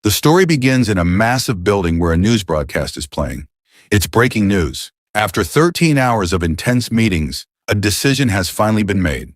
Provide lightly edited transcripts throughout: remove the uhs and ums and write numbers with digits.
The story begins in a massive building where a news broadcast is playing. It's breaking news. After 13 hours of intense meetings, a decision has finally been made.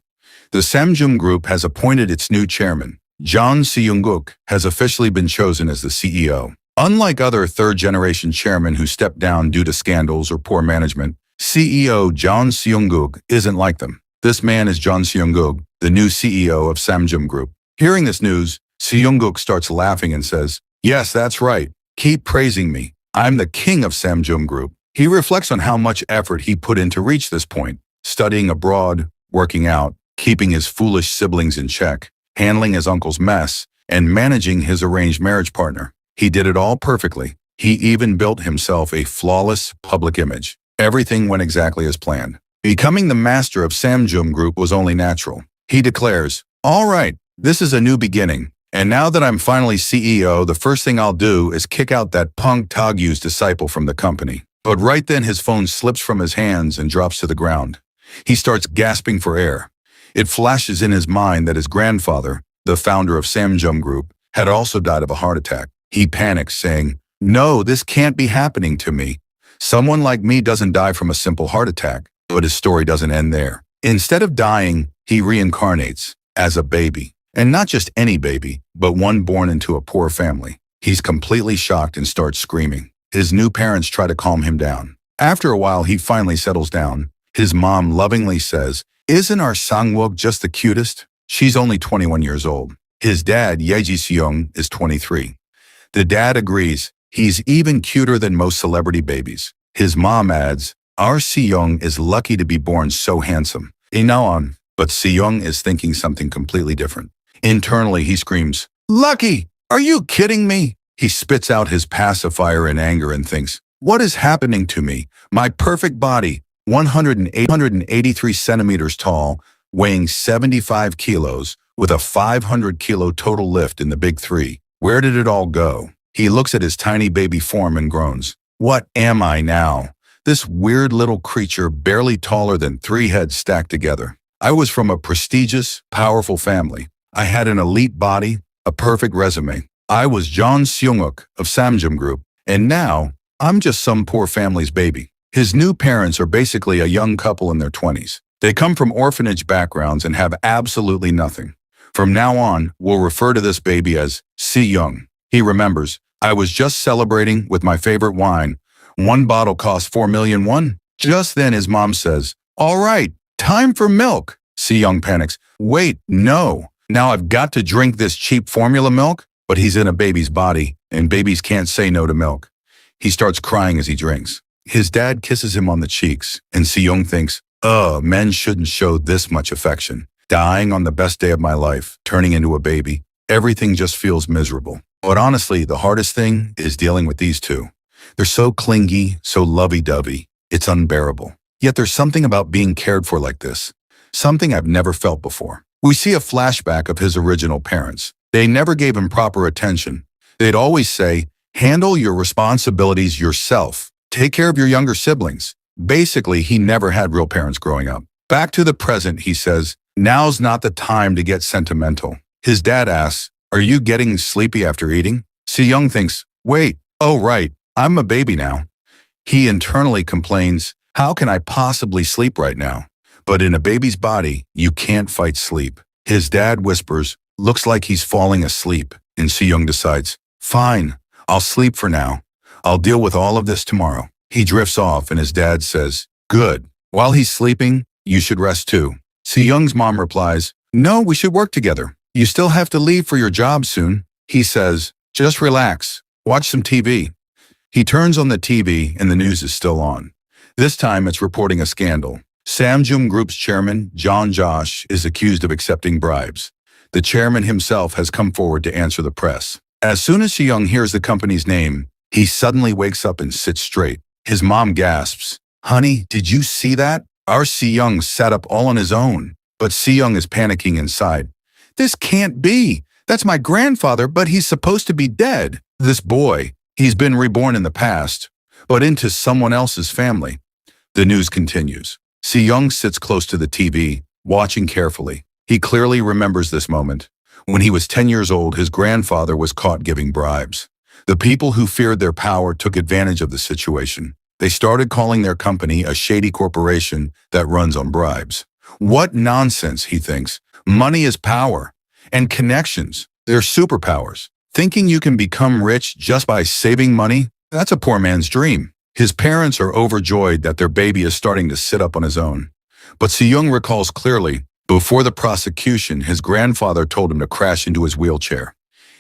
The Samjum Group has appointed its new chairman. John Seung-guk has officially been chosen as the CEO. Unlike other third-generation chairmen who stepped down due to scandals or poor management, CEO John Seung-guk isn't like them. This man is John Seung-guk, the new CEO of Samjum Group. Hearing this news, Seung-guk starts laughing and says, "Yes, that's right. Keep praising me. I'm the king of Samjum Group." He reflects on how much effort he put in to reach this point, studying abroad, working out, keeping his foolish siblings in check, handling his uncle's mess, and managing his arranged marriage partner. He did it all perfectly. He even built himself a flawless public image. Everything went exactly as planned. Becoming the master of Samjum Group was only natural. He declares, "All right, this is a new beginning. And now that I'm finally CEO, the first thing I'll do is kick out that punk Tagyu's disciple from the company." But right then his phone slips from his hands and drops to the ground. He starts gasping for air. It flashes in his mind that his grandfather, the founder of Samjum Group, had also died of a heart attack. He panics, saying, "No, this can't be happening to me. Someone like me doesn't die from a simple heart attack." But his story doesn't end there. Instead of dying, he reincarnates as a baby. And not just any baby, but one born into a poor family. He's completely shocked and starts screaming. His new parents try to calm him down. After a while, he finally settles down. His mom lovingly says, "Isn't our Sangwook just the cutest?" She's only 21 years old. His dad, Yeji Seung, is 23. The dad agrees. He's even cuter than most celebrity babies. His mom adds, "Our Seung is lucky to be born so handsome." Inaon, but Seung is thinking something completely different. Internally, he screams, "Lucky! Are you kidding me?" He spits out his pacifier in anger and thinks, "What is happening to me? My perfect body, 183 centimeters tall, weighing 75 kilos, with a 500-kilo total lift in the big three. Where did it all go?" He looks at his tiny baby form and groans, "What am I now? This weird little creature barely taller than 3 heads stacked together. I was from a prestigious, powerful family. I had an elite body, a perfect resume. I was John Seung-guk of Samjum Group, and now I'm just some poor family's baby." His new parents are basically a young couple in their 20s. They come from orphanage backgrounds and have absolutely nothing. From now on, we'll refer to this baby as Si-young. He remembers, "I was just celebrating with my favorite wine. One bottle cost 4 million won." Just then his mom says, "All right, time for milk." Si-young panics. "Wait, no. Now I've got to drink this cheap formula milk?" But he's in a baby's body, and babies can't say no to milk. He starts crying as he drinks. His dad kisses him on the cheeks, and Si-young thinks, men shouldn't show this much affection. Dying on the best day of my life, turning into a baby. Everything just feels miserable. But honestly, the hardest thing is dealing with these two. They're so clingy, so lovey-dovey. It's unbearable. Yet there's something about being cared for like this. Something I've never felt before. We see a flashback of his original parents. They never gave him proper attention. They'd always say, "Handle your responsibilities yourself. Take care of your younger siblings." Basically, he never had real parents growing up. Back to the present, he says, "Now's not the time to get sentimental." His dad asks, "Are you getting sleepy after eating?" Si-young thinks, "Wait, oh right, I'm a baby now." He internally complains, "How can I possibly sleep right now?" But in a baby's body, you can't fight sleep. His dad whispers, "Looks like he's falling asleep," and Si-young decides, "Fine, I'll sleep for now. I'll deal with all of this tomorrow." He drifts off and his dad says, "Good. While he's sleeping, you should rest too." Si-young's mom replies, "No, we should work together. You still have to leave for your job soon." He says, "Just relax. Watch some TV." He turns on the TV and the news is still on. This time it's reporting a scandal. Samjum Group's chairman, John Josh, is accused of accepting bribes. The chairman himself has come forward to answer the press. As soon as Si-young hears the company's name, he suddenly wakes up and sits straight. His mom gasps, "Honey, did you see that? Our Si-young sat up all on his own." But Si-young is panicking inside. "This can't be. That's my grandfather, but he's supposed to be dead. This boy, he's been reborn in the past, but into someone else's family." The news continues. Si-young sits close to the TV, watching carefully. He clearly remembers this moment. When he was 10 years old, his grandfather was caught giving bribes. The people who feared their power took advantage of the situation. They started calling their company a shady corporation that runs on bribes. What nonsense, he thinks. Money is power. And connections, they're superpowers. Thinking you can become rich just by saving money? That's a poor man's dream. His parents are overjoyed that their baby is starting to sit up on his own. But Seung recalls clearly, before the prosecution, his grandfather told him to crash into his wheelchair.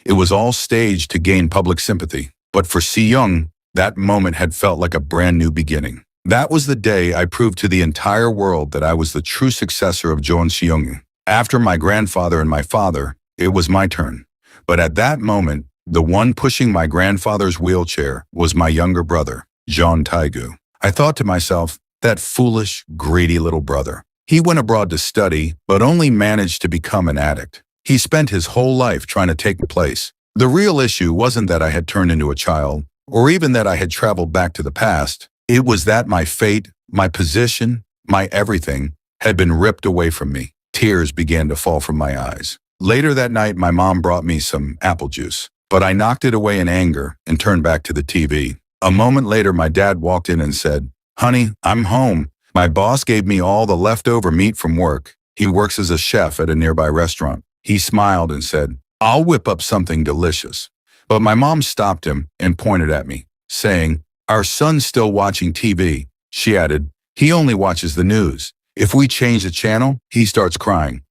It was all staged to gain public sympathy. But for Seung, that moment had felt like a brand new beginning. That was the day I proved to the entire world that I was the true successor of Jeon Seung. After my grandfather and my father, it was my turn. But at that moment, the one pushing my grandfather's wheelchair was my younger brother, Jeon Taegu. I thought to myself, that foolish, greedy little brother. He went abroad to study, but only managed to become an addict. He spent his whole life trying to take my place. The real issue wasn't that I had turned into a child, or even that I had traveled back to the past. It was that my fate, my position, my everything had been ripped away from me. Tears began to fall from my eyes. Later that night, my mom brought me some apple juice, but I knocked it away in anger and turned back to the TV. A moment later, my dad walked in and said, "Honey, I'm home. My boss gave me all the leftover meat from work. He works as a chef at a nearby restaurant." He smiled and said, "I'll whip up something delicious." But my mom stopped him and pointed at me, saying, "Our son's still watching TV." She added, "He only watches the news. If we change the channel, he starts crying."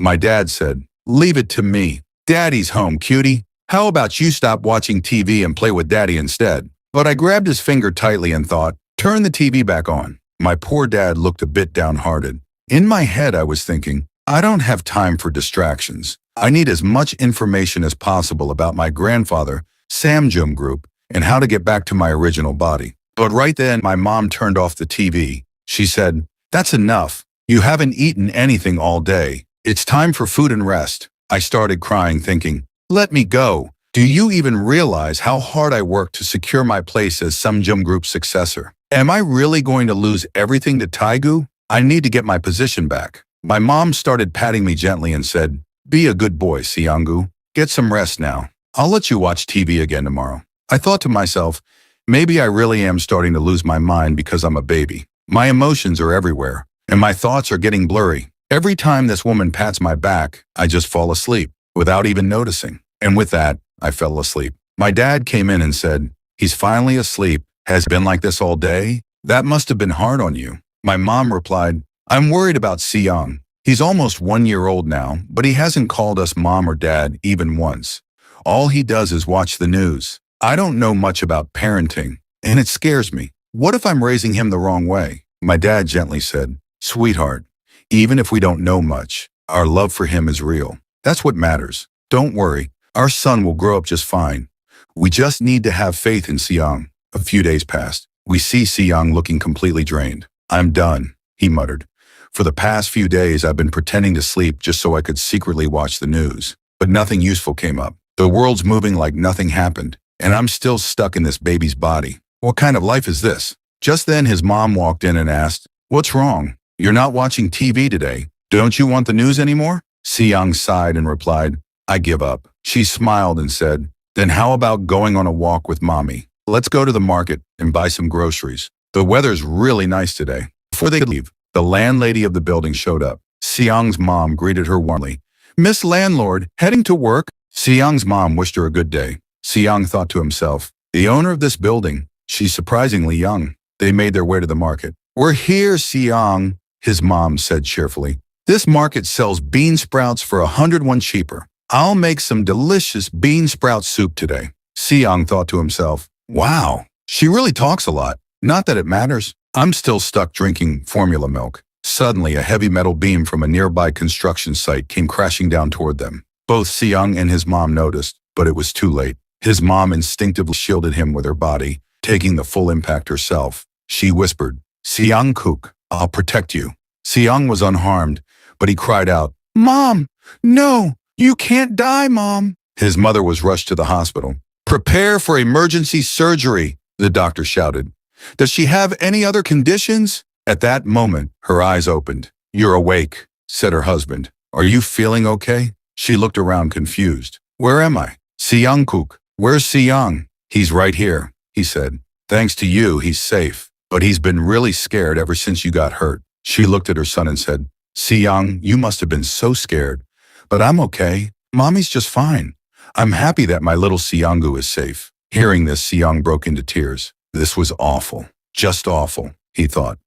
My dad said, "Leave it to me. Daddy's home, cutie. How about you stop watching TV and play with Daddy instead?" But I grabbed his finger tightly and thought, "Turn the TV back on." My poor dad looked a bit downhearted. In my head, I was thinking, I don't have time for distractions. I need as much information as possible about my grandfather, Samjum Group, and how to get back to my original body. But right then, my mom turned off the TV. She said, "That's enough. You haven't eaten anything all day. It's time for food and rest." I started crying, thinking, "Let me go. Do you even realize how hard I worked to secure my place as Samjum Group's successor? Am I really going to lose everything to Taegu? I need to get my position back." My mom started patting me gently and said, "Be a good boy, Seongu. Get some rest now. I'll let you watch TV again tomorrow." I thought to myself, maybe I really am starting to lose my mind because I'm a baby. My emotions are everywhere, and my thoughts are getting blurry. Every time this woman pats my back, I just fall asleep, without even noticing. And with that, I fell asleep. My dad came in and said, "He's finally asleep. Has it been like this all day? That must have been hard on you." My mom replied, "I'm worried about Seong. He's almost 1 year old now, but he hasn't called us mom or dad even once. All he does is watch the news. I don't know much about parenting, and it scares me. What if I'm raising him the wrong way?" My dad gently said, "Sweetheart, even if we don't know much, our love for him is real. That's what matters. Don't worry, our son will grow up just fine. We just need to have faith in Seong." A few days passed. We see Seong looking completely drained. "I'm done," he muttered. "For the past few days, I've been pretending to sleep just so I could secretly watch the news. But nothing useful came up. The world's moving like nothing happened, and I'm still stuck in this baby's body. What kind of life is this?" Just then, his mom walked in and asked, "What's wrong? You're not watching TV today. Don't you want the news anymore?" Seong sighed and replied, "I give up." She smiled and said, "Then how about going on a walk with mommy? Let's go to the market and buy some groceries. The weather's really nice today." Before they could leave, the landlady of the building showed up. Seong's mom greeted her warmly. "Miss Landlord, heading to work?" Seong's mom wished her a good day. Seong thought to himself, the owner of this building, she's surprisingly young. They made their way to the market. "We're here, Seong," his mom said cheerfully. "This market sells bean sprouts for 101 cheaper. I'll make some delicious bean sprout soup today." Seong thought to himself, "Wow, she really talks a lot. Not that it matters. I'm still stuck drinking formula milk." Suddenly, a heavy metal beam from a nearby construction site came crashing down toward them. Both Seong and his mom noticed, but it was too late. His mom instinctively shielded him with her body, taking the full impact herself. She whispered, "Seong-kook, I'll protect you." Seong was unharmed, but he cried out, "Mom, no, you can't die, Mom." His mother was rushed to the hospital. "Prepare for emergency surgery," the doctor shouted. "Does she have any other conditions?" At that moment, her eyes opened. "You're awake," said her husband. "Are you feeling okay?" She looked around confused. Where am I? Seyoung-kook. Where's Seyoung? He's right here, he said. Thanks to you, he's safe. But he's been really scared ever since you got hurt. She looked at her son and said, Seyoung, you must have been so scared. But I'm okay. Mommy's just fine. I'm happy that my little Seyoung-gu is safe. Hearing this, Seyoung broke into tears. This was awful. Just awful, he thought.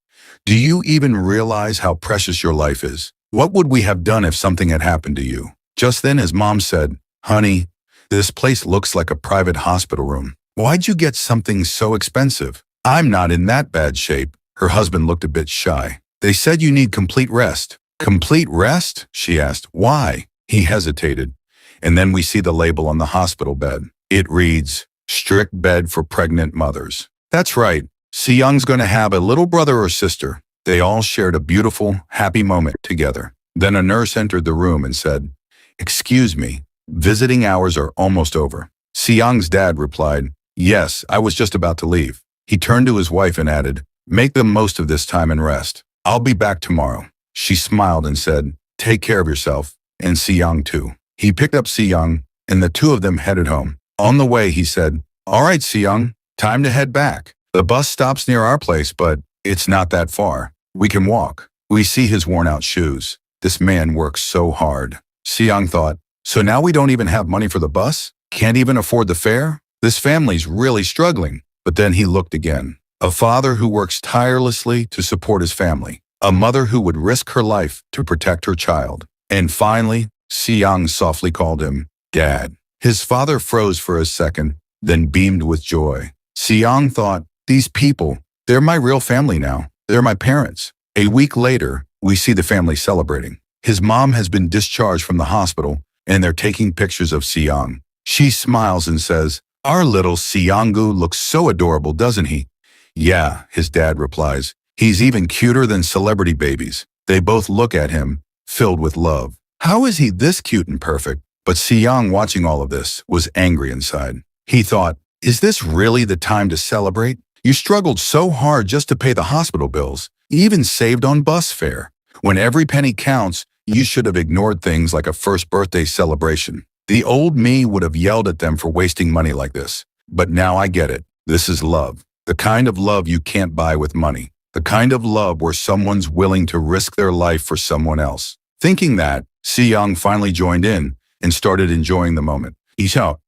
Do you even realize how precious your life is? What would we have done if something had happened to you? Just then his mom said, Honey, this place looks like a private hospital room. Why'd you get something so expensive? I'm not in that bad shape. Her husband looked a bit shy. They said you need complete rest. Complete rest? She asked. Why? He hesitated. And then we see the label on the hospital bed. It reads, Strict bed for pregnant mothers. That's right. Seyoung's going to have a little brother or sister. They all shared a beautiful, happy moment together. Then a nurse entered the room and said, Excuse me, visiting hours are almost over. Seyoung's dad replied, Yes, I was just about to leave. He turned to his wife and added, Make the most of this time and rest. I'll be back tomorrow. She smiled and said, Take care of yourself, and Seyoung too. He picked up Seyoung, and the two of them headed home. On the way, he said, All right, Seyoung, time to head back. The bus stops near our place, but it's not that far. We can walk. We see his worn-out shoes. This man works so hard. Seyoung thought, So now we don't even have money for the bus? Can't even afford the fare? This family's really struggling. But then he looked again. A father who works tirelessly to support his family. A mother who would risk her life to protect her child. And finally, Seyoung softly called him, Dad. His father froze for a second, then beamed with joy. Seyoung thought, These people, they're my real family now. They're my parents. A week later, we see the family celebrating. His mom has been discharged from the hospital, and they're taking pictures of Seyoung. She smiles and says, Our little Seyoung-gu looks so adorable, doesn't he? Yeah, his dad replies. He's even cuter than celebrity babies. They both look at him, filled with love. How is he this cute and perfect? But Seyoung, watching all of this, was angry inside. He thought, Is this really the time to celebrate? You struggled so hard just to pay the hospital bills. You even saved on bus fare. When every penny counts, you should have ignored things like a first birthday celebration. The old me would have yelled at them for wasting money like this. But now I get it. This is love. The kind of love you can't buy with money. The kind of love where someone's willing to risk their life for someone else. Thinking that, Seyoung finally joined in and started enjoying the moment.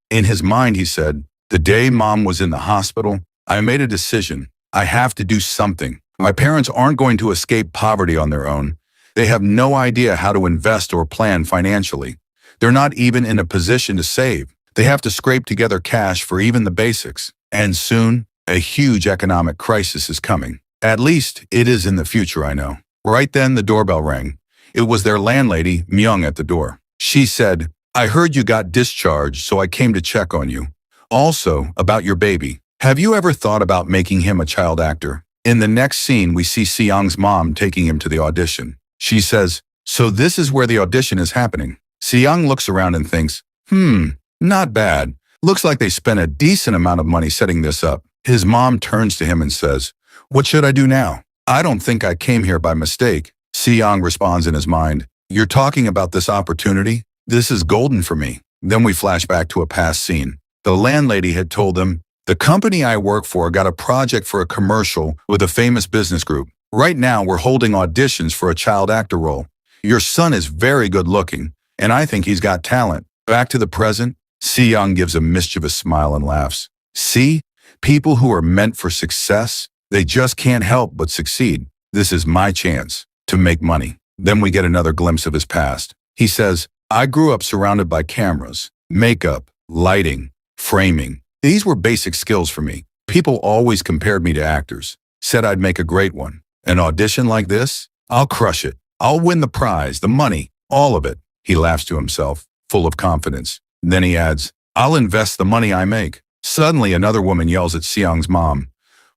In his mind, he said, The day Mom was in the hospital, I made a decision. I have to do something. My parents aren't going to escape poverty on their own. They have no idea how to invest or plan financially. They're not even in a position to save. They have to scrape together cash for even the basics. And soon, a huge economic crisis is coming. At least, it is in the future, I know. Right then, the doorbell rang. It was their landlady, Myung, at the door. She said, I heard you got discharged, so I came to check on you. Also, about your baby. Have you ever thought about making him a child actor? In the next scene, we see Seyoung's mom taking him to the audition. She says, So this is where the audition is happening. Seyoung looks around and thinks, not bad. Looks like they spent a decent amount of money setting this up. His mom turns to him and says, What should I do now? I don't think I came here by mistake. Seyoung responds in his mind, You're talking about this opportunity? This is golden for me. Then we flash back to a past scene. The landlady had told them, The company I work for got a project for a commercial with a famous business group. Right now, we're holding auditions for a child actor role. Your son is very good looking, and I think he's got talent. Back to the present, Seyoung gives a mischievous smile and laughs. See? People who are meant for success, they just can't help but succeed. This is my chance to make money. Then we get another glimpse of his past. He says, I grew up surrounded by cameras, makeup, lighting, framing. These were basic skills for me. People always compared me to actors, said I'd make a great one. An audition like this? I'll crush it. I'll win the prize, the money, all of it. He laughs to himself, full of confidence. Then he adds, I'll invest the money I make. Suddenly, another woman yells at Seyoung's mom,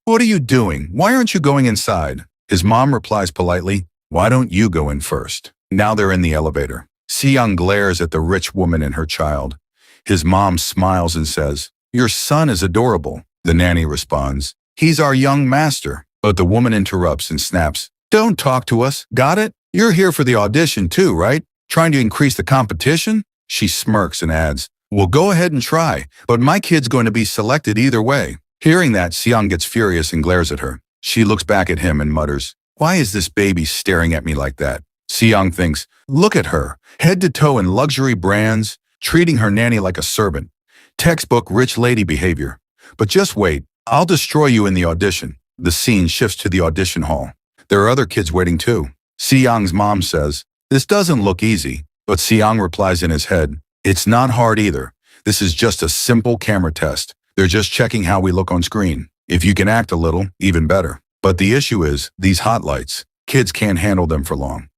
What are you doing? Why aren't you going inside? His mom replies politely, Why don't you go in first? Now they're in the elevator. Seyoung glares at the rich woman and her child. His mom smiles and says, Your son is adorable. The nanny responds, He's our young master. But the woman interrupts and snaps, Don't talk to us, got it? You're here for the audition too, right? Trying to increase the competition? She smirks and adds, "Well, go ahead and try, but my kid's going to be selected either way." Hearing that, Xiang gets furious and glares at her. She looks back at him and mutters, "Why is this baby staring at me like that?" Xiang thinks, "Look at her, head to toe in luxury brands, treating her nanny like a servant. Textbook rich lady behavior. But just wait, I'll destroy you in the audition." The scene shifts to the audition hall. There are other kids waiting too. Xiang's mom says, "This doesn't look easy," but Xiang replies in his head, "It's not hard either. This is just a simple camera test. They're just checking how we look on screen. If you can act a little, even better. But the issue is, these hot lights, kids can't handle them for long."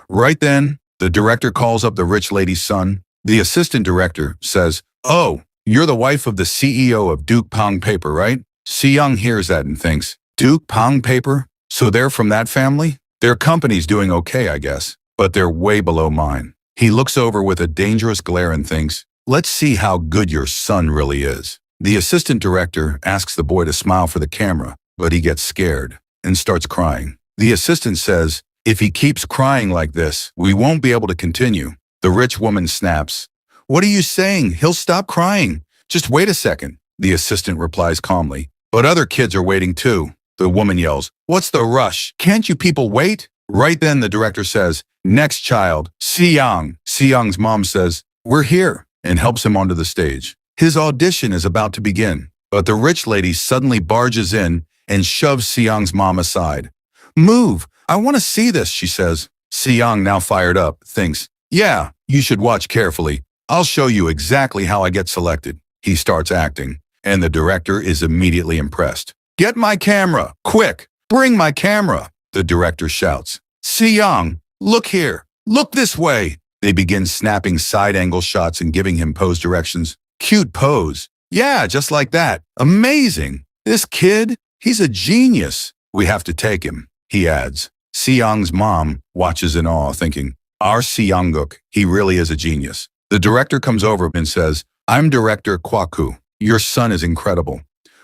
Right then, the director calls up the rich lady's son. The assistant director says, "Oh, you're the wife of the CEO of Duke Pong Paper, right?" Xiang hears that and thinks, "Duke Pong Paper? So they're from that family? Their company's doing okay, I guess, but they're way below mine." He looks over with a dangerous glare and thinks, "Let's see how good your son really is." The assistant director asks the boy to smile for the camera, but he gets scared and starts crying. The assistant says, "If he keeps crying like this, we won't be able to continue." The rich woman snaps, "What are you saying? He'll stop crying. Just wait a second." The assistant replies calmly, "But other kids are waiting too." The woman yells, "What's the rush? Can't you people wait?" Right then the director says, "Next child, Xiang." Xiang's mom says, "We're here," and helps him onto the stage. His audition is about to begin, but the rich lady suddenly barges in and shoves Xiang's mom aside. "Move! I want to see this," she says. Xiang, now fired up, thinks, "Yeah, you should watch carefully. I'll show you exactly how I get selected." He starts acting, and the director is immediately impressed. "Get my camera! Quick! Bring my camera!" The director shouts. "Xiang, look here! Look this way!" They begin snapping side-angle shots and giving him pose directions. "Cute pose. Yeah, just like that. Amazing. This kid, he's a genius. We have to take him," he adds. Xiang's mom watches in awe, thinking, "Our Xiangguk, he really is a genius." The director comes over and says, "I'm Director Kwaku. Your son is incredible.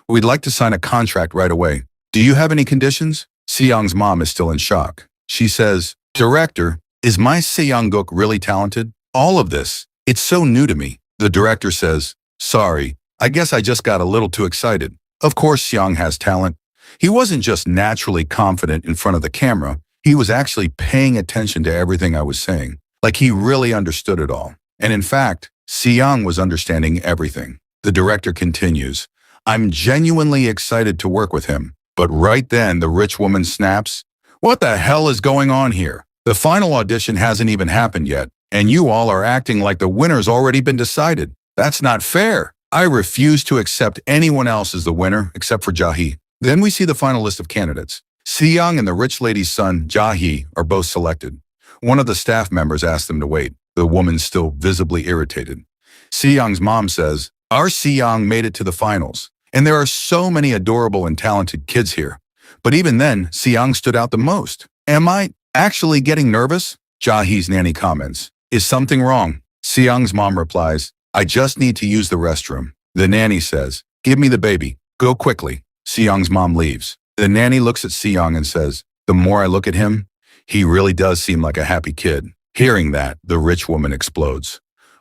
We'd like to sign a contract right away. Do you have any conditions?" Xiang's mom is still in shock. She says, "Director, is my Xiangguk really talented? All of this, it's so new to me." The director says, "Sorry, I guess I just got a little too excited." Of course Xiang has talent. He wasn't just naturally confident in front of the camera, he was actually paying attention to everything I was saying. Like he really understood it all. And in fact, Xiang was understanding everything. The director continues, "I'm genuinely excited to work with him." But right then, the rich woman snaps, "What the hell is going on here? The final audition hasn't even happened yet, and you all are acting like the winner's already been decided. That's not fair. I refuse to accept anyone else as the winner except for Jahi." Then we see the final list of candidates. Xiang and the rich lady's son, Jahi, are both selected. One of the staff members asks them to wait. The woman's still visibly irritated. Xiang's mom says, "Our Xiang made it to the finals, and there are so many adorable and talented kids here. But even then, Xiang stood out the most. Am I actually getting nervous?" Jahi's nanny comments, "Is something wrong?" Xiang's mom replies, "I just need to use the restroom." The nanny says, "Give me the baby. Go quickly." Xiang's mom leaves. The nanny looks at Xiang and says, "The more I look at him, he really does seem like a happy kid." Hearing that, the rich woman explodes.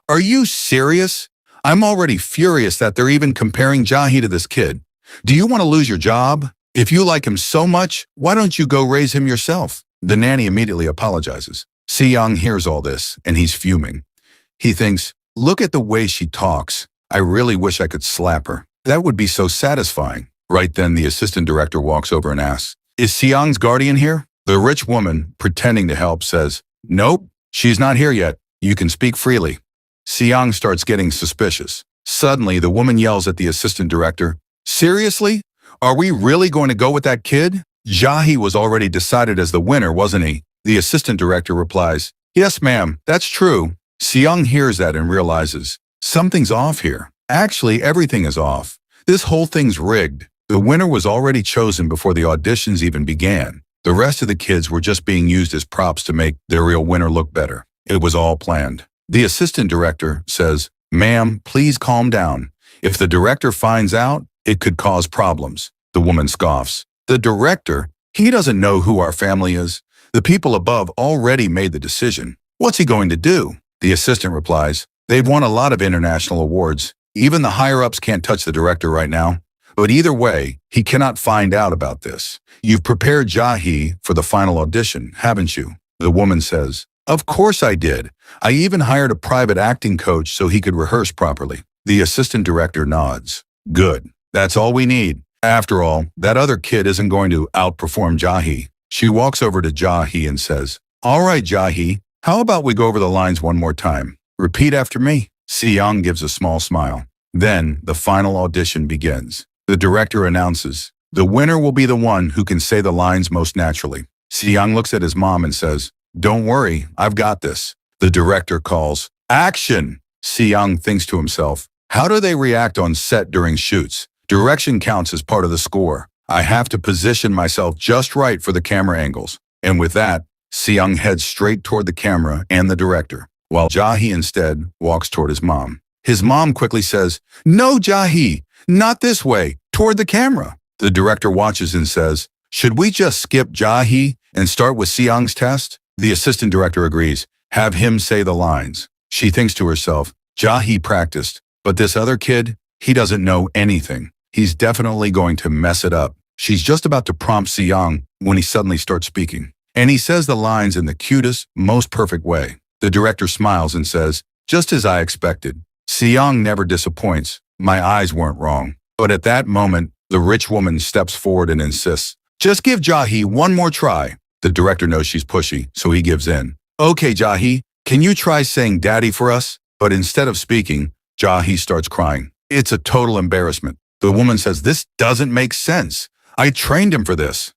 "Are you serious? I'm already furious that they're even comparing Jahi to this kid. Do you want to lose your job? If you like him so much, why don't you go raise him yourself?" The nanny immediately apologizes. Xiang hears all this, and he's fuming. He thinks, "Look at the way she talks. I really wish I could slap her. That would be so satisfying." Right then, the assistant director walks over and asks, "Is Xiang's guardian here?" The rich woman, pretending to help, says, "Nope, she's not here yet. You can speak freely." Xiang starts getting suspicious. Suddenly, the woman yells at the assistant director, "Seriously? Are we really going to go with that kid? Jahi was already decided as the winner, wasn't he?" The assistant director replies, "Yes, ma'am, that's true." Xiang hears that and realizes, something's off here. Actually, everything is off. This whole thing's rigged. The winner was already chosen before the auditions even began. The rest of the kids were just being used as props to make their real winner look better. It was all planned. The assistant director says, "Ma'am, please calm down. If the director finds out, it could cause problems." The woman scoffs. "The director? He doesn't know who our family is. The people above already made the decision. What's he going to do?" The assistant replies, They've won a lot of international awards. Even the higher-ups can't touch the director right now. But either way, he cannot find out about this. You've prepared Jahi for the final audition, haven't you? The woman says. Of course I did. I even hired a private acting coach so he could rehearse properly. The assistant director nods. Good. That's all we need. After all, that other kid isn't going to outperform Jahi. She walks over to Jahi and says, All right, Jahi, how about we go over the lines one more time? Repeat after me. Siyoung gives a small smile. Then, the final audition begins. The director announces, the winner will be the one who can say the lines most naturally. Siyoung looks at his mom and says, Don't worry, I've got this. The director calls, Action! Siyoung thinks to himself, how do they react on set during shoots? Direction counts as part of the score. I have to position myself just right for the camera angles. And with that, Siyoung heads straight toward the camera and the director, while Jahi instead walks toward his mom. His mom quickly says, No, Jahi, not this way, toward the camera. The director watches and says, Should we just skip Jahi and start with Siyoung's test? The assistant director agrees. Have him say the lines. She thinks to herself, Jahi practiced, but this other kid, he doesn't know anything. He's definitely going to mess it up. She's just about to prompt Siyoung when he suddenly starts speaking. And he says the lines in the cutest, most perfect way. The director smiles and says, Just as I expected. Siyoung never disappoints. My eyes weren't wrong. But at that moment, the rich woman steps forward and insists, Just give Jahi one more try. The director knows she's pushy, so he gives in. Okay, Jahi, can you try saying daddy for us? But instead of speaking, Jahi starts crying. It's a total embarrassment. The woman says, This doesn't make sense. I trained him for this.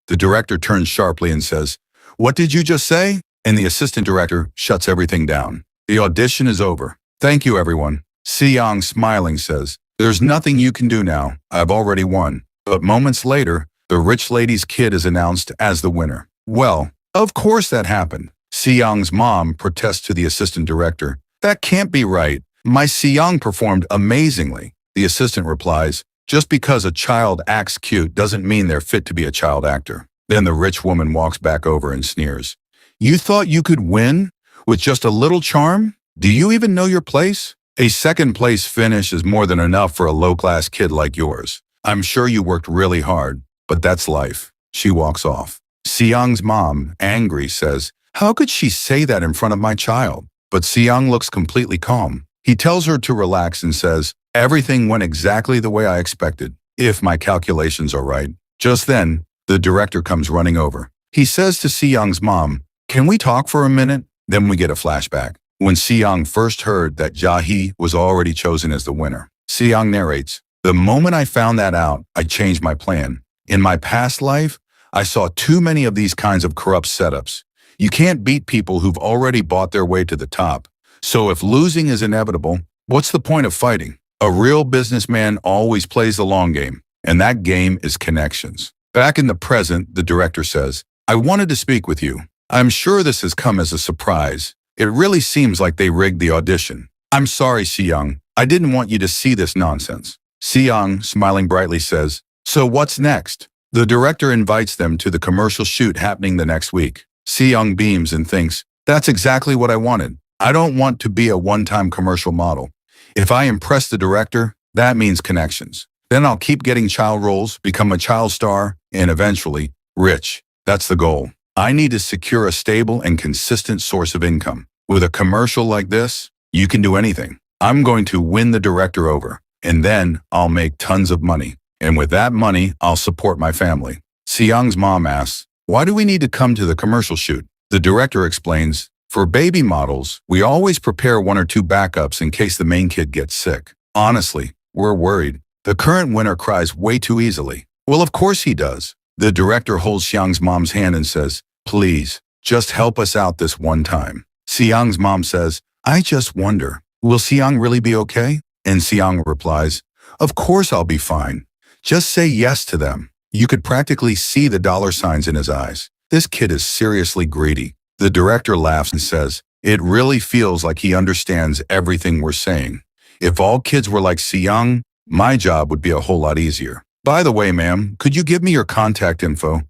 The director turns sharply and says, What did you just say? And the assistant director shuts everything down. The audition is over. Thank you, everyone. Siyoung, smiling, says, There's nothing you can do now. I've already won. But moments later, the rich lady's kid is announced as the winner. Well, of course that happened. Siyoung's mom protests to the assistant director. That can't be right. My Siyoung performed amazingly. The assistant replies, Just because a child acts cute doesn't mean they're fit to be a child actor. Then the rich woman walks back over and sneers. You thought you could win with just a little charm? Do you even know your place? A second place finish is more than enough for a low-class kid like yours. I'm sure you worked really hard, but that's life. She walks off. Siyoung's mom, angry, says, How could she say that in front of my child? But Siyoung looks completely calm. He tells her to relax and says, Everything went exactly the way I expected, if my calculations are right. Just then, the director comes running over. He says to Siyoung's mom, Can we talk for a minute? Then we get a flashback. When Siyoung first heard that Jahi was already chosen as the winner. Siyoung narrates, The moment I found that out, I changed my plan. In my past life, I saw too many of these kinds of corrupt setups. You can't beat people who've already bought their way to the top. So if losing is inevitable, what's the point of fighting? A real businessman always plays the long game, and that game is connections. Back in the present, the director says, I wanted to speak with you. I'm sure this has come as a surprise. It really seems like they rigged the audition. I'm sorry, Siyoung. I didn't want you to see this nonsense. Siyoung, smiling brightly, says, So what's next? The director invites them to the commercial shoot happening the next week. Siyoung beams and thinks, That's exactly what I wanted. I don't want to be a one-time commercial model. If I impress the director, that means connections. Then I'll keep getting child roles, become a child star, and eventually, rich. That's the goal. I need to secure a stable and consistent source of income. With a commercial like this, you can do anything. I'm going to win the director over, and then I'll make tons of money. And with that money, I'll support my family. Siyoung's mom asks, Why do we need to come to the commercial shoot? The director explains, For baby models, we always prepare 1 or 2 backups in case the main kid gets sick. Honestly, we're worried. The current winner cries way too easily. Well, of course he does. The director holds Siyoung's mom's hand and says, Please, just help us out this one time. Siyoung's mom says, I just wonder, will Siyoung really be okay? And Siyoung replies, Of course I'll be fine. Just say yes to them. You could practically see the dollar signs in his eyes. This kid is seriously greedy. The director laughs and says, It really feels like he understands everything we're saying. If all kids were like Siyoung, my job would be a whole lot easier. By the way, ma'am, could you give me your contact info?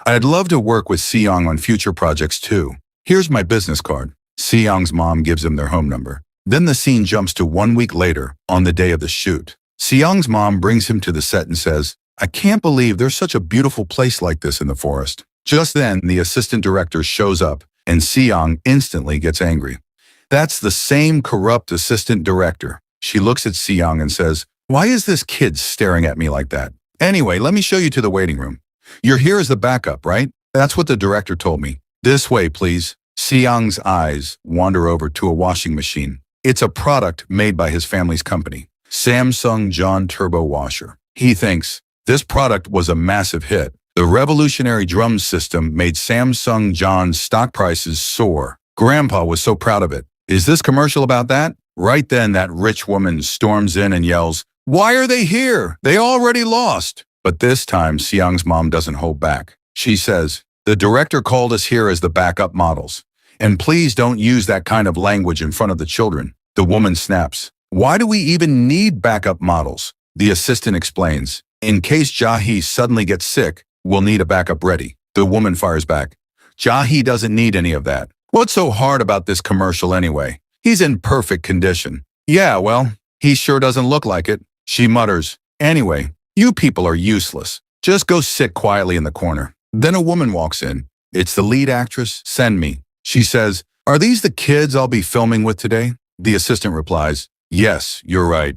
I'd love to work with Siyoung on future projects too. Here's my business card. Siyoung's mom gives him their home number. Then the scene jumps to 1 week later, on the day of the shoot. Seong's mom brings him to the set and says, "I can't believe there's such a beautiful place like this in the forest." Just then, the assistant director shows up, and Seong instantly gets angry. That's the same corrupt assistant director. She looks at Seong and says, "Why is this kid staring at me like that? Anyway, let me show you to the waiting room. You're here as the backup, right? That's what the director told me. This way, please." Seong's eyes wander over to a washing machine. It's a product made by his family's company, Samsung John Turbo Washer. He thinks this product was a massive hit. The revolutionary drum system made Samsung John's stock prices soar. Grandpa was so proud of it. Is this commercial about that? Right then, that rich woman storms in and yells, "Why are they here? They already lost." But this time, Seong's mom doesn't hold back. She says, "The director called us here as the backup models. And please don't use that kind of language in front of the children." The woman snaps, "Why do we even need backup models?" The assistant explains, "In case Jae suddenly gets sick, we'll need a backup ready." The woman fires back, "Jae doesn't need any of that. What's so hard about this commercial anyway? He's in perfect condition." "Yeah, well, he sure doesn't look like it." She mutters, "Anyway, you people are useless. Just go sit quietly in the corner." Then a woman walks in. It's the lead actress, Senmi. She says, "Are these the kids I'll be filming with today?" The assistant replies, "Yes, you're right.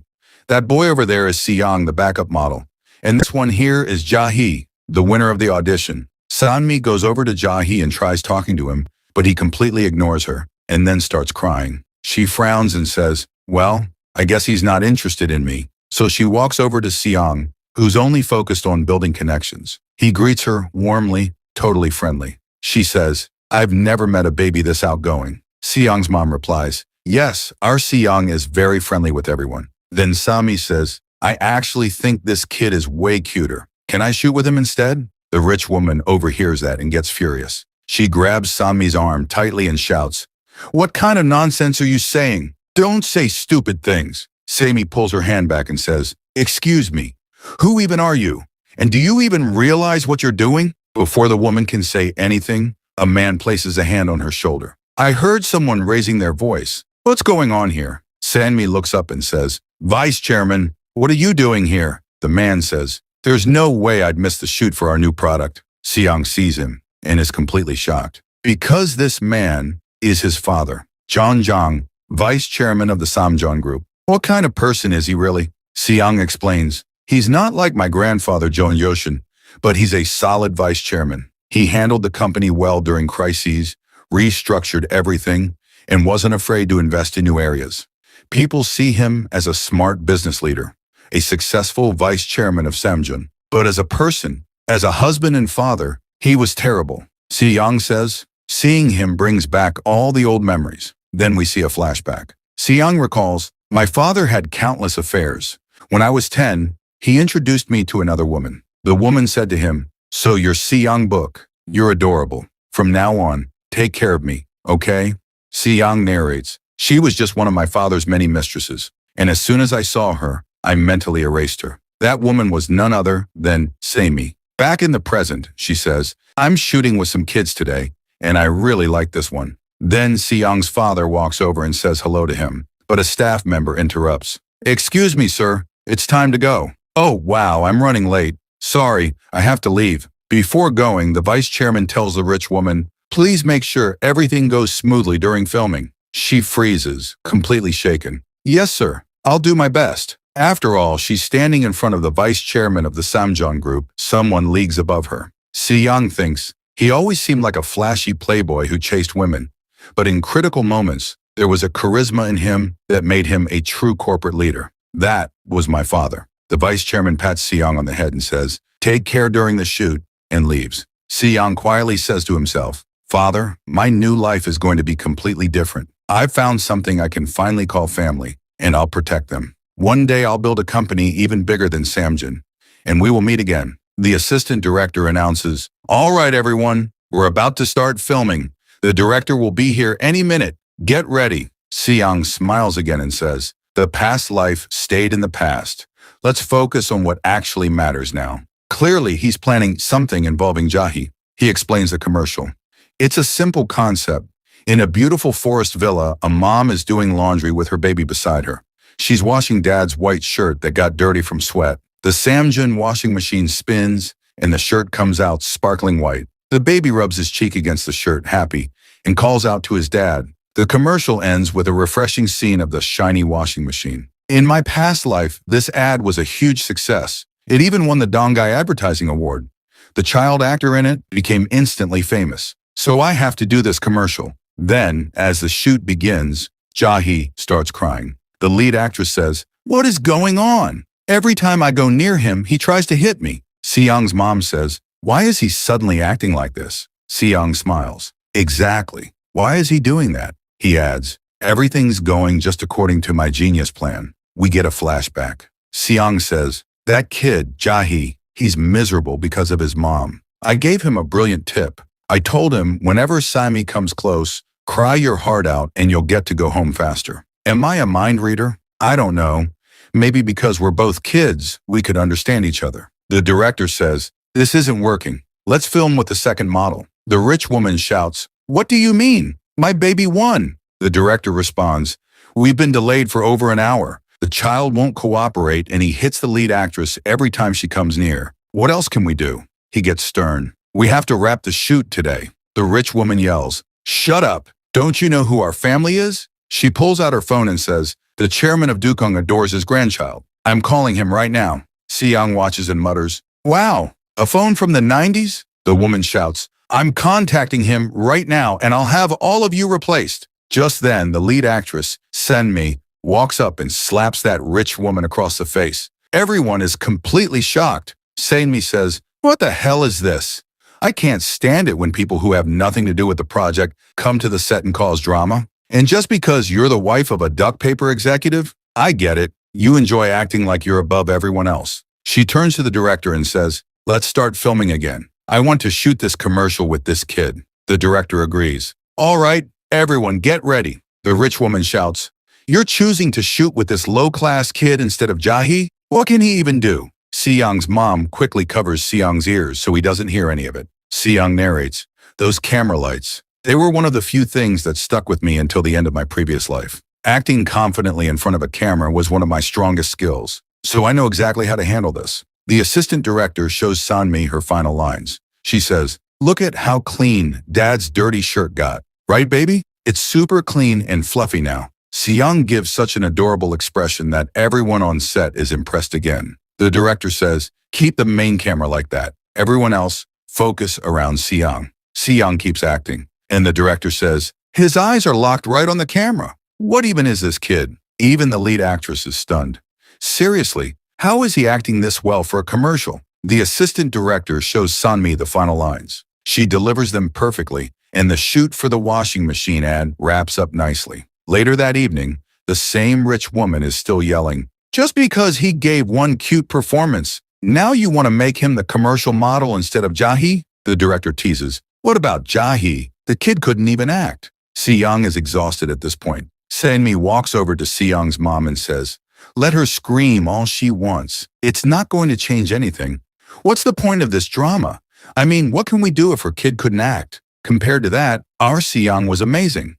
That boy over there is Seong, the backup model. And this one here is Jae, the winner of the audition." Sanmi goes over to Jae and tries talking to him, but he completely ignores her and then starts crying. She frowns and says, "Well, I guess he's not interested in me." So she walks over to Seong, who's only focused on building connections. He greets her warmly, totally friendly. She says, "I've never met a baby this outgoing." Seong's mom replies, "Yes, our Seong is very friendly with everyone." Then Sami says, "I actually think this kid is way cuter. Can I shoot with him instead?" The rich woman overhears that and gets furious. She grabs Sami's arm tightly and shouts, "What kind of nonsense are you saying? Don't say stupid things." Sami pulls her hand back and says, "Excuse me, who even are you? And do you even realize what you're doing?" Before the woman can say anything, a man places a hand on her shoulder. "I heard someone raising their voice. What's going on here?" Sanmi looks up and says, "Vice Chairman, what are you doing here?" The man says, "There's no way I'd miss the shoot for our new product." Seong sees him and is completely shocked. Because this man is his father, John Jong, Vice Chairman of the Samjeon Group. What kind of person is he really? Seong explains, "He's not like my grandfather John Yoshin, but he's a solid vice chairman. He handled the company well during crises, restructured everything, and wasn't afraid to invest in new areas. People see him as a smart business leader, a successful vice chairman of Samjeon. But as a person, as a husband and father, he was terrible." Seong says, "Seeing him brings back all the old memories." Then we see a flashback. Seong recalls, "My father had countless affairs. When I was 10, he introduced me to another woman. The woman said to him, 'So you're Seong Book. You're adorable. From now on, take care of me, okay?'" Seong narrates, "She was just one of my father's many mistresses, and as soon as I saw her, I mentally erased her. That woman was none other than Sami. Back in the present," she says, "I'm shooting with some kids today, and I really like this one." Then Seong's father walks over and says hello to him, but a staff member interrupts. "Excuse me, sir. It's time to go." "Oh, wow, I'm running late. Sorry, I have to leave." Before going, the vice chairman tells the rich woman, "Please make sure everything goes smoothly during filming." She freezes, completely shaken. "Yes, sir. I'll do my best." After all, she's standing in front of the vice chairman of the Samjeon Group, someone leagues above her. Seong thinks, he always seemed like a flashy playboy who chased women. But in critical moments, there was a charisma in him that made him a true corporate leader. That was my father. The vice chairman pats Seong on the head and says, "Take care during the shoot," and leaves. Seong quietly says to himself, "Father, my new life is going to be completely different. I've found something I can finally call family, and I'll protect them. One day I'll build a company even bigger than Samjeon, and we will meet again." The assistant director announces, "All right, everyone, we're about to start filming. The director will be here any minute. Get ready." Seong smiles again and says, "The past life stayed in the past. Let's focus on what actually matters now." Clearly, he's planning something involving Jae. He explains the commercial. "It's a simple concept. In a beautiful forest villa, a mom is doing laundry with her baby beside her. She's washing dad's white shirt that got dirty from sweat. The Samjun washing machine spins, and the shirt comes out sparkling white. The baby rubs his cheek against the shirt, happy, and calls out to his dad. The commercial ends with a refreshing scene of the shiny washing machine. In my past life, this ad was a huge success. It even won the Dongai Advertising Award. The child actor in it became instantly famous. So I have to do this commercial. Then, as the shoot begins, Jahi starts crying. The lead actress says, "What is going on? Every time I go near him, he tries to hit me." Seong's mom says, "Why is he suddenly acting like this?" Seong smiles. "Exactly. Why is he doing that?" He adds, "Everything's going just according to my genius plan." We get a flashback. Seong says, "That kid, Jahi, he's miserable because of his mom. I gave him a brilliant tip. I told him whenever Sami comes close, cry your heart out and you'll get to go home faster." Am I a mind reader? I don't know. Maybe because we're both kids, we could understand each other. The director says, "This isn't working. Let's film with the second model." The rich woman shouts, "What do you mean? My baby won." The director responds, "We've been delayed for over an hour. The child won't cooperate and he hits the lead actress every time she comes near. What else can we do?" He gets stern. "We have to wrap the shoot today." The rich woman yells, "Shut up! Don't you know who our family is?" She pulls out her phone and says, "The chairman of Dukong adores his grandchild. I'm calling him right now." Seong watches and mutters, "Wow, a phone from the 90s? The woman shouts, "I'm contacting him right now and I'll have all of you replaced." Just then, the lead actress, Senmi, walks up and slaps that rich woman across the face. Everyone is completely shocked. Senmi says, "What the hell is this? I can't stand it when people who have nothing to do with the project come to the set and cause drama. And just because you're the wife of a duck paper executive, I get it. You enjoy acting like you're above everyone else." She turns to the director and says, "Let's start filming again. I want to shoot this commercial with this kid." The director agrees. "All right, everyone get ready." The rich woman shouts, "You're choosing to shoot with this low-class kid instead of Jahi? What can he even do?" Seong's mom quickly covers Seong's ears so he doesn't hear any of it. Seong narrates, "Those camera lights, they were one of the few things that stuck with me until the end of my previous life. Acting confidently in front of a camera was one of my strongest skills, so I know exactly how to handle this." The assistant director shows Sanmi her final lines. She says, "Look at how clean Dad's dirty shirt got. Right, baby? It's super clean and fluffy now." Seong gives such an adorable expression that everyone on set is impressed again. The director says, "Keep the main camera like that. Everyone else, focus around Seong." Seong keeps acting, and the director says, "His eyes are locked right on the camera. What even is this kid?" Even the lead actress is stunned. Seriously, how is he acting this well for a commercial? The assistant director shows Sanmi the final lines. She delivers them perfectly, and the shoot for the washing machine ad wraps up nicely. Later that evening, the same rich woman is still yelling, "Just because he gave one cute performance, now you want to make him the commercial model instead of Jahi?" The director teases, "What about Jahi? The kid couldn't even act." Seong is exhausted at this point. Senmi walks over to Seong's mom and says, "Let her scream all she wants. It's not going to change anything. What's the point of this drama? I mean, what can we do if her kid couldn't act? Compared to that, our Seong was amazing.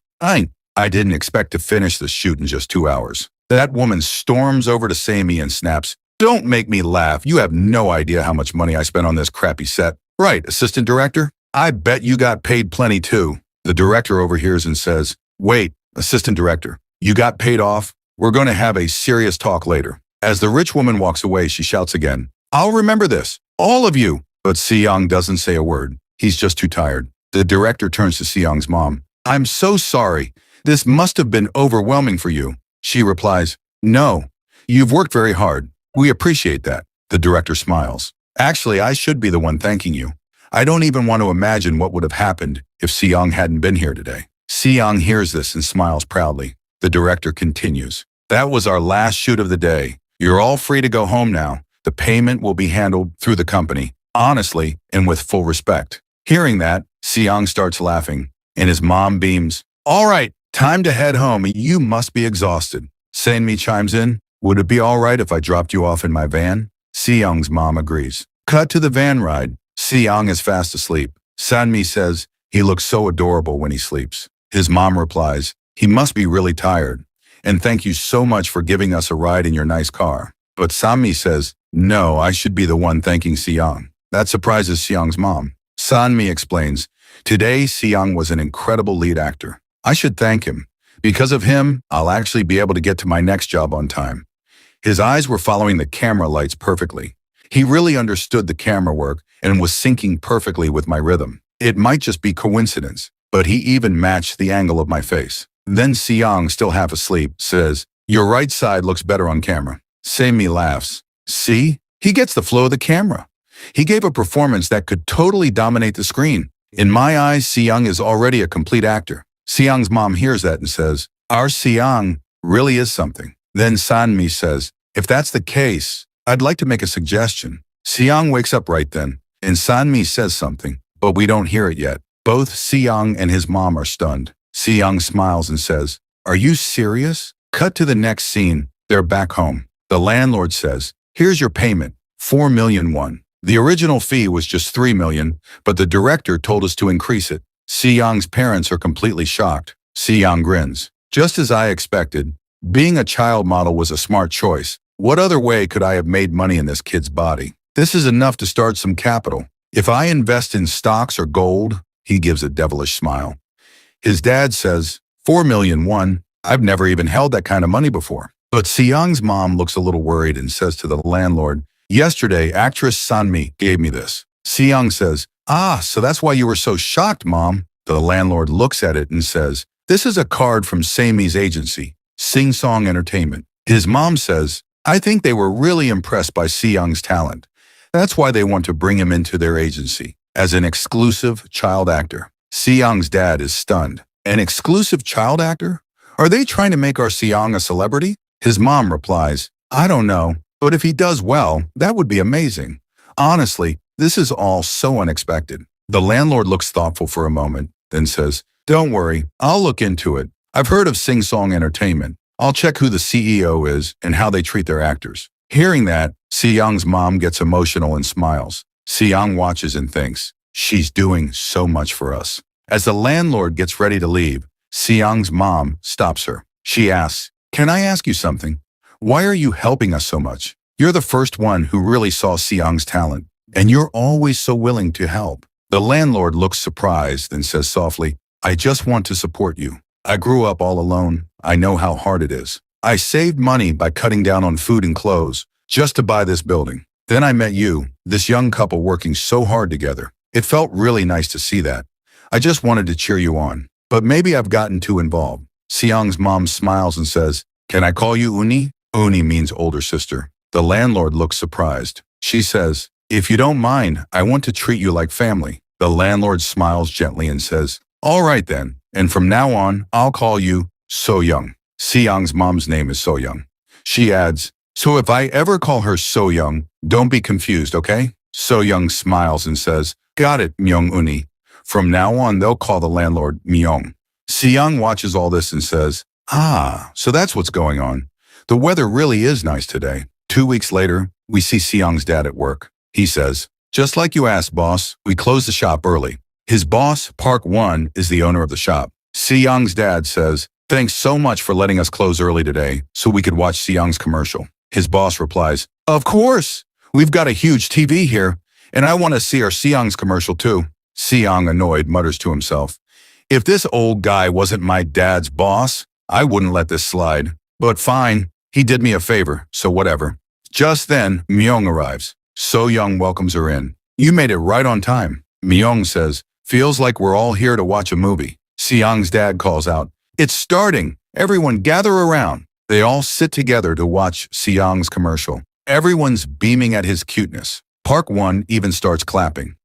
I didn't expect to finish the shoot in just 2 hours." That woman storms over to Sami and snaps, "Don't make me laugh. You have no idea how much money I spent on this crappy set." "Right, assistant director? I bet you got paid plenty too." The director overhears and says, "Wait, assistant director, you got paid off? We're going to have a serious talk later." As the rich woman walks away, she shouts again, "I'll remember this, all of you." But Seong doesn't say a word. He's just too tired. The director turns to Seong's mom. "I'm so sorry. This must have been overwhelming for you." She replies, "No, you've worked very hard. We appreciate that." The director smiles. "Actually, I should be the one thanking you. I don't even want to imagine what would have happened if Seong hadn't been here today." Seong hears this and smiles proudly. The director continues, "That was our last shoot of the day. You're all free to go home now. The payment will be handled through the company, honestly and with full respect." Hearing that, Seong starts laughing, and his mom beams, "All right, time to head home. You must be exhausted." Senmi chimes in, "Would it be all right if I dropped you off in my van?" Seong's mom agrees. Cut to the van ride. Seong is fast asleep. Sanmi says, "He looks so adorable when he sleeps. His mom replies, he must be really tired. And thank you so much for giving us a ride in your nice car. But Sanmi says, no, I should be the one thanking Siyoung. That surprises Siyoung's mom. Sanmi explains, today Siyoung was an incredible lead actor. I should thank him. Because of him, I'll actually be able to get to my next job on time. His eyes were following the camera lights perfectly. He really understood the camera work and was syncing perfectly with my rhythm. It might just be coincidence, but he even matched the angle of my face. Then Siyoung, still half asleep, says, your right side looks better on camera. Sammy laughs. See? He gets the flow of the camera. He gave a performance that could totally dominate the screen. In my eyes, Siyoung is already a complete actor. Siyoung's mom hears that and says, our Siyoung really is something. Then Sanmi says, if that's the case, I'd like to make a suggestion. Siyoung wakes up right then, and Sanmi says something, but we don't hear it yet. Both Siyoung and his mom are stunned. Siyoung smiles and says, are you serious? Cut to the next scene. They're back home. The landlord says, here's your payment, 4 million won. The original fee was just 3 million, but the director told us to increase it. Siyoung's parents are completely shocked. Siyoung grins. Just as I expected, being a child model was a smart choice. What other way could I have made money in this kid's body? This is enough to start some capital. If I invest in stocks or gold, he gives a devilish smile. His dad says, 4 million won. I've never even held that kind of money before. But Siyoung's mom looks a little worried and says to the landlord, yesterday, actress Sanmi gave me this. Siyoung says, so that's why you were so shocked, Mom. The landlord looks at it and says, this is a card from Sammi's agency, Sing Song Entertainment. His mom says, I think they were really impressed by Siyoung's talent. That's why they want to bring him into their agency as an exclusive child actor. Siyoung's dad is stunned. An exclusive child actor? Are they trying to make our Siyoung a celebrity? His mom replies, I don't know, but if he does well, that would be amazing. Honestly, this is all so unexpected. The landlord looks thoughtful for a moment, then says, don't worry, I'll look into it. I've heard of Sing Song Entertainment. I'll check who the CEO is and how they treat their actors. Hearing that, Siyoung's mom gets emotional and smiles. Siyoung watches and thinks, she's doing so much for us. As the landlord gets ready to leave, Siyoung's mom stops her. She asks, can I ask you something? Why are you helping us so much? You're the first one who really saw Siyoung's talent, and you're always so willing to help. The landlord looks surprised and says softly, I just want to support you. I grew up all alone. I know how hard it is. I saved money by cutting down on food and clothes just to buy this building. Then I met you, this young couple working so hard together. It felt really nice to see that. I just wanted to cheer you on, but maybe I've gotten too involved. Siyoung's mom smiles and says, can I call you Uni? Uni means older sister. The landlord looks surprised. She says, if you don't mind, I want to treat you like family. The landlord smiles gently and says, all right then, and from now on, I'll call you So-young. Siyoung's mom's name is So-young. She adds, so if I ever call her So-young, don't be confused, okay? So-young smiles and says, got it, Myung-uni. From now on, they'll call the landlord Myung. Siyoung watches all this and says, so that's what's going on. The weather really is nice today. 2 weeks later, we see Siyoung's dad at work. He says, just like you asked, boss, we closed the shop early. His boss, Park Won, is the owner of the shop. Siyoung's dad says, thanks so much for letting us close early today so we could watch Siyoung's commercial. His boss replies, of course. We've got a huge TV here, and I want to see our Siyoung's commercial too. Siyoung, annoyed, mutters to himself, if this old guy wasn't my dad's boss, I wouldn't let this slide. But fine, he did me a favor, so whatever. Just then, Myung arrives. So-young welcomes her in. You made it right on time. Myung says, feels like we're all here to watch a movie. Siyoung's dad calls out, it's starting. Everyone gather around. They all sit together to watch Siyoung's commercial. Everyone's beaming at his cuteness. Park Won even starts clapping.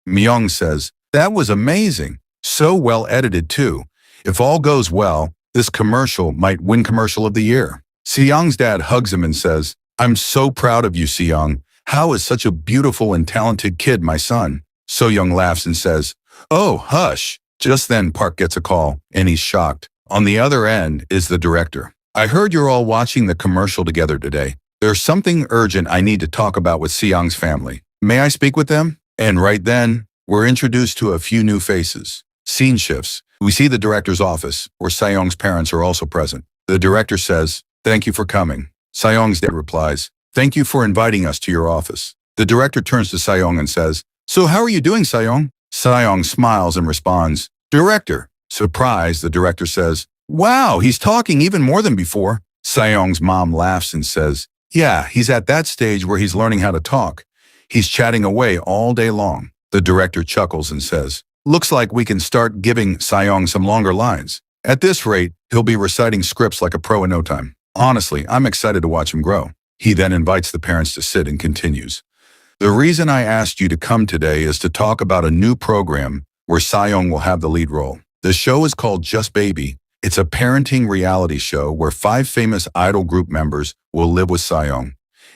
Myung says, that was amazing. So well edited too. If all goes well, this commercial might win Commercial of the Year. Siyoung's dad hugs him and says, I'm so proud of you, Siyoung. How is such a beautiful and talented kid, my son? So-young laughs and says, oh, hush. Just then Park gets a call, and he's shocked. On the other end is the director. I heard you're all watching the commercial together today. There's something urgent I need to talk about with Siyoung's family. May I speak with them? And right then, we're introduced to a few new faces. Scene shifts. We see the director's office, where Sayong's parents are also present. The director says, "Thank you for coming." Sayong's dad replies, "Thank you for inviting us to your office." The director turns to Sayong and says, "So how are you doing, Sayong?" Sayong smiles and responds, "Director." Surprised, the director says, "Wow, he's talking even more than before." Sayong's mom laughs and says, "Yeah, he's at that stage where he's learning how to talk. He's chatting away all day long." The director chuckles and says, "Looks like we can start giving Sayong some longer lines. At this rate, he'll be reciting scripts like a pro in no time. Honestly, I'm excited to watch him grow." He then invites the parents to sit and continues. "The reason I asked you to come today is to talk about a new program where Sayong will have the lead role. The show is called Just Baby. It's a parenting reality show where 5 famous idol group members will live with Sayong.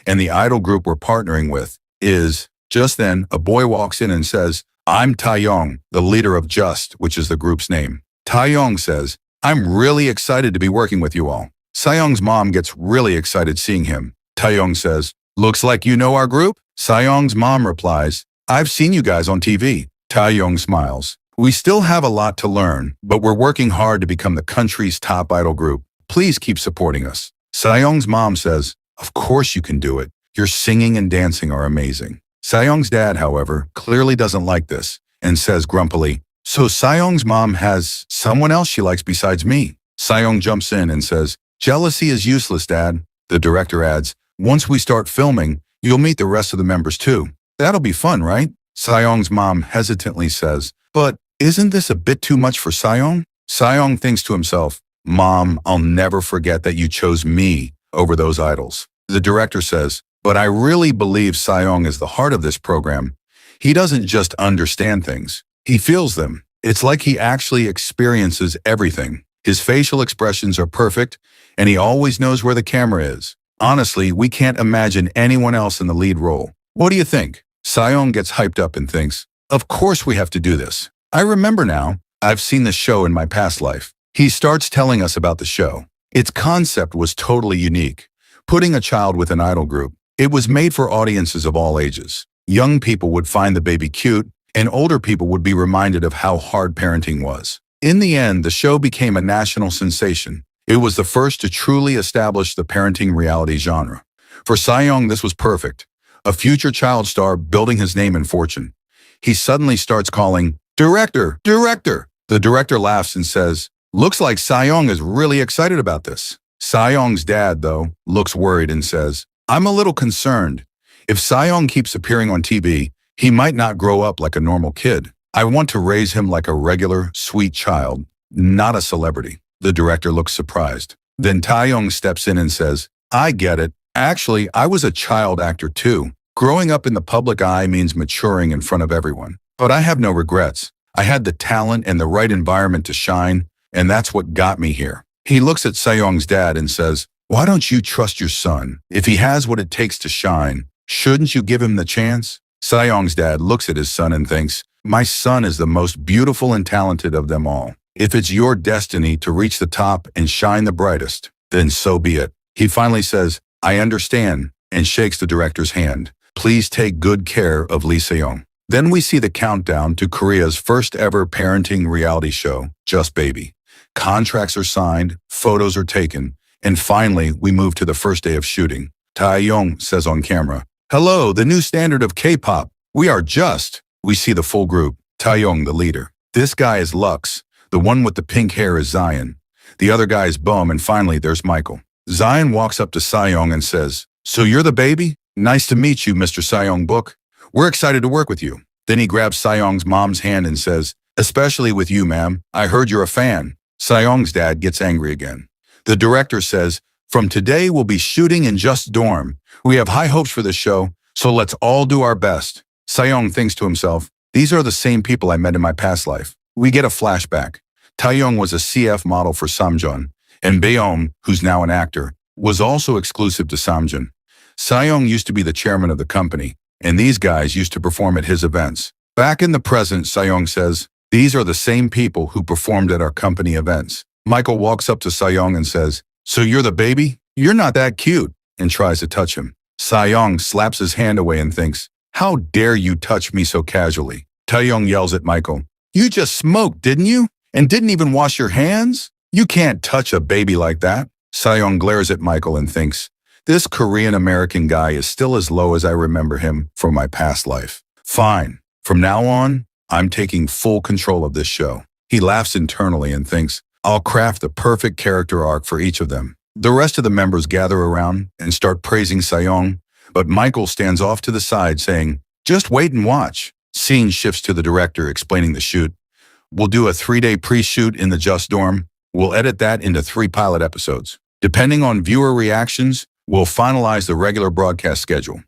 And the idol group we're partnering with is..." Just then, a boy walks in and says, "I'm Taeyong, the leader of Just, which is the group's name." Taeyong says, "I'm really excited to be working with you all." Sayong's mom gets really excited seeing him. Taeyong says, "Looks like you know our group?" Sayong's mom replies, "I've seen you guys on TV." Taeyong smiles. "We still have a lot to learn, but we're working hard to become the country's top idol group. Please keep supporting us." Sayong's mom says, "Of course you can do it. Your singing and dancing are amazing." Sayong's dad, however, clearly doesn't like this and says grumpily, "So Sayong's mom has someone else she likes besides me?" Sayong jumps in and says, "Jealousy is useless, Dad." The director adds, "Once we start filming, you'll meet the rest of the members too. That'll be fun, right?" Sayong's mom hesitantly says, "But isn't this a bit too much for Sayong?" Sayong thinks to himself, "Mom, I'll never forget that you chose me over those idols." The director says, "But I really believe Sayong is the heart of this program. He doesn't just understand things. He feels them. It's like he actually experiences everything. His facial expressions are perfect, and he always knows where the camera is. Honestly, we can't imagine anyone else in the lead role. What do you think?" Sayong gets hyped up and thinks, "Of course we have to do this. I remember now. I've seen the show in my past life." He starts telling us about the show. Its concept was totally unique. Putting a child with an idol group. It was made for audiences of all ages. Young people would find the baby cute, and older people would be reminded of how hard parenting was. In the end, the show became a national sensation. It was the first to truly establish the parenting reality genre. For Sayong, this was perfect. A future child star building his name and fortune. He suddenly starts calling, "Director, director!" The director laughs and says, "Looks like Sayong is really excited about this." Sayong's dad, though, looks worried and says, "I'm a little concerned. If Sayong keeps appearing on TV, he might not grow up like a normal kid. I want to raise him like a regular, sweet child, not a celebrity." The director looks surprised. Then Taeyong steps in and says, "I get it. Actually, I was a child actor too. Growing up in the public eye means maturing in front of everyone. But I have no regrets. I had the talent and the right environment to shine, and that's what got me here." He looks at Sayong's dad and says, "Why don't you trust your son? If he has what it takes to shine, shouldn't you give him the chance?" Sayong's dad looks at his son and thinks, "My son is the most beautiful and talented of them all. If it's your destiny to reach the top and shine the brightest, then so be it." He finally says, "I understand," and shakes the director's hand. "Please take good care of Lee Se-young." Then we see the countdown to Korea's first ever parenting reality show, Just Baby. Contracts are signed, photos are taken, and finally we move to the first day of shooting. Taeyong says on camera, "Hello, the new standard of K-pop. We are Just." We see the full group. Taeyong, the leader. This guy is Lux. The one with the pink hair is Zion. The other guy is Bohm, and finally there's Michael. Zion walks up to Sayong and says, "So you're the baby? Nice to meet you, Mr. Sayong Book. We're excited to work with you." Then he grabs Sayong's mom's hand and says, "Especially with you, ma'am. I heard you're a fan." Sayong's dad gets angry again. The director says, "From today we'll be shooting in Just Dorm. We have high hopes for this show, so let's all do our best." Sayong thinks to himself, "These are the same people I met in my past life." We get a flashback. Taeyong was a CF model for Samjun, and Baeom, who's now an actor, was also exclusive to Samjun. Sayong used to be the chairman of the company, and these guys used to perform at his events. Back in the present, Sayong says, "These are the same people who performed at our company events." Michael walks up to Sayong and says, "So you're the baby? You're not that cute," and tries to touch him. Sayong slaps his hand away and thinks, "How dare you touch me so casually?" Taeyong yells at Michael, "You just smoked, didn't you? And didn't even wash your hands? You can't touch a baby like that. Sejong glares at Michael and thinks, this Korean-American guy is still as low as I remember him from my past life. Fine. From now on, I'm taking full control of this show. He laughs internally and thinks, I'll craft the perfect character arc for each of them. The rest of the members gather around and start praising Sejong, but Michael stands off to the side saying, just wait and watch. Scene shifts to the director explaining the shoot. We'll do a 3-day pre-shoot in the Just Dorm. We'll edit that into 3 pilot episodes. Depending on viewer reactions, we'll finalize the regular broadcast schedule.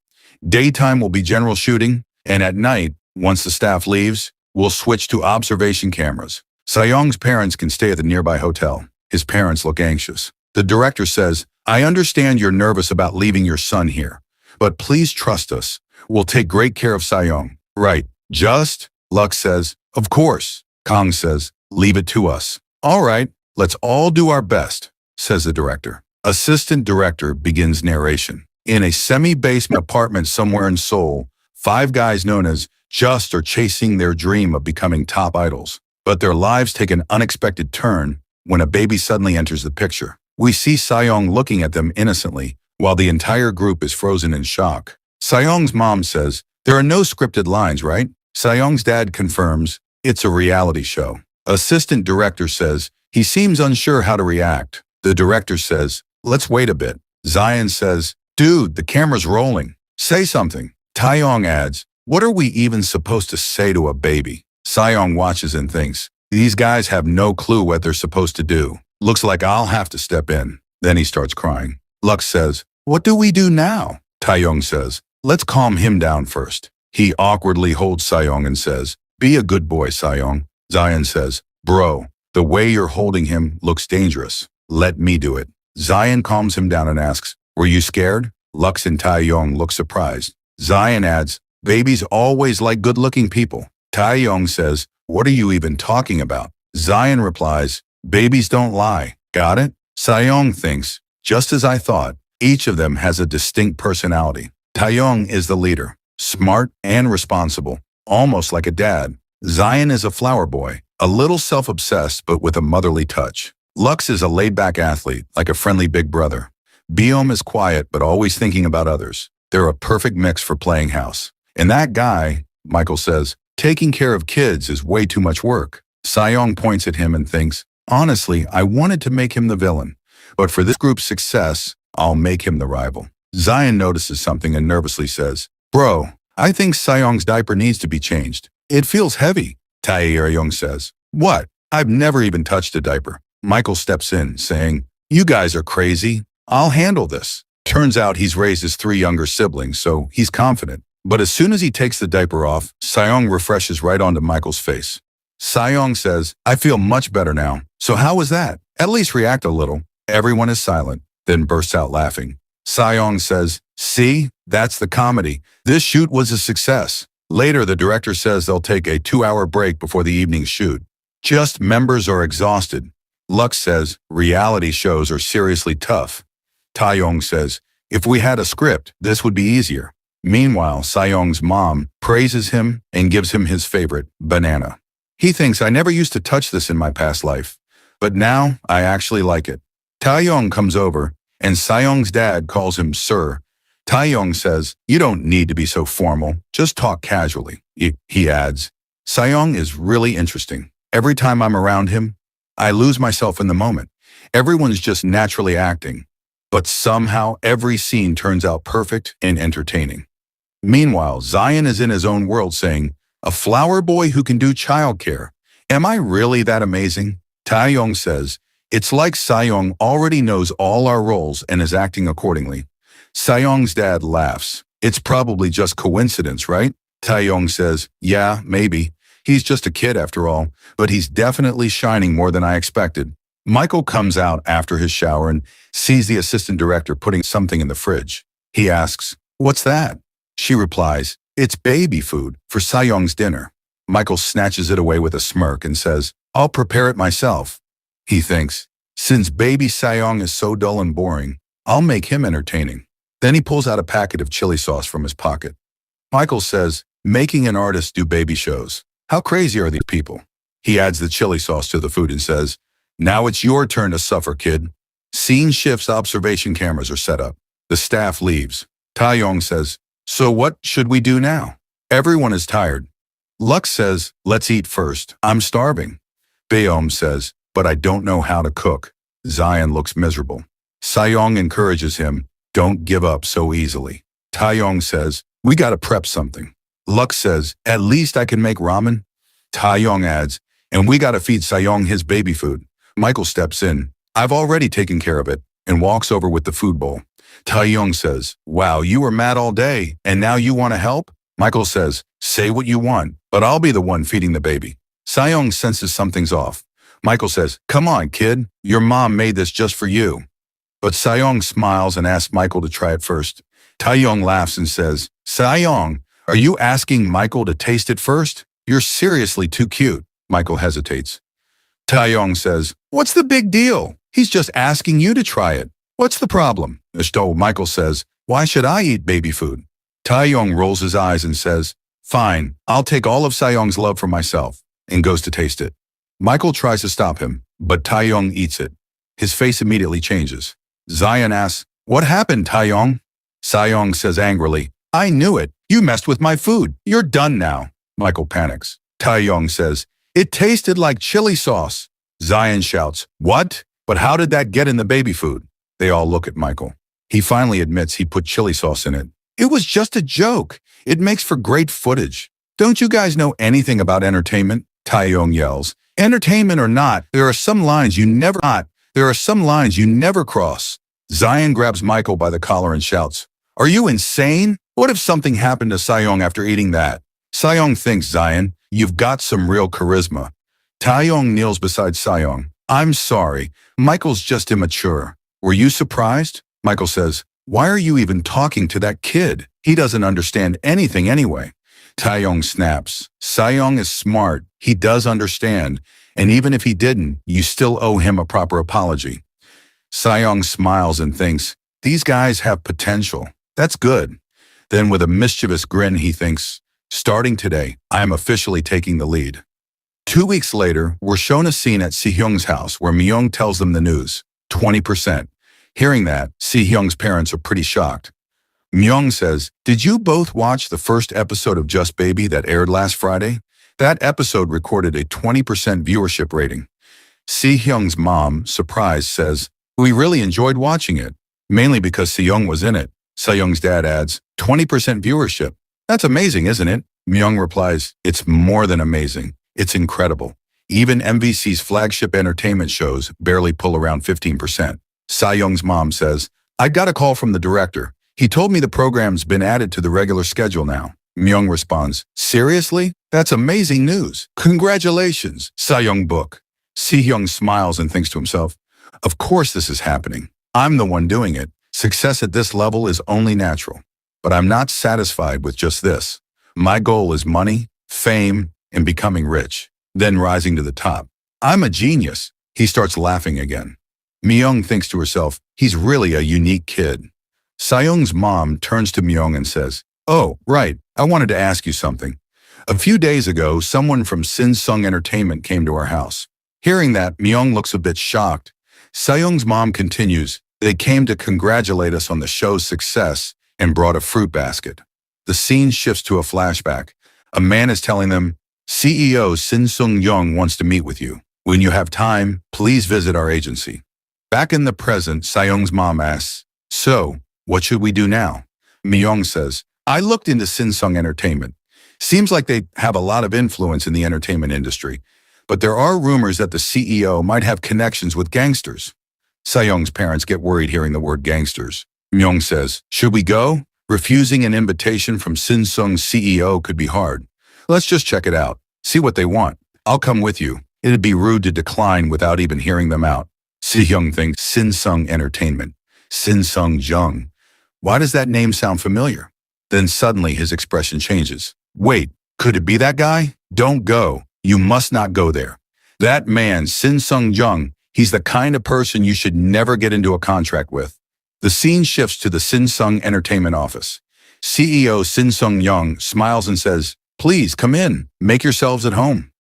Daytime will be general shooting, and at night, once the staff leaves, we'll switch to observation cameras. Sejong's parents can stay at the nearby hotel. His parents look anxious. The director says, I understand you're nervous about leaving your son here, but please trust us. We'll take great care of Sejong. Right. Just? Lux says, of course. Kang says, leave it to us. All right, let's all do our best, says the director. Assistant director begins narration. In a semi-basement apartment somewhere in Seoul, 5 guys known as Just are chasing their dream of becoming top idols. But their lives take an unexpected turn when a baby suddenly enters the picture. We see Sejong looking at them innocently, while the entire group is frozen in shock. Sejong's mom says, there are no scripted lines, right? Sejong's dad confirms, it's a reality show. Assistant director says, he seems unsure how to react. The director says, let's wait a bit. Zion says, dude, the camera's rolling. Say something. Taeyong adds, what are we even supposed to say to a baby? Sejong watches and thinks, these guys have no clue what they're supposed to do. Looks like I'll have to step in. Then he starts crying. Lux says, what do we do now? Taeyong says, let's calm him down first. He awkwardly holds Sejong and says, be a good boy, Sejong. Zion says, bro, the way you're holding him looks dangerous. Let me do it. Zion calms him down and asks, were you scared? Lux and Taeyong look surprised. Zion adds, babies always like good-looking people. Taeyong says, what are you even talking about? Zion replies, babies don't lie. Got it? Sejong thinks, just as I thought, each of them has a distinct personality. Taeyong is the leader, smart and responsible, almost like a dad. Zion is a flower boy, a little self-obsessed but with a motherly touch. Lux is a laid-back athlete, like a friendly big brother. Biom is quiet but always thinking about others. They're a perfect mix for playing house. And that guy, Michael says, taking care of kids is way too much work. Sejong points at him and thinks, honestly, I wanted to make him the villain, but for this group's success, I'll make him the rival. Zion notices something and nervously says, bro, I think Sejong's diaper needs to be changed. It feels heavy. Taeyong says, what? I've never even touched a diaper. Michael steps in, saying, you guys are crazy. I'll handle this. Turns out he's raised his 3 younger siblings, so he's confident. But as soon as he takes the diaper off, Sejong refreshes right onto Michael's face. Sejong says, I feel much better now. So how was that? At least react a little. Everyone is silent, then bursts out laughing. Sejong says, see, that's the comedy. This shoot was a success. Later, the director says they'll take a 2-hour break before the evening shoot. Just members are exhausted. Lux says, reality shows are seriously tough. Taeyong says, if we had a script, this would be easier. Meanwhile, Sejong's mom praises him and gives him his favorite, banana. He thinks, I never used to touch this in my past life, but now I actually like it. Taeyong comes over, and Sejong's dad calls him sir. Taeyong says, you don't need to be so formal, just talk casually. He adds, Sejong is really interesting. Every time I'm around him, I lose myself in the moment. Everyone's just naturally acting, but somehow every scene turns out perfect and entertaining. Meanwhile, Zion is in his own world saying, a flower boy who can do childcare. Am I really that amazing? Taeyong says, it's like Sejong already knows all our roles and is acting accordingly. Sejong's dad laughs. It's probably just coincidence, right? Taeyong says, yeah, maybe. He's just a kid after all, but he's definitely shining more than I expected. Michael comes out after his shower and sees the assistant director putting something in the fridge. He asks, what's that? She replies, it's baby food for Sejong's dinner. Michael snatches it away with a smirk and says, I'll prepare it myself. He thinks, since baby Sejong is so dull and boring, I'll make him entertaining. Then he pulls out a packet of chili sauce from his pocket. Michael says, making an artist do baby shows. How crazy are these people? He adds the chili sauce to the food and says, "Now it's your turn to suffer, kid." Scene shifts, observation cameras are set up. The staff leaves. Taeyong says, "So what should we do now?" Everyone is tired. Lux says, "Let's eat first. I'm starving." Baeom says, "But I don't know how to cook." Zion looks miserable. Sayong encourages him, "Don't give up so easily." Taeyong says, "We gotta prep something." Lux says, "At least I can make ramen." Taeyong adds, "And we gotta feed Sayong his baby food." Michael steps in. "I've already taken care of it," and walks over with the food bowl. Taeyong says, "Wow, you were mad all day, and now you want to help?" Michael says, "Say what you want, but I'll be the one feeding the baby." Sayong senses something's off. Michael says, "Come on, kid. Your mom made this just for you." But Sayong smiles and asks Michael to try it first. Taeyong laughs and says, "Sayong, are you asking Michael to taste it first? You're seriously too cute." Michael hesitates. Taeyong says, "What's the big deal? He's just asking you to try it. What's the problem?" Michael says, "Why should I eat baby food?" Taeyong rolls his eyes and says, "Fine, I'll take all of Sayong's love for myself," and goes to taste it. Michael tries to stop him, but Taeyong eats it. His face immediately changes. Zion asks, "What happened, Taeyong?" Sayong says angrily, "I knew it. You messed with my food. You're done now." Michael panics. Taeyong says, "It tasted like chili sauce." Zion shouts, "What? But how did that get in the baby food?" They all look at Michael. He finally admits he put chili sauce in it. "It was just a joke. It makes for great footage." "Don't you guys know anything about entertainment?" Taeyong yells. "Entertainment or not, there are some lines you never cross." Zion grabs Michael by the collar and shouts, "Are you insane? What if something happened to Sayong after eating that?" Sayong thinks, "Zion, you've got some real charisma." Taeyong kneels beside Sayong. "I'm sorry. Michael's just immature." "Were you surprised?" Michael says, "Why are you even talking to that kid? He doesn't understand anything anyway." Taeyong snaps. "Sayong is smart. He does understand. And even if he didn't, you still owe him a proper apology." Sayong smiles and thinks, "These guys have potential. That's good." Then with a mischievous grin, he thinks, "Starting today, I am officially taking the lead." 2 weeks later, we're shown a scene at Si-hyung's house where Myung tells them the news, 20%. Hearing that, Si-hyung's parents are pretty shocked. Myung says, "Did you both watch the first episode of Just Baby that aired last Friday? That episode recorded a 20% viewership rating." Si-hyung's mom, surprised, says, "We really enjoyed watching it, mainly because Si-hyung was in it." Se-hyung's dad adds, 20% viewership. "That's amazing, isn't it?" Myung replies, "It's more than amazing. It's incredible. Even MVC's flagship entertainment shows barely pull around 15%. Se-hyung's mom says, "I got a call from the director. He told me the program's been added to the regular schedule now." Myung responds, "Seriously? That's amazing news. Congratulations, Se-hyung book." Si-hyung smiles and thinks to himself, "Of course this is happening. I'm the one doing it. Success at this level is only natural. But I'm not satisfied with just this. My goal is money, fame, and becoming rich, then rising to the top. I'm a genius." He starts laughing again. Myung thinks to herself, he's really a unique kid. Se-hyung's mom turns to Myung and says, "Oh, right, I wanted to ask you something. A few days ago, someone from Sin-sung Entertainment came to our house." Hearing that, Myung looks a bit shocked. Se-hyung's mom continues, "They came to congratulate us on the show's success and brought a fruit basket." The scene shifts to a flashback. A man is telling them, "CEO Sin-sung Young wants to meet with you. When you have time, please visit our agency." Back in the present, Se-hyung's mom asks, "So, what should we do now?" Myung says, "I looked into Sin-sung Entertainment. Seems like they have a lot of influence in the entertainment industry, but there are rumors that the CEO might have connections with gangsters." Se-hyung's parents get worried hearing the word gangsters. Myung says, "Should we go? Refusing an invitation from Sin-sung's CEO could be hard. Let's just check it out. See what they want. I'll come with you. It'd be rude to decline without even hearing them out." Si-hyung thinks, Sin-sung Entertainment. Sin-sung Jung. Why does that name sound familiar? Then suddenly his expression changes. "Wait, could it be that guy? Don't go. You must not go there. That man, Sin-sung Jung, he's the kind of person you should never get into a contract with." The scene shifts to the Sin-sung Entertainment office. CEO Sin-sung Young smiles and says, "Please come in. Make yourselves at home."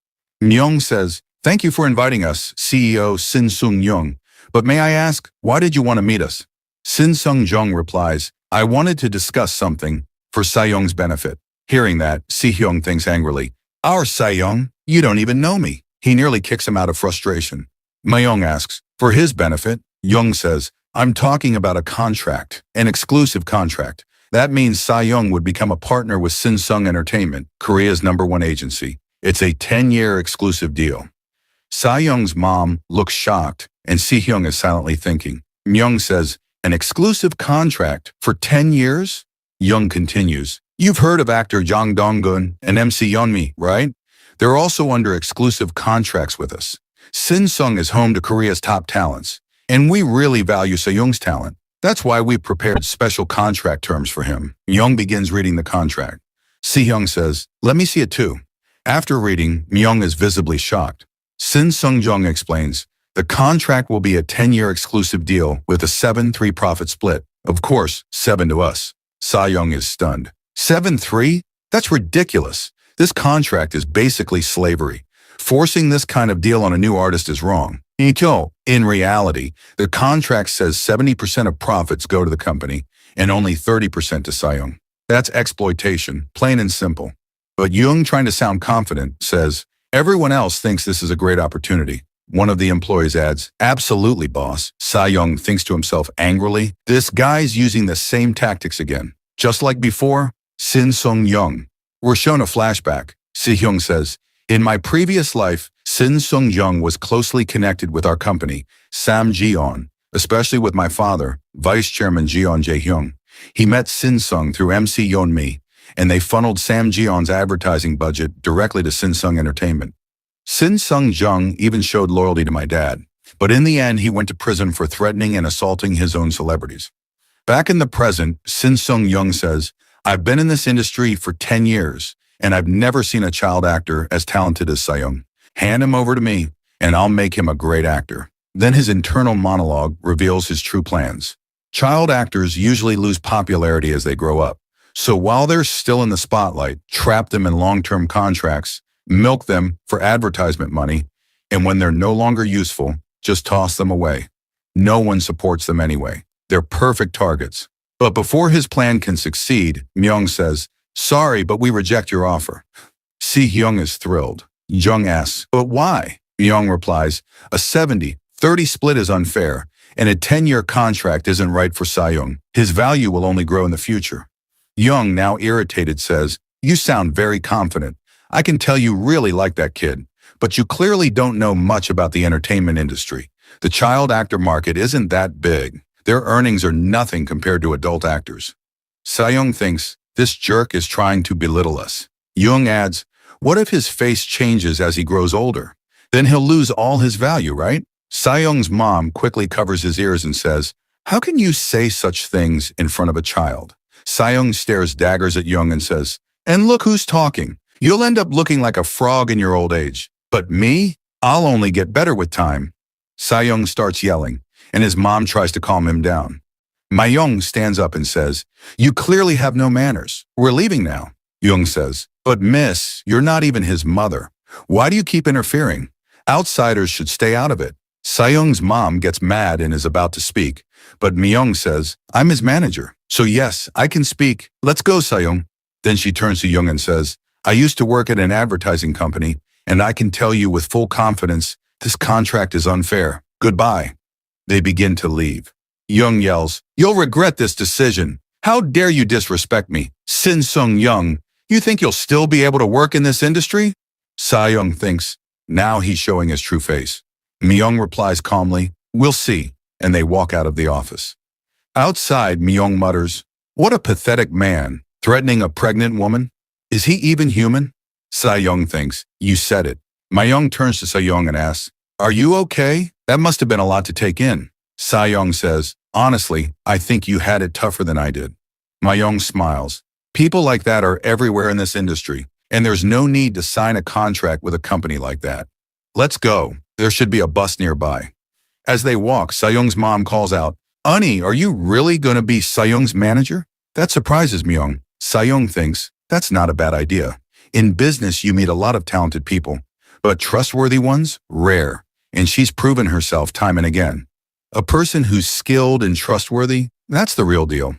Myung says, "Thank you for inviting us, CEO Sin Sung Young. But may I ask, why did you want to meet us?" Sin Sung Jung replies, "I wanted to discuss something for Sayoung's benefit." Hearing that, Si-hyung thinks angrily, "Our Sayoung? You don't even know me." He nearly kicks him out of frustration. Myung asks, "For his benefit?" Young says, "I'm talking about a contract, an exclusive contract. That means Sayoung would become a partner with Sinsung Entertainment, Korea's #1 agency. It's a 10-year exclusive deal." Sayoung's mom looks shocked, and Si-hyung is silently thinking. Myung says, "An exclusive contract for 10 years? Young continues, "You've heard of actor Jang Dong-gun and MC Yeonmi, right? They're also under exclusive contracts with us. Sinsung is home to Korea's top talents, and we really value Sayoung's talent. That's why we prepared special contract terms for him." Myung begins reading the contract. Si-hyung says, "Let me see it too." After reading, Myung is visibly shocked. Sin Sung Jung explains, "The contract will be a 10-year exclusive deal with a 7-3 profit split. Of course, 7 to us." Sayoung is stunned. 7-3? That's ridiculous. This contract is basically slavery. Forcing this kind of deal on a new artist is wrong. In reality, the contract says 70% of profits go to the company and only 30% to Sayoung. That's exploitation, plain and simple. But Jung, trying to sound confident, says, "Everyone else thinks this is a great opportunity." One of the employees adds, "Absolutely, boss." Sayoung thinks to himself angrily, "This guy's using the same tactics again." Just like before, Sin Sung Young. We're shown a flashback. Si-hyung says, "In my previous life, Sin Sung Young was closely connected with our company, Sam Ji-on, especially with my father, Vice Chairman Jeon Jae-hyung. He met Sin Sung through MC Yeonmi, and they funneled Sam Ji-on's advertising budget directly to Sinsung Entertainment. Sin Sung Jung even showed loyalty to my dad, but in the end he went to prison for threatening and assaulting his own celebrities." Back in the present, Sin Sung Young says, "I've been in this industry for 10 years, and I've never seen a child actor as talented as Sayoung. Hand him over to me, and I'll make him a great actor." Then his internal monologue reveals his true plans. Child actors usually lose popularity as they grow up. So while they're still in the spotlight, trap them in long-term contracts, milk them for advertisement money, and when they're no longer useful, just toss them away. No one supports them anyway. They're perfect targets. But before his plan can succeed, Myung says, "Sorry, but we reject your offer." Si-hyung is thrilled. Jung asks, "But why?" Myung replies, "A 70-30 split is unfair, and a 10-year contract isn't right for Sayoung. His value will only grow in the future." Young, now irritated, says, "You sound very confident. I can tell you really like that kid, but you clearly don't know much about the entertainment industry. The child actor market isn't that big. Their earnings are nothing compared to adult actors." Sayoung thinks, this jerk is trying to belittle us. Young adds, "What if his face changes as he grows older? Then he'll lose all his value, right?" Sayoung's mom quickly covers his ears and says, "How can you say such things in front of a child?" Sayoung stares daggers at Young and says, "And look who's talking. You'll end up looking like a frog in your old age. But me? I'll only get better with time." Sayoung starts yelling, and his mom tries to calm him down. Myung stands up and says, "You clearly have no manners. We're leaving now." Young says, "But miss, you're not even his mother. Why do you keep interfering? Outsiders should stay out of it." Sayoung's mom gets mad and is about to speak, but Myung says, "I'm his manager, so yes, I can speak. Let's go, Sayoung." Then she turns to Young and says, "I used to work at an advertising company, and I can tell you with full confidence, this contract is unfair. Goodbye." They begin to leave. Young yells, "You'll regret this decision. How dare you disrespect me? Sin Sung Young, you think you'll still be able to work in this industry?" Sayoung thinks, now he's showing his true face. Myung replies calmly, "We'll see," and they walk out of the office. Outside, Myung mutters, "What a pathetic man, threatening a pregnant woman. Is he even human?" Sayoung thinks, "You said it." Myung turns to Sayoung and asks, "Are you okay? That must have been a lot to take in." Sayoung says, "Honestly, I think you had it tougher than I did." Myung smiles. People like that are everywhere in this industry, and there's no need to sign a contract with a company like that. Let's go. There should be a bus nearby. As they walk, Sayoung's mom calls out, "Unnie, are you really going to be Sayoung's manager?" That surprises Myung. Sayoung thinks, that's not a bad idea. In business, you meet a lot of talented people, But trustworthy ones? Rare. And she's proven herself time and again. A person who's skilled and trustworthy, that's the real deal.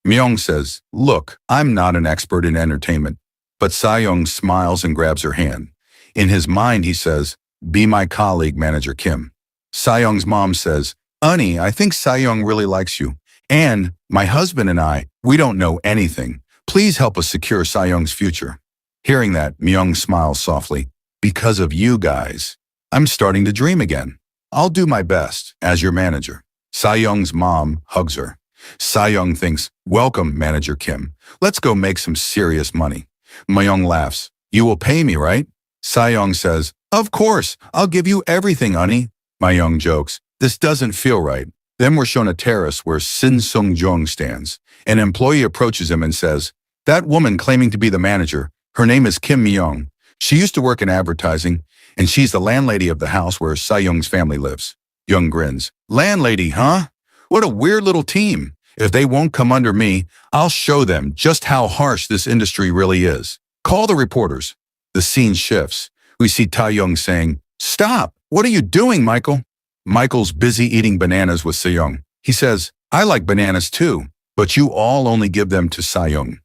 Myung says, "Look, I'm not an expert in entertainment." But Sayoung smiles and grabs her hand. In his mind, he says, "Be my colleague, Manager Kim." Sayoung's mom says, "Honey, I think Sayoung really likes you. And my husband and we don't know anything. Please help us secure Sayoung's future." Hearing that, Myung smiles softly. "Because of you guys, I'm starting to dream again. I'll do my best as your manager." Sayoung's mom hugs her. Sayoung thinks, "Welcome, Manager Kim. Let's go make some serious money." Myung laughs. "You will pay me, right?" Sayoung says, "Of course, I'll give you everything, honey." Myung jokes, "This doesn't feel right." Then we're shown a terrace where Sin Sung Jung stands. An employee approaches him and says, "That woman claiming to be the manager, her name is Kim Myung. She used to work in advertising, and she's the landlady of the house where Sayoung's family lives." Young grins. "Landlady, huh? What a weird little team. If they won't come under me, I'll show them just how harsh this industry really is. Call the reporters." The scene shifts. We see Tae-young saying, "Stop! What are you doing, Michael?" Michael's busy eating bananas with Sayoung. He says, "I like bananas too, but you all only give them to Sayoung."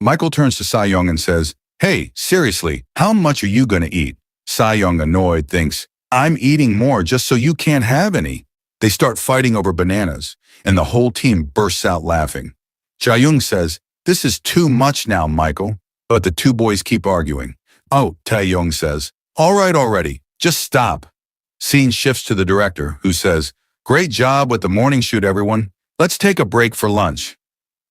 Michael turns to Sayoung and says, "Hey, seriously, how much are you going to eat?" Sayoung, annoyed, thinks, "I'm eating more just so you can't have any." They start fighting over bananas, and the whole team bursts out laughing. Jae-young says, "This is too much now, Michael." But the two boys keep arguing. "Oh," Tae-young says, "All right already, just stop." Scene shifts to the director, who says, "Great job with the morning shoot, everyone. Let's take a break for lunch."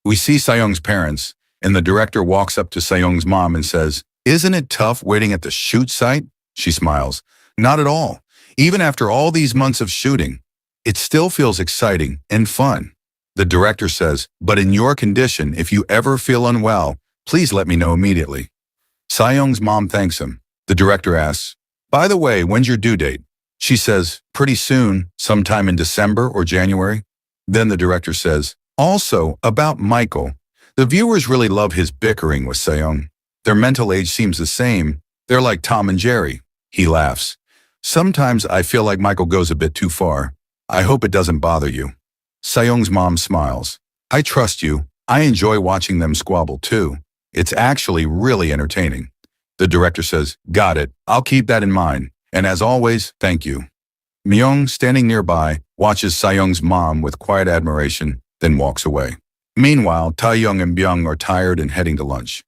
We see Sayoung's parents, and the director walks up to Sayoung's mom and says, "Isn't it tough waiting at the shoot site?" She smiles. "Not at all. Even after all these months of shooting, it still feels exciting and fun." The director says, "But in your condition, if you ever feel unwell, please let me know immediately." Sayoung's mom thanks him. The director asks, "By the way, when's your due date?" She says, "Pretty soon, sometime in December or January." Then the director says, "Also, about Michael. The viewers really love his bickering with Sayoung. Their mental age seems the same. They're like Tom and Jerry." He laughs. "Sometimes I feel like Michael goes a bit too far. I hope it doesn't bother you." Sayoung's mom smiles. "I trust you. I enjoy watching them squabble too. It's actually really entertaining." The director says, "Got it. I'll keep that in mind. And as always, thank you." Myung, standing nearby, watches Sayoung's mom with quiet admiration, then walks away. Meanwhile, Tae-young and Byung are tired and heading to lunch.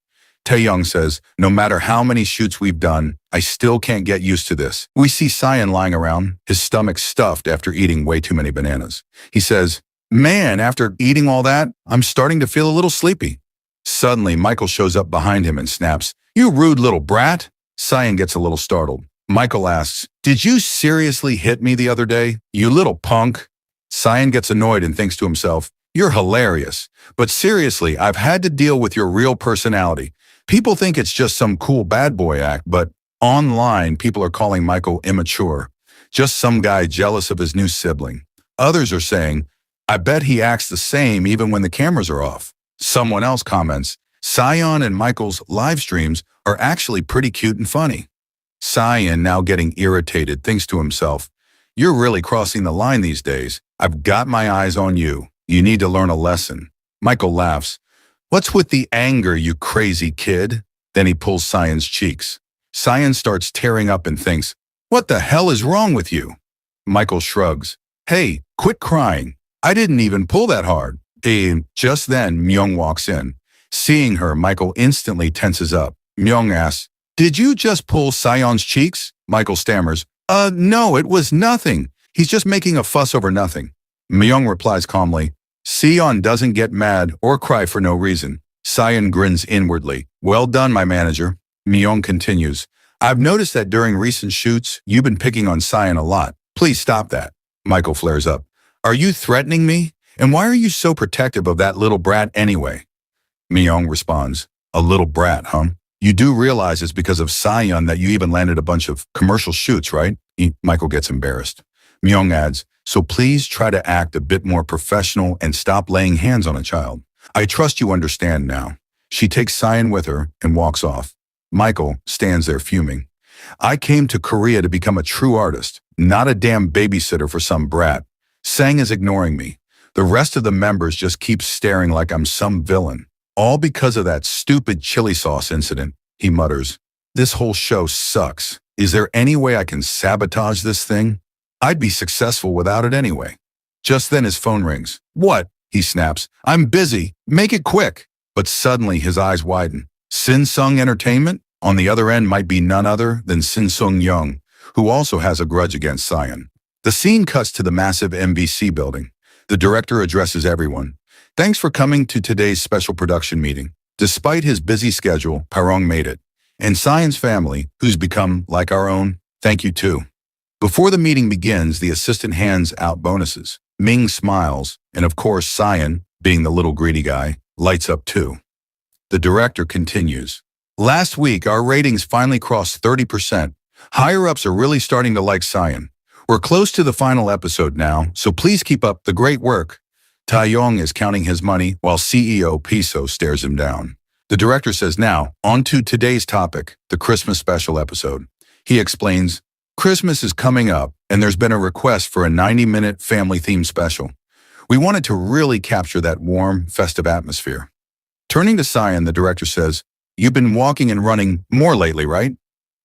Tae-young says, "No matter how many shoots we've done, I still can't get used to this." We see Sayan lying around, his stomach stuffed after eating way too many bananas. He says, "Man, after eating all that, I'm starting to feel a little sleepy." Suddenly, Michael shows up behind him and snaps, "You rude little brat." Sayan gets a little startled. Michael asks, "Did you seriously hit me the other day, you little punk?" Sayan gets annoyed and thinks to himself, "You're hilarious. But seriously, I've had to deal with your real personality. People think it's just some cool bad boy act, but online people are calling Michael immature. Just some guy jealous of his new sibling. Others are saying, I bet he acts the same even when the cameras are off." Someone else comments, "Sayan and Michael's live streams are actually pretty cute and funny." Sayan, now getting irritated, thinks to himself, "You're really crossing the line these days. I've got my eyes on you. You need to learn a lesson." Michael laughs. "What's with the anger, you crazy kid?" Then he pulls Sayan's cheeks. Sayan starts tearing up and thinks, "What the hell is wrong with you?" Michael shrugs. "Hey, quit crying. I didn't even pull that hard." And just then, Myung walks in. Seeing her, Michael instantly tenses up. Myung asks, "Did you just pull Sayan's cheeks?" Michael stammers, No, it was nothing. He's just making a fuss over nothing." Myung replies calmly, "Seon doesn't get mad or cry for no reason." Sayan grins inwardly. "Well done, my manager." Myung continues, "I've noticed that during recent shoots, you've been picking on Sayan a lot. Please stop that." Michael flares up. "Are you threatening me? And why are you so protective of that little brat anyway?" Myung responds, "A little brat, huh? You do realize it's because of Sayan that you even landed a bunch of commercial shoots, right?" Michael gets embarrassed. Myung adds, "So please try to act a bit more professional and stop laying hands on a child. I trust you understand now." She takes Sayan with her and walks off. Michael stands there fuming. I came to Korea to become a true artist, not a damn babysitter for some brat. Sang is ignoring me. The rest of the members just keep staring like I'm some villain. All because of that stupid chili sauce incident, he mutters. This whole show sucks. Is there any way I can sabotage this thing? I'd be successful without it anyway. Just then his phone rings. What? He snaps. I'm busy. Make it quick. But suddenly his eyes widen. Sin-Sung Entertainment? On the other end might be none other than Sin-Sung Young, who also has a grudge against Sion. The scene cuts to the massive MBC building. The director addresses everyone. Thanks for coming to today's special production meeting. Despite his busy schedule, Parong made it. And Sion's family, who's become like our own, thank you too. Before the meeting begins, the assistant hands out bonuses. Ming smiles, and of course Sion, being the little greedy guy, lights up too. The director continues. Last week, our ratings finally crossed 30%. Higher-ups are really starting to like Sion. We're close to the final episode now, so please keep up the great work. Taeyong is counting his money while CEO Piso stares him down. The director says, now, on to today's topic, the Christmas special episode. He explains, Christmas is coming up, and there's been a request for a 90-minute family-themed special. We wanted to really capture that warm, festive atmosphere. Turning to Sion, the director says, you've been walking and running more lately, right?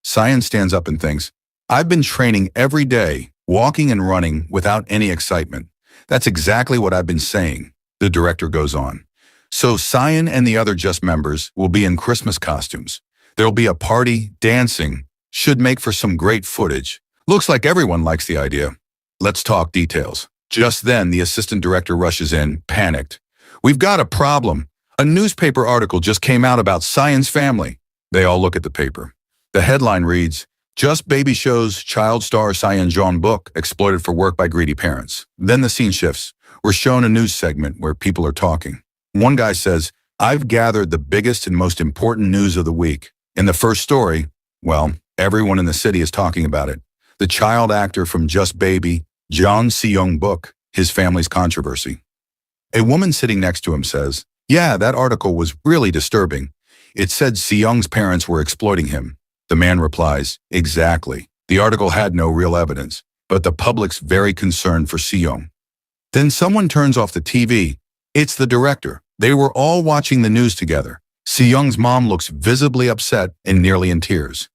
Sion stands up and thinks, I've been training every day, walking and running without any excitement. That's exactly what I've been saying. The director goes on. So Sion and the other Just members will be in Christmas costumes. There'll be a party, dancing. Should make for some great footage. Looks like everyone likes the idea. Let's talk details. Just then, the assistant director rushes in, panicked. We've got a problem. A newspaper article just came out about Sion's family. They all look at the paper. The headline reads, Just Baby shows child star Sion Jeon book exploited for work by greedy parents. Then the scene shifts. We're shown a news segment where people are talking. One guy says, I've gathered the biggest and most important news of the week. In the first story, well, everyone in the city is talking about it. The child actor from Just Baby, Jeon Seong book, his family's controversy. A woman sitting next to him says, yeah, that article was really disturbing. It said Seong's parents were exploiting him. The man replies, exactly. The article had no real evidence, but the public's very concerned for Seong. Then someone turns off the TV. It's the director. They were all watching the news together. Seong's mom looks visibly upset and nearly in tears.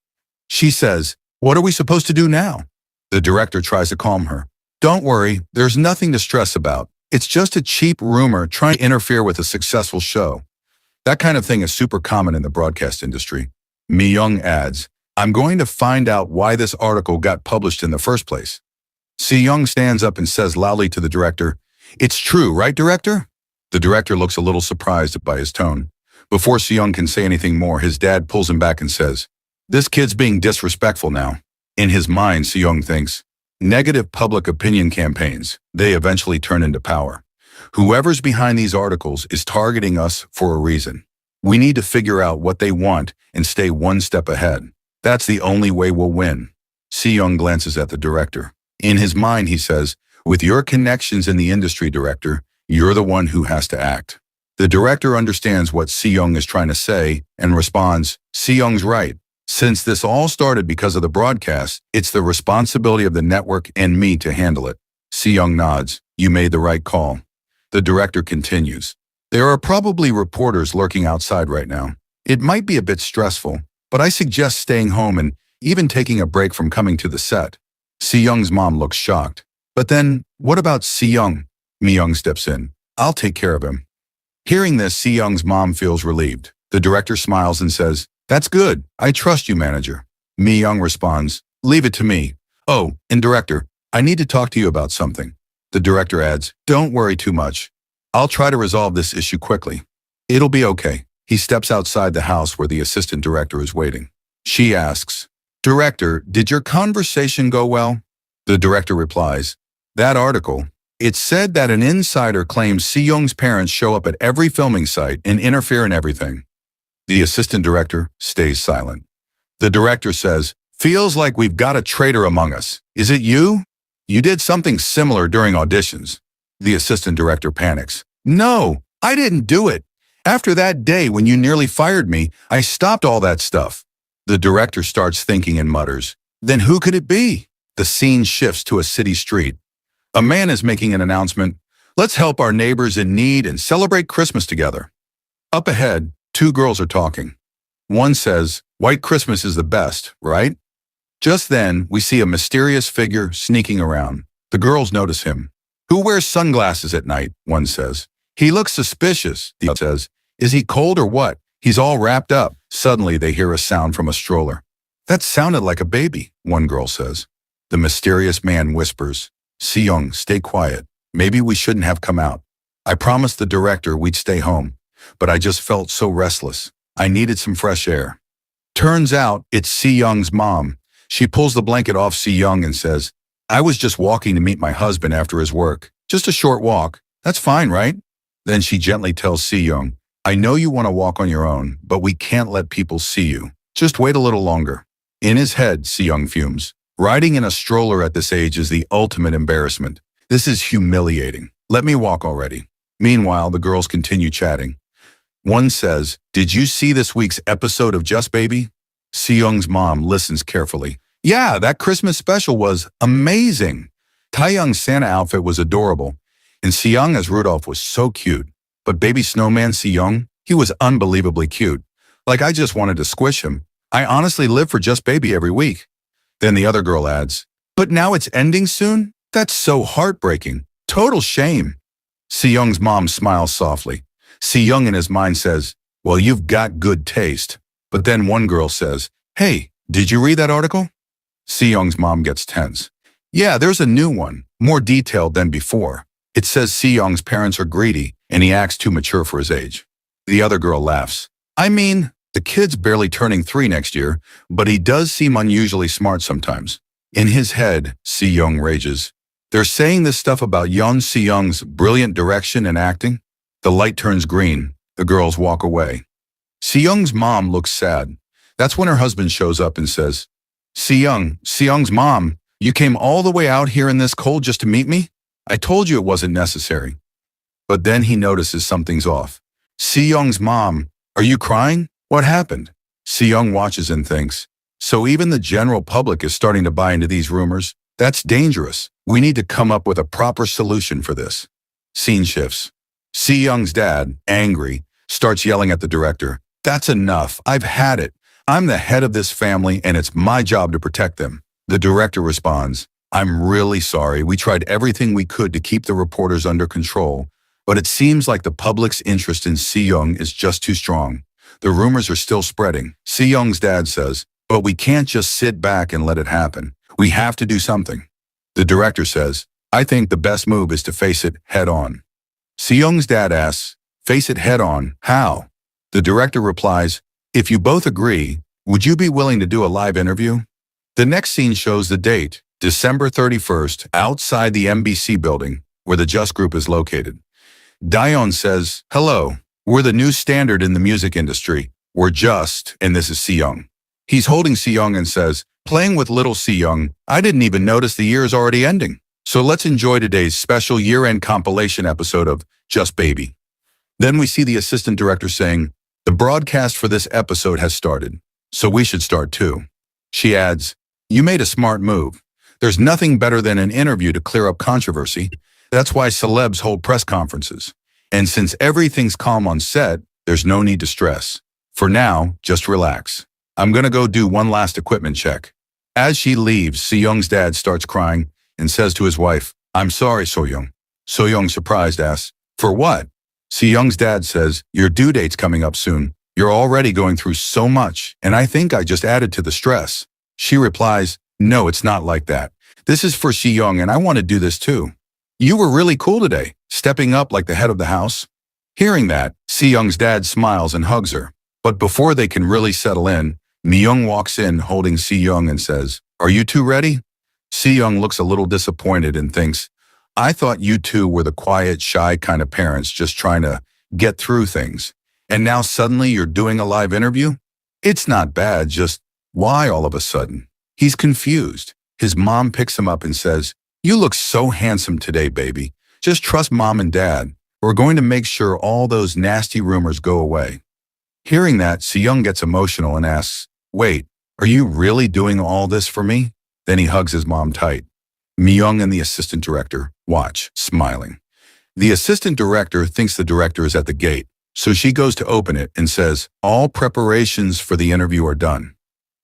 She says, what are we supposed to do now? The director tries to calm her. Don't worry, there's nothing to stress about. It's just a cheap rumor trying to interfere with a successful show. That kind of thing is super common in the broadcast industry. Mi Young adds, I'm going to find out why this article got published in the first place. Si Young stands up and says loudly to the director, it's true, right, director? The director looks a little surprised by his tone. Before Si Young can say anything more, his dad pulls him back and says, this kid's being disrespectful now. In his mind, Si Young thinks, negative public opinion campaigns, they eventually turn into power. Whoever's behind these articles is targeting us for a reason. We need to figure out what they want and stay one step ahead. That's the only way we'll win. Si Young glances at the director. In his mind, he says, with your connections in the industry, director, you're the one who has to act. The director understands what Si Young is trying to say and responds, Si Young's right. Since this all started because of the broadcast, it's the responsibility of the network and me to handle it. Si Young nods. You made the right call. The director continues. There are probably reporters lurking outside right now. It might be a bit stressful, but I suggest staying home and even taking a break from coming to the set. Si Young's mom looks shocked. But then, what about Si Young? Mi Young steps in. I'll take care of him. Hearing this, Si Young's mom feels relieved. The director smiles and says, that's good. I trust you, manager. Mi Young responds, leave it to me. Oh, and director, I need to talk to you about something. The director adds, don't worry too much. I'll try to resolve this issue quickly. It'll be okay. He steps outside the house where the assistant director is waiting. She asks, Director, did your conversation go well? The director replies, that article, it said that an insider claims Si Young's parents show up at every filming site and interfere in everything. The assistant director stays silent. The director says, feels like we've got a traitor among us. Is it you? You did something similar during auditions. The assistant director panics. No, I didn't do it. After that day when you nearly fired me, I stopped all that stuff. The director starts thinking and mutters, "Then who could it be?" The scene shifts to a city street. A man is making an announcement. "Let's help our neighbors in need and celebrate Christmas together." Up ahead, two girls are talking. One says, "White Christmas is the best, right?" Just then, we see a mysterious figure sneaking around. The girls notice him. "Who wears sunglasses at night?" one says. "He looks suspicious," the other says. "Is he cold or what? He's all wrapped up." Suddenly, they hear a sound from a stroller. "That sounded like a baby," one girl says. The mysterious man whispers, "Si-young, stay quiet. Maybe we shouldn't have come out. I promised the director we'd stay home, but I just felt so restless. I needed some fresh air." Turns out, it's Si-young's mom. She pulls the blanket off Si-young and says, "I was just walking to meet my husband after his work. Just a short walk. That's fine, right?" Then she gently tells Si-young, "I know you want to walk on your own, but we can't let people see you. Just wait a little longer." In his head, Si-young fumes. Riding in a stroller at this age is the ultimate embarrassment. This is humiliating. Let me walk already. Meanwhile, the girls continue chatting. One says, "Did you see this week's episode of Just Baby?" Si-young's mom listens carefully. "Yeah, that Christmas special was amazing. Taeyong's Santa outfit was adorable, and Si-young as Rudolph was so cute. But baby snowman Si-young, he was unbelievably cute. Like I just wanted to squish him. I honestly live for Just Baby every week." Then the other girl adds, "But now it's ending soon? That's so heartbreaking. Total shame." Si-young's mom smiles softly. Si-young in his mind says, "Well, you've got good taste." But then one girl says, "Hey, did you read that article?" Si-young's mom gets tense. "Yeah, there's a new one, more detailed than before. It says Si-young's parents are greedy, and he acts too mature for his age." The other girl laughs. "I mean, the kid's barely turning 3 next year, but he does seem unusually smart sometimes." In his head, Si-young rages. "They're saying this stuff about young Si-young's brilliant direction and acting?" The light turns green. The girls walk away. Si-young's mom looks sad. That's when her husband shows up and says, Si-young's mom, you came all the way out here in this cold just to meet me? I told you it wasn't necessary." But then he notices something's off. Si-young's mom, "Are you crying? What happened?" Si-young watches and thinks, "So even the general public is starting to buy into these rumors? That's dangerous. We need to come up with a proper solution for this." Scene shifts. Si-young's dad, angry, starts yelling at the director, "That's enough. I've had it. I'm the head of this family and it's my job to protect them." The director responds, "I'm really sorry. We tried everything we could to keep the reporters under control, but it seems like the public's interest in Si-young is just too strong. The rumors are still spreading." Si-young's dad says, "But we can't just sit back and let it happen. We have to do something." The director says, "I think the best move is to face it head on." Si-young's dad asks, "Face it head on, how?" The director replies, "If you both agree, would you be willing to do a live interview?" The next scene shows the date, December 31st, outside the MBC building, where the Just Group is located. Daeon says, "Hello, we're the new standard in the music industry. We're Just, and this is Si-young." He's holding Si-young and says, "Playing with little Si-young, I didn't even notice the year is already ending. So let's enjoy today's special year-end compilation episode of Just Baby." Then we see the assistant director saying, "The broadcast for this episode has started, so we should start too." She adds, "You made a smart move. There's nothing better than an interview to clear up controversy. That's why celebs hold press conferences. And since everything's calm on set, there's no need to stress. For now, just relax. I'm gonna go do one last equipment check." As she leaves, Si-young's dad starts crying and says to his wife, "I'm sorry, So-young." So-young, surprised, asks, "For what?" Si-young's dad says, "Your due date's coming up soon. You're already going through so much, and I think I just added to the stress." She replies, "No, it's not like that. This is for Si-young, and I want to do this too. You were really cool today, stepping up like the head of the house." Hearing that, Si-young's dad smiles and hugs her. But before they can really settle in, Mi-young walks in holding Si-young and says, "Are you two ready?" Si-young looks a little disappointed and thinks, "I thought you two were the quiet, shy kind of parents just trying to get through things. And now suddenly you're doing a live interview? It's not bad, just why all of a sudden?" He's confused. His mom picks him up and says, "You look so handsome today, baby. Just trust mom and dad. We're going to make sure all those nasty rumors go away." Hearing that, Si-young gets emotional and asks, "Wait, Are you really doing all this for me? Then he hugs his mom tight. Myung and the assistant director watch, smiling. The assistant director thinks the director is at the gate, so she goes to open it and says, all preparations for the interview are done.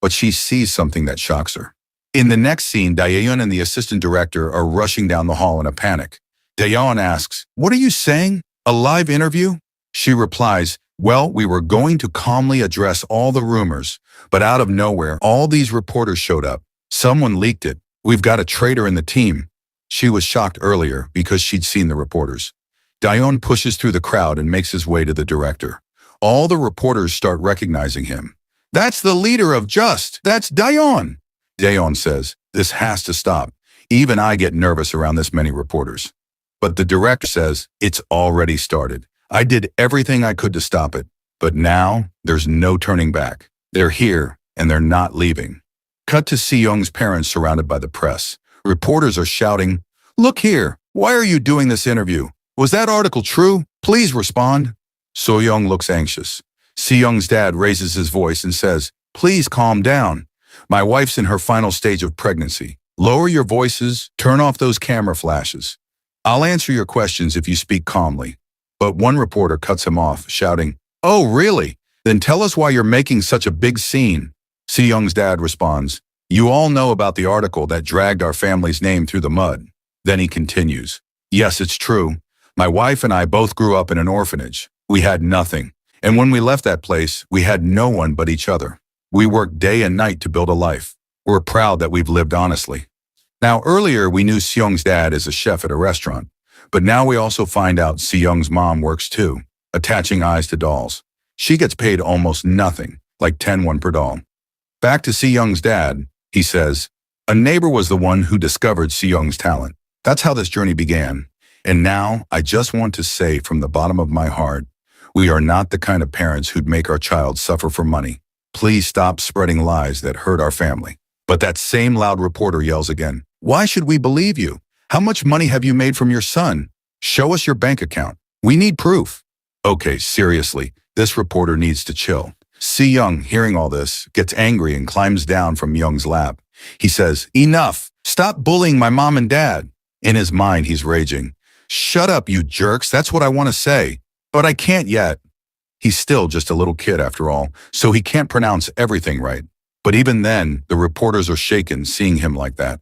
But she sees something that shocks her. In the next scene, Daeyeon and the assistant director are rushing down the hall in a panic. Daeyeon asks, "What are you saying? A live interview?" She replies, "Well, we were going to calmly address all the rumors, but out of nowhere, all these reporters showed up. Someone leaked it. We've got a traitor in the team." She was shocked earlier because she'd seen the reporters. Daeyeon pushes through the crowd and makes his way to the director. All the reporters start recognizing him. "That's the leader of Just! That's Daeyeon!" Daeyeon says, "This has to stop. Even I get nervous around this many reporters." But the director says, "It's already started. I did everything I could to stop it. But now, there's no turning back. They're here, and they're not leaving." Cut to Seyoung's parents surrounded by the press. Reporters are shouting, "Look here, why are you doing this interview? Was that article true? Please respond." Soyoung looks anxious. Seyoung's dad raises his voice and says, "Please calm down. My wife's in her final stage of pregnancy. Lower your voices, turn off those camera flashes. I'll answer your questions if you speak calmly." But one reporter cuts him off, shouting, "Oh, really? Then tell us why you're making such a big scene." Seyoung's dad responds, "You all know about the article that dragged our family's name through the mud." Then he continues, "Yes, it's true. My wife and I both grew up in an orphanage. We had nothing. And when we left that place, we had no one but each other. We worked day and night to build a life. We're proud that we've lived honestly." Now, earlier we knew Seyoung's dad is a chef at a restaurant, but now we also find out Seyoung's mom works too, attaching eyes to dolls. She gets paid almost nothing, like 10 won per doll. Back to Seyoung's dad, he says, "A neighbor was the one who discovered Seyoung's talent. That's how this journey began. And now, I just want to say from the bottom of my heart, we are not the kind of parents who'd make our child suffer for money. Please stop spreading lies that hurt our family." But that same loud reporter yells again, "Why should we believe you? How much money have you made from your son? Show us your bank account. We need proof." Okay, seriously, this reporter needs to chill. Seyoung, hearing all this, gets angry and climbs down from Young's lap. He says, "Enough! Stop bullying my mom and dad." In his mind, he's raging. "Shut up, you jerks, that's what I want to say. But I can't yet." He's still just a little kid after all, so he can't pronounce everything right. But even then, the reporters are shaken seeing him like that.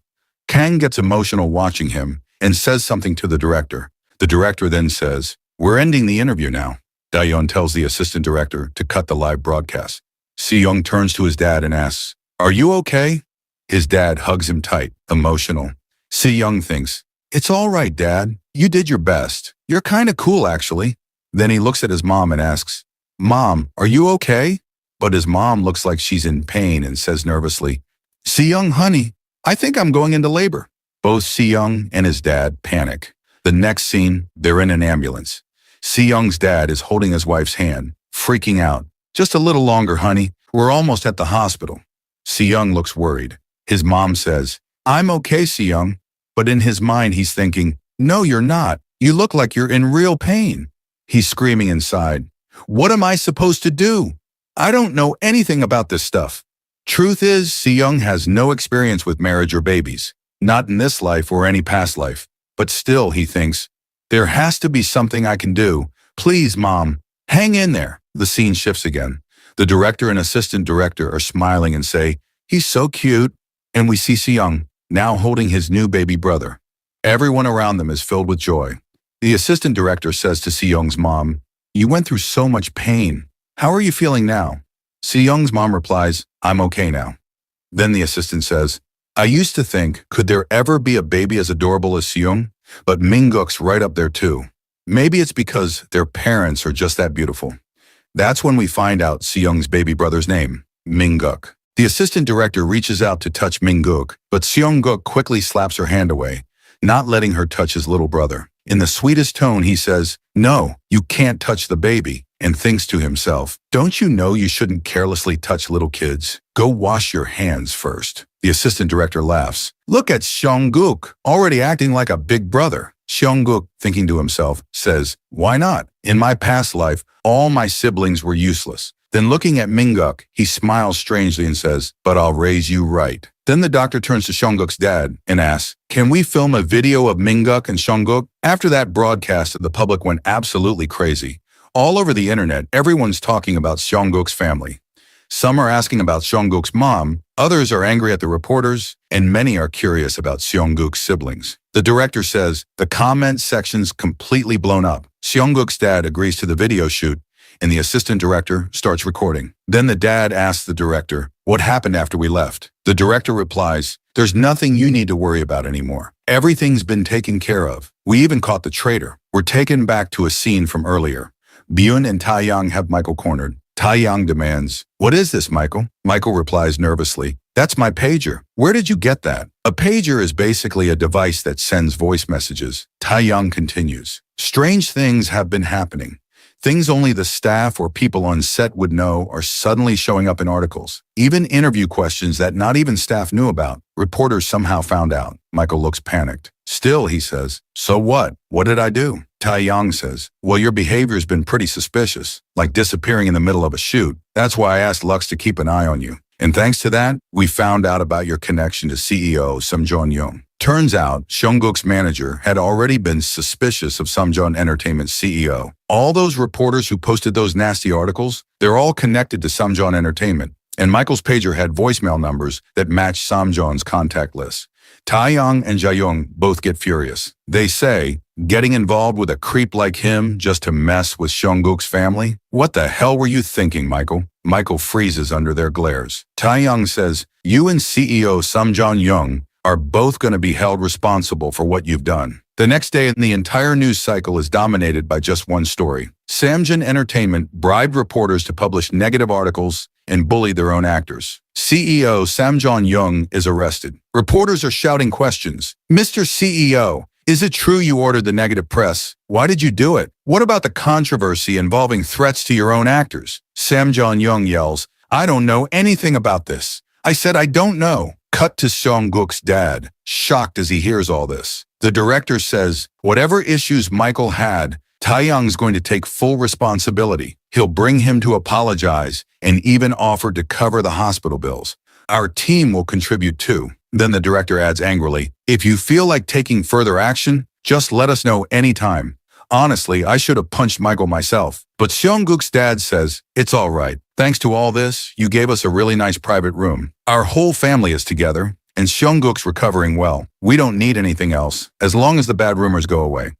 Kang gets emotional watching him and says something to the director. The director then says, "We're ending the interview now." Daeyeon tells the assistant director to cut the live broadcast. Seyoung turns to his dad and asks, "Are you okay?" His dad hugs him tight, emotional. Seyoung thinks, "It's all right, Dad. You did your best. You're kind of cool, actually." Then he looks at his mom and asks, "Mom, are you okay?" But his mom looks like she's in pain and says nervously, "Seyoung, honey, I think I'm going into labor." Both Seyoung and his dad panic. The next scene, they're in an ambulance. Seyoung's dad is holding his wife's hand, freaking out. "Just a little longer, honey. We're almost at the hospital." Seyoung looks worried. His mom says, "I'm okay, Seyoung." But in his mind, he's thinking, "No, you're not. You look like you're in real pain." He's screaming inside, "What am I supposed to do? I don't know anything about this stuff." Truth is, Seyoung has no experience with marriage or babies, not in this life or any past life. But still, he thinks, there has to be something I can do. Please, Mom, hang in there. The scene shifts again. The director and assistant director are smiling and say, "He's so cute." And we see Seyoung, now holding his new baby brother. Everyone around them is filled with joy. The assistant director says to Seyoung's mom, "You went through so much pain. How are you feeling now?" Seyoung's mom replies, "I'm okay now." Then the assistant says, "I used to think, could there ever be a baby as adorable as Seyoung? But Mingguk's right up there too. Maybe it's because their parents are just that beautiful." That's when we find out Seyoung's baby brother's name, Mingguk. The assistant director reaches out to touch Mingguk, but Seongguk quickly slaps her hand away, not letting her touch his little brother. In the sweetest tone, he says, "No, you can't touch the baby," and thinks to himself, "Don't you know you shouldn't carelessly touch little kids? Go wash your hands first." The assistant director laughs. "Look at Seongguk, already acting like a big brother." Seongguk, thinking to himself, says, "Why not? In my past life, all my siblings were useless. Then looking at Minguk, he smiles strangely and says, "But I'll raise you right." Then the doctor turns to Seongguk's dad and asks, "Can we film a video of Minguk and Seongguk?" After that broadcast, the public went absolutely crazy. All over the internet, everyone's talking about Seongguk's family. Some are asking about Seongguk's mom, others are angry at the reporters, and many are curious about Seongguk's siblings. The director says the comment section's completely blown up. Seongguk's dad agrees to the video shoot, and the assistant director starts recording. Then the dad asks the director, "What happened after we left?" The director replies, "There's nothing you need to worry about anymore. Everything's been taken care of. We even caught the traitor." We're taken back to a scene from earlier. Byun and Taeyang have Michael cornered. Taeyang demands, "What is this, Michael?" Michael replies nervously, "That's my pager. Where did you get that?" A pager is basically a device that sends voice messages. Taeyang continues, "Strange things have been happening. Things only the staff or people on set would know are suddenly showing up in articles. Even interview questions that not even staff knew about. Reporters somehow found out." Michael looks panicked. "Still," he says, "So what? What did I do?" Taeyang says, "Well, your behavior's been pretty suspicious, like disappearing in the middle of a shoot. That's why I asked Lux to keep an eye on you. And thanks to that, we found out about your connection to CEO Samjeon. Turns out, Seongguk's manager had already been suspicious of Samjeon Entertainment's CEO. All those reporters who posted those nasty articles, they're all connected to Samjeon Entertainment. And Michael's pager had voicemail numbers that matched Samjeon's contact list." Taeyang and Jaeyoung both get furious. They say, "Getting involved with a creep like him just to mess with Seongguk's family? What the hell were you thinking, Michael?" Michael freezes under their glares. Taeyang says, "You and CEO Samjeon are both going to be held responsible for what you've done." The next day, the entire news cycle is dominated by just one story. Samjeon Entertainment bribed reporters to publish negative articles and bully their own actors. CEO Samjeon is arrested. Reporters are shouting questions. "Mr. CEO, is it true you ordered the negative press? Why did you do it? What about the controversy involving threats to your own actors?" Samjeon yells, "I don't know anything about this. I said I don't know." Cut to Seongguk's dad, shocked as he hears all this. The director says, whatever issues Michael had, Taeyang's going to take full responsibility. He'll bring him to apologize and even offer to cover the hospital bills. Our team will contribute too. Then the director adds angrily, "If you feel like taking further action, just let us know anytime." Honestly, I should have punched Michael myself. But Seongguk's dad says, "It's all right. Thanks to all this, you gave us a really nice private room. Our whole family is together, and Seongguk's recovering well. We don't need anything else, as long as the bad rumors go away."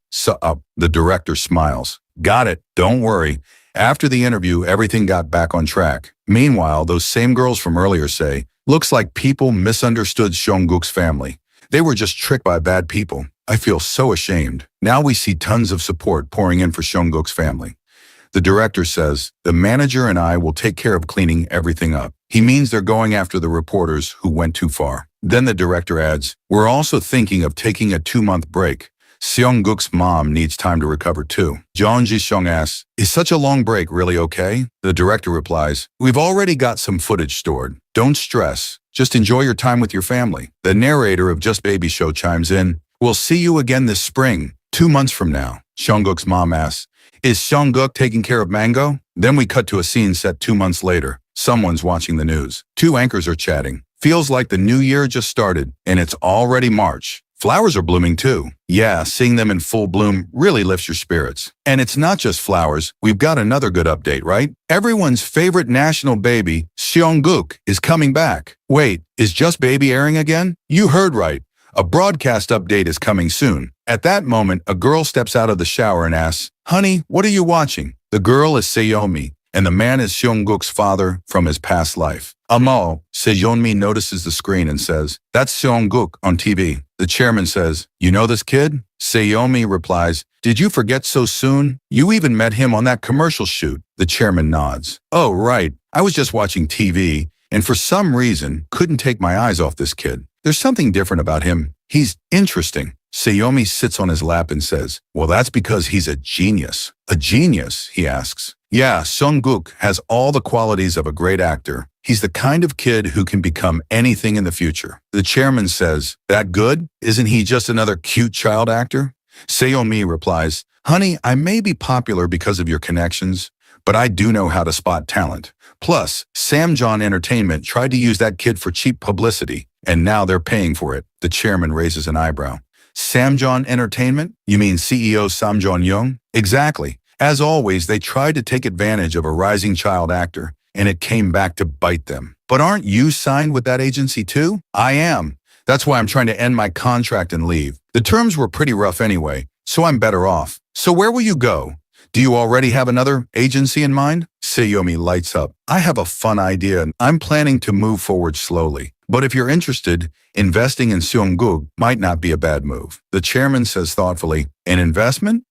The director smiles. "Got it. Don't worry. After the interview, everything got back on track." Meanwhile, those same girls from earlier say, "Looks like people misunderstood Seongguk's family. They were just tricked by bad people. I feel so ashamed." Now we see tons of support pouring in for Seongguk's family. The director says, "The manager and I will take care of cleaning everything up." He means they're going after the reporters who went too far. Then the director adds, "We're also thinking of taking a 2-month break. Seongguk's mom needs time to recover too." Jeon Ji-seong asks, "Is such a long break really okay?" The director replies, "We've already got some footage stored. Don't stress. Just enjoy your time with your family." The narrator of Just Baby Show chimes in, "We'll see you again this spring, 2 months from now." Seongguk's mom asks, "Is Seongguk taking care of Mango?" Then we cut to a scene set 2 months later. Someone's watching the news. 2 anchors are chatting. Feels like the new year just started, and it's already March. Flowers are blooming too. Yeah, seeing them in full bloom really lifts your spirits. And it's not just flowers. We've got another good update, right? Everyone's favorite national baby, Seongguk, is coming back. Wait, is Just Baby airing again? You heard right. A broadcast update is coming soon. At that moment, a girl steps out of the shower and asks, "Honey, what are you watching?" The girl is Seyeonmi, and the man is Seongguk's father from his past life. Seyeonmi notices the screen and says, "That's Seongguk on TV." The chairman says, "You know this kid?" Seyeonmi replies, "Did you forget so soon? You even met him on that commercial shoot." The chairman nods. "Oh, right. I was just watching TV, and for some reason, couldn't take my eyes off this kid. There's something different about him. He's interesting." Seyeonmi sits on his lap and says, "Well, that's because he's a genius." "A genius?" he asks. "Yeah, Seongguk has all the qualities of a great actor. He's the kind of kid who can become anything in the future." The chairman says, "That good? Isn't he just another cute child actor?" Seyeonmi replies, "Honey, I may be popular because of your connections, but I do know how to spot talent. Plus, Samjong Entertainment tried to use that kid for cheap publicity, and now they're paying for it. The chairman raises an eyebrow. Samjong Entertainment? You mean CEO Samjong Young? Exactly. As always, they tried to take advantage of a rising child actor, and it came back to bite them. But aren't you signed with that agency too? I am. That's why I'm trying to end my contract and leave. The terms were pretty rough anyway, so I'm better off. So where will you go? Do you already have another agency in mind? Seyomi lights up. I have a fun idea. I'm planning to move forward slowly. But if you're interested, investing in Seongguk might not be a bad move. The chairman says thoughtfully, an investment?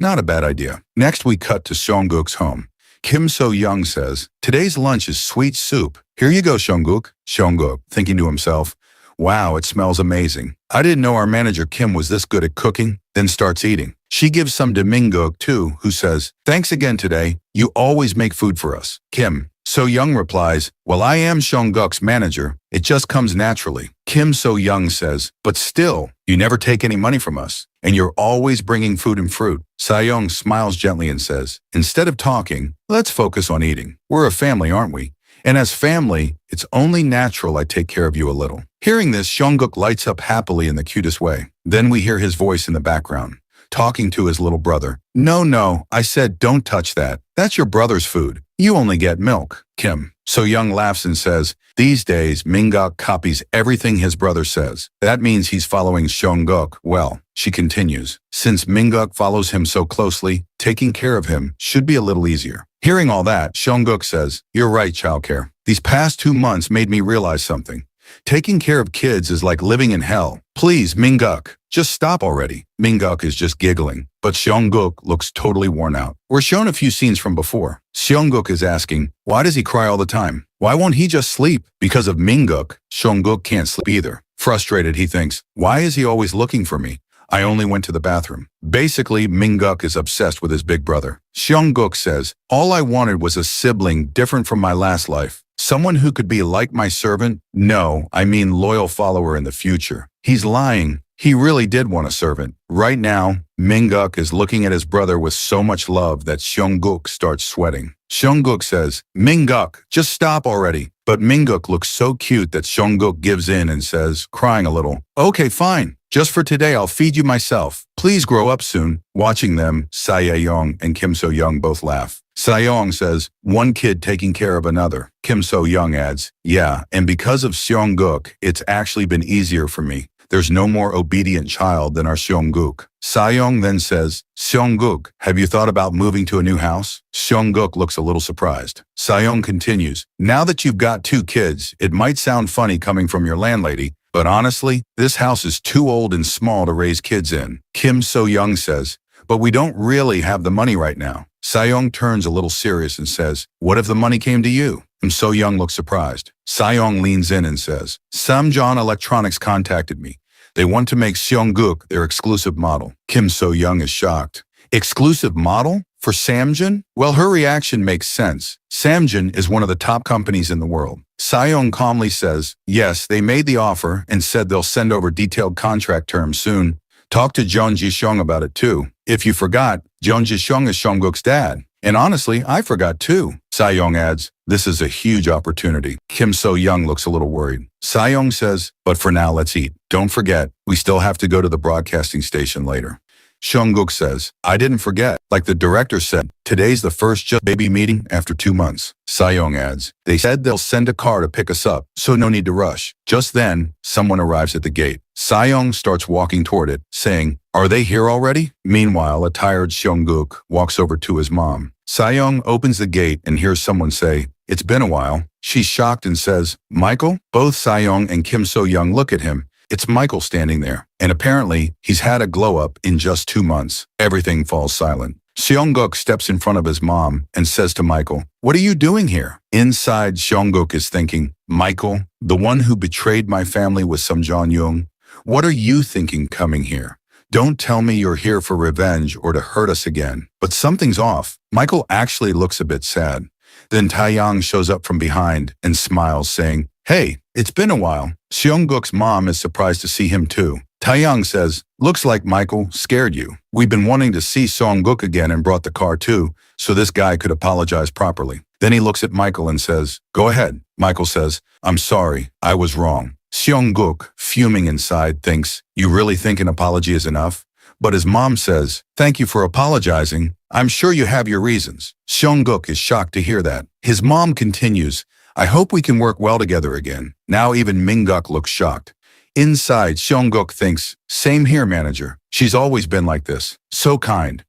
Not a bad idea. Next we cut to Seongguk's home. Kim So-young says, today's lunch is sweet soup. Here you go, Seongguk. Seongguk, thinking to himself, wow, it smells amazing. I didn't know our manager Kim was this good at cooking, then starts eating. She gives some to Mingguk too, who says, thanks again today. You always make food for us. Kim So-young replies, well, I am Seongguk's manager. It just comes naturally. Kim So-young says, but still, you never take any money from us, and you're always bringing food and fruit. Seyoung smiles gently and says, instead of talking, let's focus on eating. We're a family, aren't we? And as family, it's only natural I take care of you a little. Hearing this, Seongguk lights up happily in the cutest way. Then we hear his voice in the background, talking to his little brother. No, I said don't touch that. That's your brother's food. You only get milk. Kim So-young laughs and says, these days, Mingguk copies everything his brother says. That means he's following Seongguk well. She continues, since Mingguk follows him so closely, taking care of him should be a little easier. Hearing all that, Seongguk says, you're right, childcare. These past 2 months made me realize something. Taking care of kids is like living in hell. Please, Mingguk, just stop already. Mingguk is just giggling, but Seongguk looks totally worn out. We're shown a few scenes from before. Seongguk is asking, why does he cry all the time? Why won't he just sleep? Because of Mingguk, Seongguk can't sleep either. Frustrated, he thinks, why is he always looking for me? I only went to the bathroom. Basically, Mingguk is obsessed with his big brother. Seongguk says, all I wanted was a sibling different from my last life. Someone who could be like my servant? No, I mean loyal follower in the future. He's lying. He really did want a servant. Right now, Mingguk is looking at his brother with so much love that Seongguk starts sweating. Seongguk says, Mingguk, just stop already. But Mingguk looks so cute that Seongguk gives in and says, crying a little, okay, fine. Just for today, I'll feed you myself. Please grow up soon. Watching them, Seyoung and Kim So-young both laugh. Seyoung says, one kid taking care of another. Kim So-young adds, yeah, and because of Seongguk, it's actually been easier for me. There's no more obedient child than our Seongguk. Seyoung then says, Seongguk, have you thought about moving to a new house? Seongguk looks a little surprised. Seyoung continues, now that you've got 2 kids, it might sound funny coming from your landlady, but honestly, this house is too old and small to raise kids in. Kim So-young says, but we don't really have the money right now. Seyoung turns a little serious and says, what if the money came to you? Kim So-young looks surprised. Seyoung leans in and says, Samjong Electronics contacted me. They want to make Seongguk their exclusive model. Kim So-young is shocked. Exclusive model? For Samjong? Well, her reaction makes sense. Samjong is one of the top companies in the world. Seyoung calmly says, yes, they made the offer and said they'll send over detailed contract terms soon. Talk to Jeon Ji-seong about it too. If you forgot, Jeon Ji-seong is Seongguk's dad. And honestly, I forgot too. Seyoung adds, this is a huge opportunity. Kim So-young looks a little worried. Seyoung says, but for now, let's eat. Don't forget, we still have to go to the broadcasting station later. Seongguk says, I didn't forget. Like the director said, today's the first just baby meeting after 2 months. Seyoung adds, they said they'll send a car to pick us up, so no need to rush. Just then, someone arrives at the gate. Seyoung starts walking toward it, saying, are they here already? Meanwhile, a tired Seongguk walks over to his mom. Seyoung opens the gate and hears someone say, it's been a while. She's shocked and says, Michael? Both Seyoung and Kim So-young look at him. It's Michael standing there, and apparently, he's had a glow-up in just 2 months. Everything falls silent. Seongguk steps in front of his mom and says to Michael, what are you doing here? Inside, Seongguk is thinking, Michael, the one who betrayed my family with Samjong Young, what are you thinking coming here? Don't tell me you're here for revenge or to hurt us again. But something's off. Michael actually looks a bit sad. Then Taeyang shows up from behind and smiles, saying, hey, it's been a while. Seongguk's mom is surprised to see him too. Taeyang says, looks like Michael scared you. We've been wanting to see Song-guk again and brought the car too, so this guy could apologize properly. Then he looks at Michael and says, go ahead. Michael says, I'm sorry, I was wrong. Seong-guk, fuming inside, thinks, you really think an apology is enough? But his mom says, thank you for apologizing. I'm sure you have your reasons. Seong-guk is shocked to hear that. His mom continues, I hope we can work well together again. Now even Min-guk looks shocked. Inside, Seong-guk thinks, same here, manager. She's always been like this. So kind.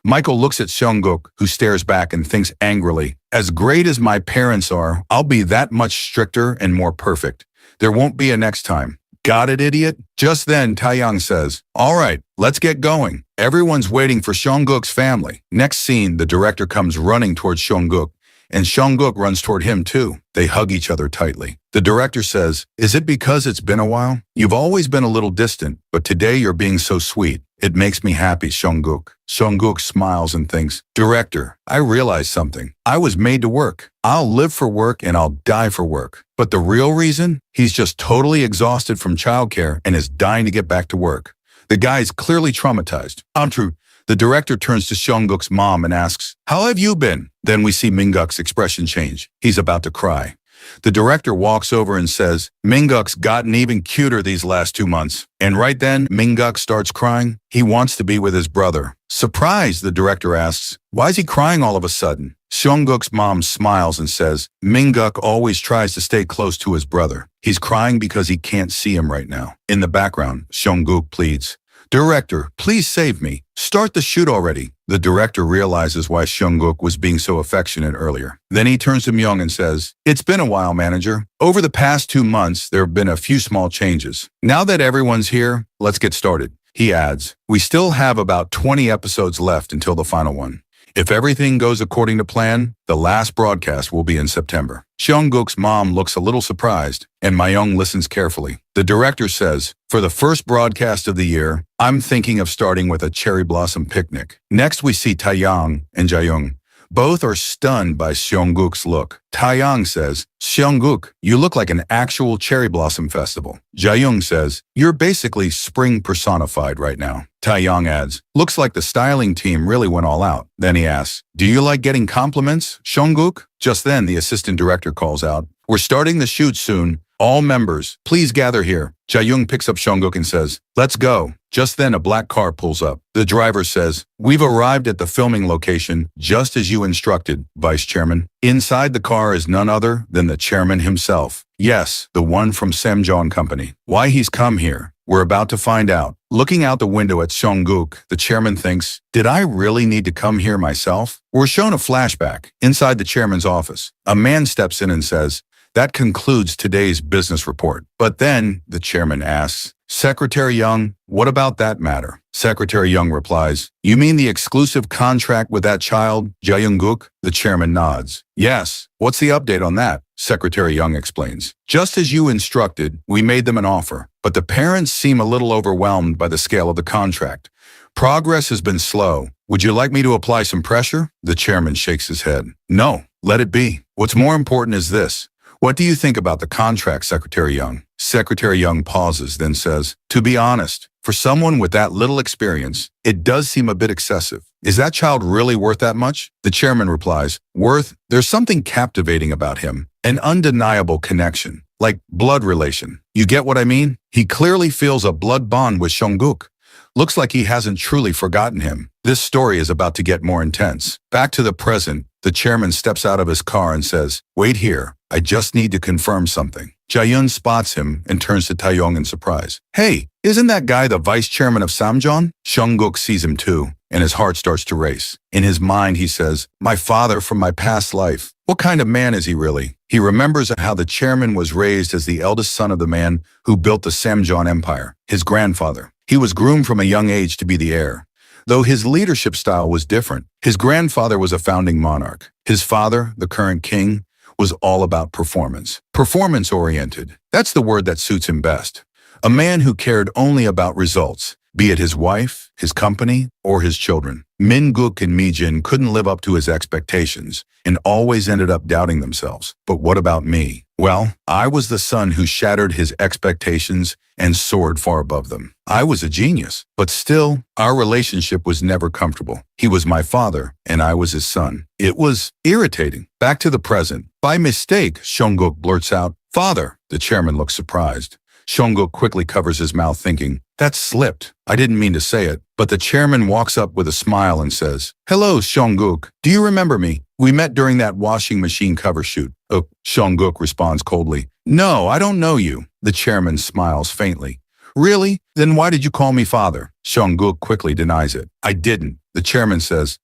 Michael looks at Seong-guk, who stares back and thinks angrily, as great as my parents are, I'll be that much stricter and more perfect. There won't be a next time. Got it, idiot? Just then, Taeyang says, all right, let's get going. Everyone's waiting for Seong-guk's family. Next scene, the director comes running towards Seong-guk, and Seong-guk runs toward him too. They hug each other tightly. The director says, is it because it's been a while? You've always been a little distant, but today you're being so sweet. It makes me happy, Seong-guk. Seong-guk smiles and thinks, Director, I realized something. I was made to work. I'll live for work and I'll die for work. But the real reason? He's just totally exhausted from childcare and is dying to get back to work. The guy's clearly traumatized. True. The director turns to Seong-guk's mom and asks, how have you been? Then we see Min-guk's expression change. He's about to cry. The director walks over and says, Min-guk's gotten even cuter these last 2 months. And right then, Min-guk starts crying. He wants to be with his brother. Surprised, the director asks, why is he crying all of a sudden? Seong-guk's mom smiles and says, Min-guk always tries to stay close to his brother. He's crying because he can't see him right now. In the background, Seong-guk pleads, Director, please save me. Start the shoot already. The director realizes why Seong-guk was being so affectionate earlier. Then he turns to Myung and says, it's been a while, manager. Over the past 2 months, there have been a few small changes. Now that everyone's here, let's get started. He adds, we still have about 20 episodes left until the final one. If everything goes according to plan, the last broadcast will be in September. Seong-guk's mom looks a little surprised, and Myung listens carefully. The director says, for the first broadcast of the year, I'm thinking of starting with a cherry blossom picnic. Next we see Taeyang and Jaeyoung. Both are stunned by Seong-guk's look. Taeyang says, Seong-guk, you look like an actual cherry blossom festival. Jaeyoung says, you're basically spring personified right now. Taeyang adds, looks like the styling team really went all out. Then he asks, do you like getting compliments, Seong-guk? Just then, the assistant director calls out, we're starting the shoot soon. All members, please gather here. Jaeyoung picks up Seong-guk and says, let's go. Just then, a black car pulls up. The driver says, we've arrived at the filming location just as you instructed, Vice Chairman. Inside the car is none other than the chairman himself. Yes, the one from Samjeon Company. Why he's come here, we're about to find out. Looking out the window at Seong-guk, the chairman thinks, did I really need to come here myself? We're shown a flashback. Inside the chairman's office, a man steps in and says, that concludes today's business report. But then, the chairman asks, Secretary Young, what about that matter? Secretary Young replies, you mean the exclusive contract with that child, Jaeyoung-guk? The chairman nods. Yes, what's the update on that? Secretary Young explains. Just as you instructed, we made them an offer, but the parents seem a little overwhelmed by the scale of the contract. Progress has been slow. Would you like me to apply some pressure? The chairman shakes his head. No, let it be. What's more important is this. What do you think about the contract, Secretary Young? Secretary Young pauses, then says, to be honest, for someone with that little experience, it does seem a bit excessive. Is that child really worth that much? The chairman replies, worth? There's something captivating about him. An undeniable connection, like blood relation. You get what I mean? He clearly feels a blood bond with Seong-guk. Looks like he hasn't truly forgotten him. This story is about to get more intense. Back to the present, the chairman steps out of his car and says, wait here, I just need to confirm something. Jaeyoung spots him and turns to Taeyong in surprise. Hey, isn't that guy the vice chairman of Samjeon? Seong-guk sees him too, and his heart starts to race. In his mind, he says, my father from my past life. What kind of man is he really? He remembers how the chairman was raised as the eldest son of the man who built the Samjeon Empire, his grandfather. He was groomed from a young age to be the heir. Though his leadership style was different, his grandfather was a founding monarch. His father, the current king, was all about performance. Performance-oriented. That's the word that suits him best. A man who cared only about results, be it his wife, his company, or his children. Min-guk and Mi-jin couldn't live up to his expectations and always ended up doubting themselves. But what about me? Well, I was the son who shattered his expectations and soared far above them. I was a genius, but still, our relationship was never comfortable. He was my father, and I was his son. It was irritating. Back to the present. By mistake, Seong-guk blurts out, "Father." The chairman looks surprised. Seong-guk quickly covers his mouth thinking, "That slipped. I didn't mean to say it." But the chairman walks up with a smile and says, "Hello, Seong-guk. Do you remember me? We met during that washing machine cover shoot." "Oh," Seong-guk responds coldly. "No, I don't know you." The chairman smiles faintly. "Really? Then why did you call me father?" Seong-guk quickly denies it. "I didn't." The chairman says,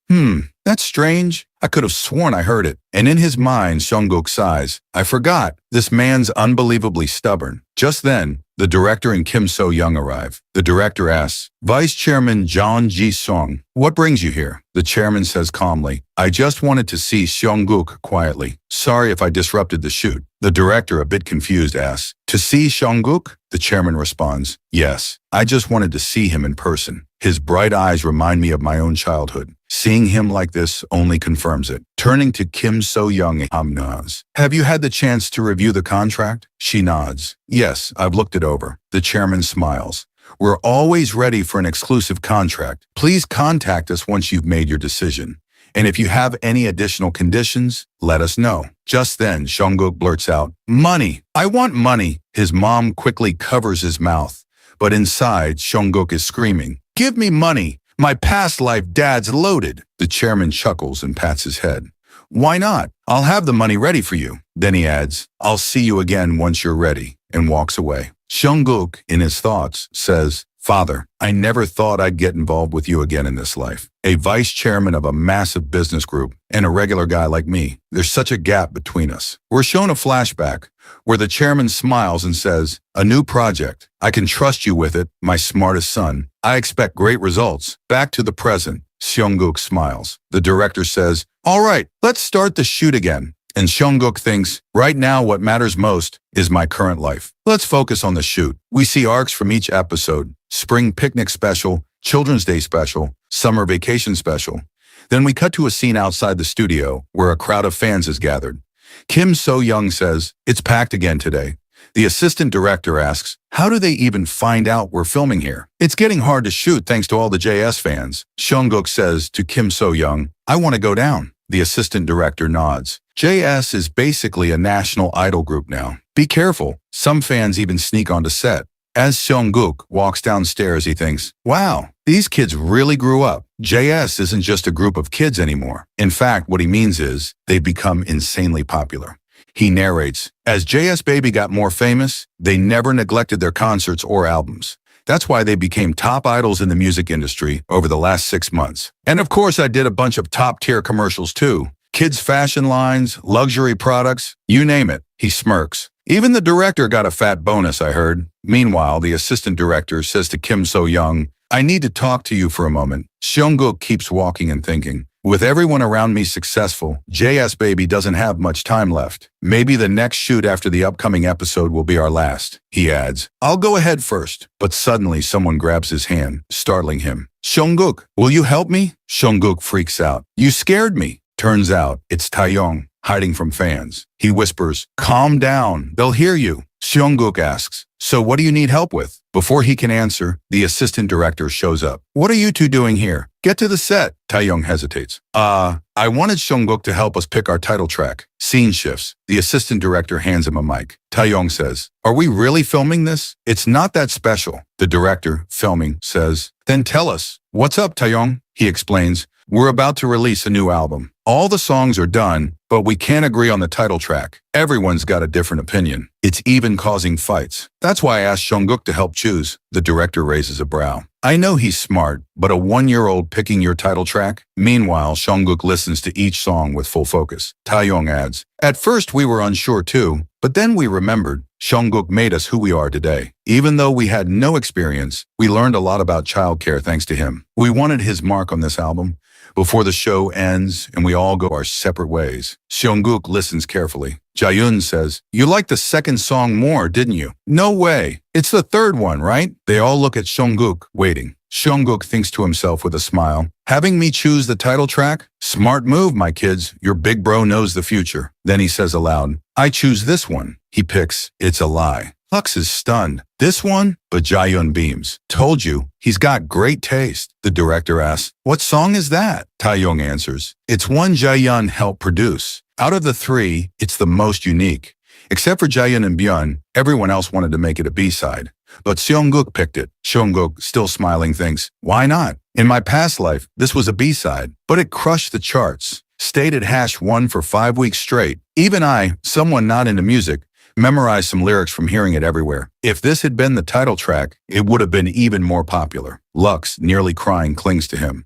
"That's strange. I could have sworn I heard it." And in his mind, Seong-guk sighs, "I forgot. This man's unbelievably stubborn." Just then, the director and Kim So-young arrive. The director asks, "Vice Chairman John Ji-sung, what brings you here?" The chairman says calmly, "I just wanted to see Seong-guk quietly. Sorry if I disrupted the shoot." The director, a bit confused, asks, "To see Seong-guk?" The chairman responds, "Yes, I just wanted to see him in person. His bright eyes remind me of my own childhood. Seeing him like this only confirms it." Turning to Kim So-young, nods. "Have you had the chance to review the contract?" She nods. "Yes, I've looked it over." The chairman smiles. "We're always ready for an exclusive contract. Please contact us once you've made your decision. And if you have any additional conditions, let us know." Just then, Seong-guk blurts out, "Money! I want money!" His mom quickly covers his mouth. But inside, Seong-guk is screaming, "Give me money! My past life dad's loaded." The chairman chuckles and pats his head. "Why not? I'll have the money ready for you." Then he adds, "I'll see you again once you're ready," and walks away. Seong-guk, in his thoughts, says, "Father, I never thought I'd get involved with you again in this life. A vice chairman of a massive business group and a regular guy like me. There's such a gap between us." We're shown a flashback where the chairman smiles and says, "A new project. I can trust you with it, my smartest son. I expect great results." Back to the present. Seong-guk smiles. The director says, "All right, let's start the shoot again." And Seong-guk thinks, right now what matters most is my current life. Let's focus on the shoot. We see arcs from each episode: spring picnic special, Children's Day special, summer vacation special. Then we cut to a scene outside the studio where a crowd of fans is gathered. Kim So-young says, "It's packed again today." The assistant director asks, "How do they even find out we're filming here?" "It's getting hard to shoot thanks to all the JS fans." Seong-guk says to Kim So-young, "I want to go down." The assistant director nods. JS is basically a national idol group now. Be careful. Some fans even sneak onto set. As Seong-guk walks downstairs, he thinks, "Wow, these kids really grew up. JS isn't just a group of kids anymore." In fact, what he means is they've become insanely popular. He narrates, "As JS Baby got more famous, they never neglected their concerts or albums. That's why they became top idols in the music industry over the last 6 months. And of course, I did a bunch of top-tier commercials too. Kids' fashion lines, luxury products, you name it." He smirks. "Even the director got a fat bonus, I heard." Meanwhile, the assistant director says to Kim So-young, "I need to talk to you for a moment." Seong-guk keeps walking and thinking, "With everyone around me successful, JS Baby doesn't have much time left. Maybe the next shoot after the upcoming episode will be our last." He adds, "I'll go ahead first." But suddenly someone grabs his hand, startling him. "Seong-guk, will you help me?" Seong-guk freaks out. "You scared me." Turns out it's Taeyong, hiding from fans. He whispers, "Calm down, they'll hear you." Seong-guk asks, "So what do you need help with?" Before he can answer, the assistant director shows up. "What are you two doing here? Get to the set." Taeyong hesitates. I wanted Seong-guk to help us pick our title track." Scene shifts. The assistant director hands him a mic. Taeyong says, "Are we really filming this?" "It's not that special." The director, filming, says, "Then tell us. What's up, Taeyong?" He explains, "We're about to release a new album. All the songs are done, but we can't agree on the title track. Everyone's got a different opinion. It's even causing fights. That's why I asked Seong-guk to help choose." The director raises a brow. "I know he's smart, but a 1-year-old picking your title track?" Meanwhile, Seong-guk listens to each song with full focus. Taeyong adds, "At first we were unsure too, but then we remembered. Seong-guk made us who we are today. Even though we had no experience, we learned a lot about childcare thanks to him. We wanted his mark on this album before the show ends and we all go our separate ways." Seong-guk listens carefully. Jaeyoon says, "You liked the second song more, didn't you?" "No way. It's the third one, right?" They all look at Seong-guk, waiting. Seongguk thinks to himself with a smile. Having me choose the title track? Smart move, my kids. Your big bro knows the future. Then he says aloud, I choose this one. He picks It's a Lie. Lux is stunned. This one? But Jaehyun beams. Told you, he's got great taste. The director asks, what song is that? Taeyong answers, it's one Jaehyun helped produce. Out of the three, it's the most unique. Except for Jaehyun and Byun, everyone else wanted to make it a B-side. But Seongguk picked it. Seongguk, still smiling, thinks, why not? In my past life, this was a B-side, but it crushed the charts. Stayed at #1 for 5 weeks straight. Even I, someone not into music, memorized some lyrics from hearing it everywhere. If this had been the title track, it would have been even more popular. Lux, nearly crying, clings to him.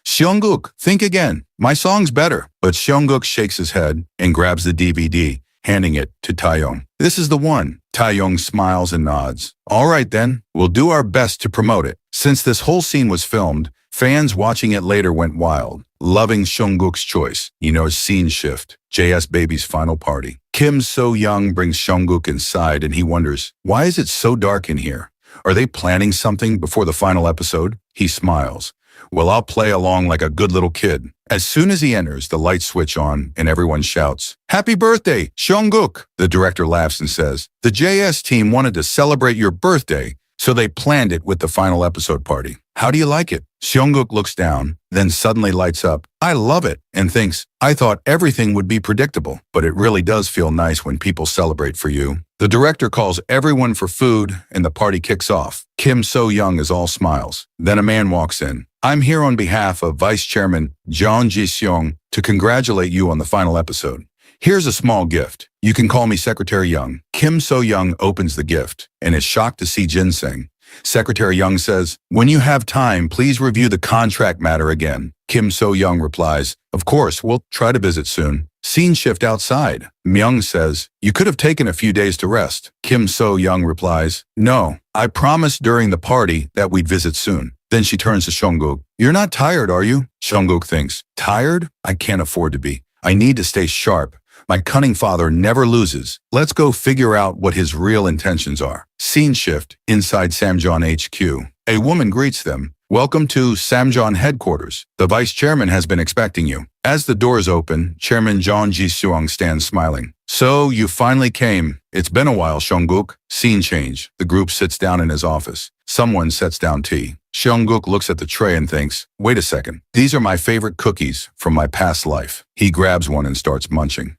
Seongguk, think again. My song's better. But Seongguk shakes his head and grabs the DVD, handing it to Taeyong. This is the one. Taeyong smiles and nods. All right then, we'll do our best to promote it. Since this whole scene was filmed, fans watching it later went wild, loving Seongguk's choice. Scene shift. JS Baby's final party. Kim So-young brings Seongguk inside and he wonders, why is it so dark in here? Are they planning something before the final episode? He smiles. Well, I'll play along like a good little kid. As soon as he enters, the lights switch on and everyone shouts, Happy birthday, Seongguk! The director laughs and says, the JS team wanted to celebrate your birthday, so they planned it with the final episode party. How do you like it? Seongguk looks down, then suddenly lights up. I love it, and thinks, I thought everything would be predictable, but it really does feel nice when people celebrate for you. The director calls everyone for food, and the party kicks off. Kim So-young is all smiles. Then a man walks in. I'm here on behalf of Vice Chairman Jeon Ji-seong to congratulate you on the final episode. Here's a small gift. You can call me Secretary Young. Kim So-young opens the gift and is shocked to see ginseng. Secretary Young says, when you have time, please review the contract matter again. Kim So-young replies, of course, we'll try to visit soon. Scene shift outside. Myung says, you could have taken a few days to rest. Kim So-young replies, no, I promised during the party that we'd visit soon. Then she turns to Seongguk. You're not tired, are you? Seongguk thinks, tired? I can't afford to be. I need to stay sharp. My cunning father never loses. Let's go figure out what his real intentions are. Scene shift inside Samjeon HQ. A woman greets them. Welcome to Samjeon headquarters. The vice chairman has been expecting you. As the doors open, Chairman Jeon Ji-seong stands smiling. So, you finally came. It's been a while, Seongguk. Scene change. The group sits down in his office. Someone sets down tea. Seongguk looks at the tray and thinks, wait a second. These are my favorite cookies from my past life. He grabs one and starts munching.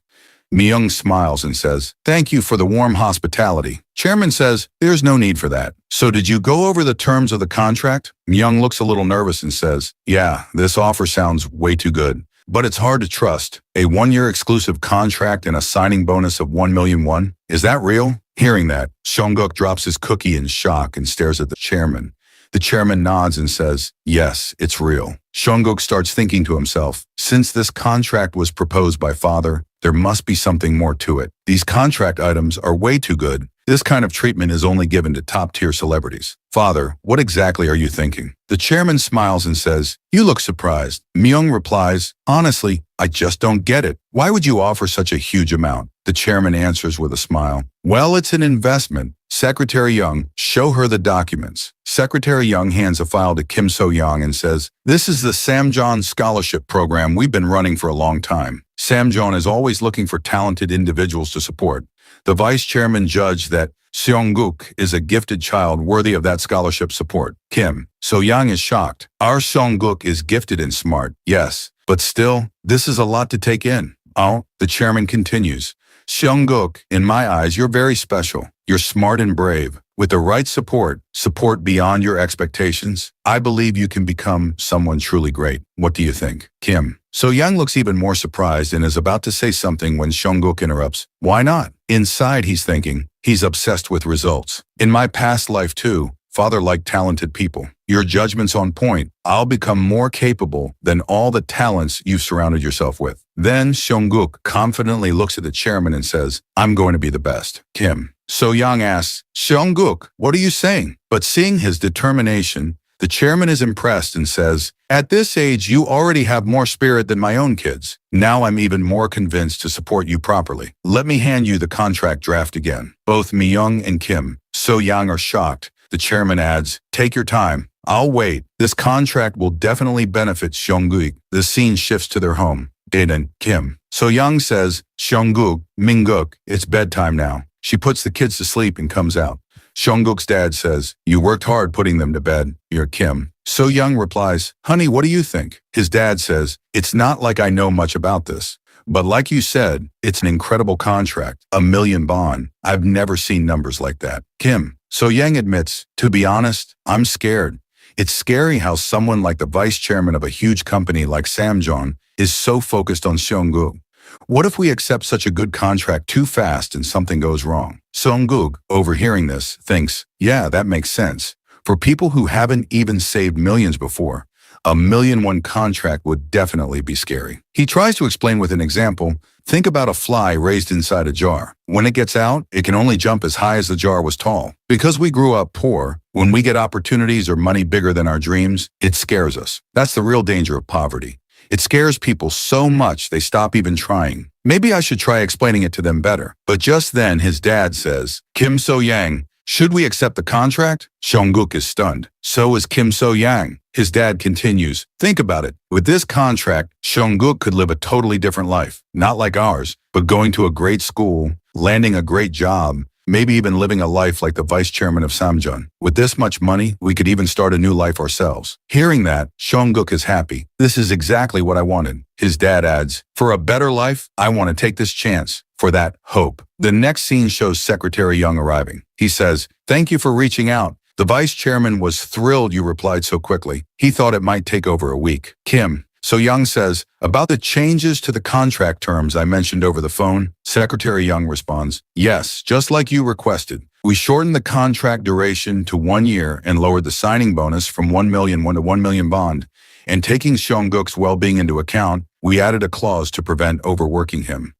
Myung smiles and says, thank you for the warm hospitality. Chairman says, there's no need for that. So did you go over the terms of the contract? Myung looks a little nervous and says, yeah, this offer sounds way too good. But it's hard to trust. A 1-year exclusive contract and a signing bonus of 1 million won? Is that real? Hearing that, Seongguk drops his cookie in shock and stares at the chairman. The chairman nods and says, yes, it's real. Seongguk starts thinking to himself, since this contract was proposed by father, there must be something more to it. These contract items are way too good. This kind of treatment is only given to top-tier celebrities. Father, what exactly are you thinking? The chairman smiles and says, you look surprised. Myung replies, honestly, I just don't get it. Why would you offer such a huge amount? The chairman answers with a smile. Well, it's an investment. Secretary Young, show her the documents. Secretary Young hands a file to Kim So-young and says, this is the Samjeon Scholarship Program we've been running for a long time. Samjeon is always looking for talented individuals to support. The vice chairman judged that Seongguk is a gifted child worthy of that scholarship support. Kim So-young is shocked. Our Seongguk is gifted and smart, yes, but still, this is a lot to take in. Oh, the chairman continues. Seongguk, in my eyes, you're very special. You're smart and brave. With the right support beyond your expectations, I believe you can become someone truly great. What do you think? Kim So-young looks even more surprised and is about to say something when Seongguk interrupts. Why not? Inside, he's thinking, he's obsessed with results. In my past life too, father liked talented people. Your judgment's on point. I'll become more capable than all the talents you've surrounded yourself with. Then Seongguk confidently looks at the chairman and says, I'm going to be the best. Kim So-young asks, Seongguk, what are you saying? But seeing his determination, the chairman is impressed and says, at this age, you already have more spirit than my own kids. Now I'm even more convinced to support you properly. Let me hand you the contract draft again. Both Myung and Kim So-young are shocked. The chairman adds, take your time. I'll wait. This contract will definitely benefit Seongguk. The scene shifts to their home. Dae-dun, Kim. So Young says, Seongguk, Mingguk, it's bedtime now. She puts the kids to sleep and comes out. Seongguk's dad says, you worked hard putting them to bed. You're Kim. So Young replies, honey, what do you think? His dad says, it's not like I know much about this. But like you said, it's an incredible contract, $1 million bond. I've never seen numbers like that. Kim. So Yang admits, to be honest, I'm scared. It's scary how someone like the vice chairman of a huge company like Samjeon is so focused on Seongguk. What if we accept such a good contract too fast and something goes wrong? Seongguk, overhearing this, thinks, yeah, that makes sense. For people who haven't even saved millions before, $1 million contract would definitely be scary. He tries to explain with an example. Think about a fly raised inside a jar. When it gets out, it can only jump as high as the jar was tall. Because we grew up poor, when we get opportunities or money bigger than our dreams, it scares us. That's the real danger of poverty. It scares people so much they stop even trying. Maybe I should try explaining it to them better. But just then his dad says, Kim So-yang, should we accept the contract? Seongguk is stunned. So is Kim So-yang. His dad continues, think about it. With this contract, Seongguk could live a totally different life. Not like ours, but going to a great school, landing a great job, maybe even living a life like the vice chairman of Samjeon. With this much money, we could even start a new life ourselves. Hearing that, Seongguk is happy. This is exactly what I wanted. His dad adds, for a better life, I want to take this chance. For that hope. The next scene shows Secretary Young arriving. He says, thank you for reaching out. The vice chairman was thrilled you replied so quickly. He thought it might take over a week. Kim. So Young says, about the changes to the contract terms I mentioned over the phone, Secretary Young responds, yes, just like you requested. We shortened the contract duration to 1 year and lowered the signing bonus from 1 million won to 1 million bond. And taking Seongguk's well-being into account, we added a clause to prevent overworking him.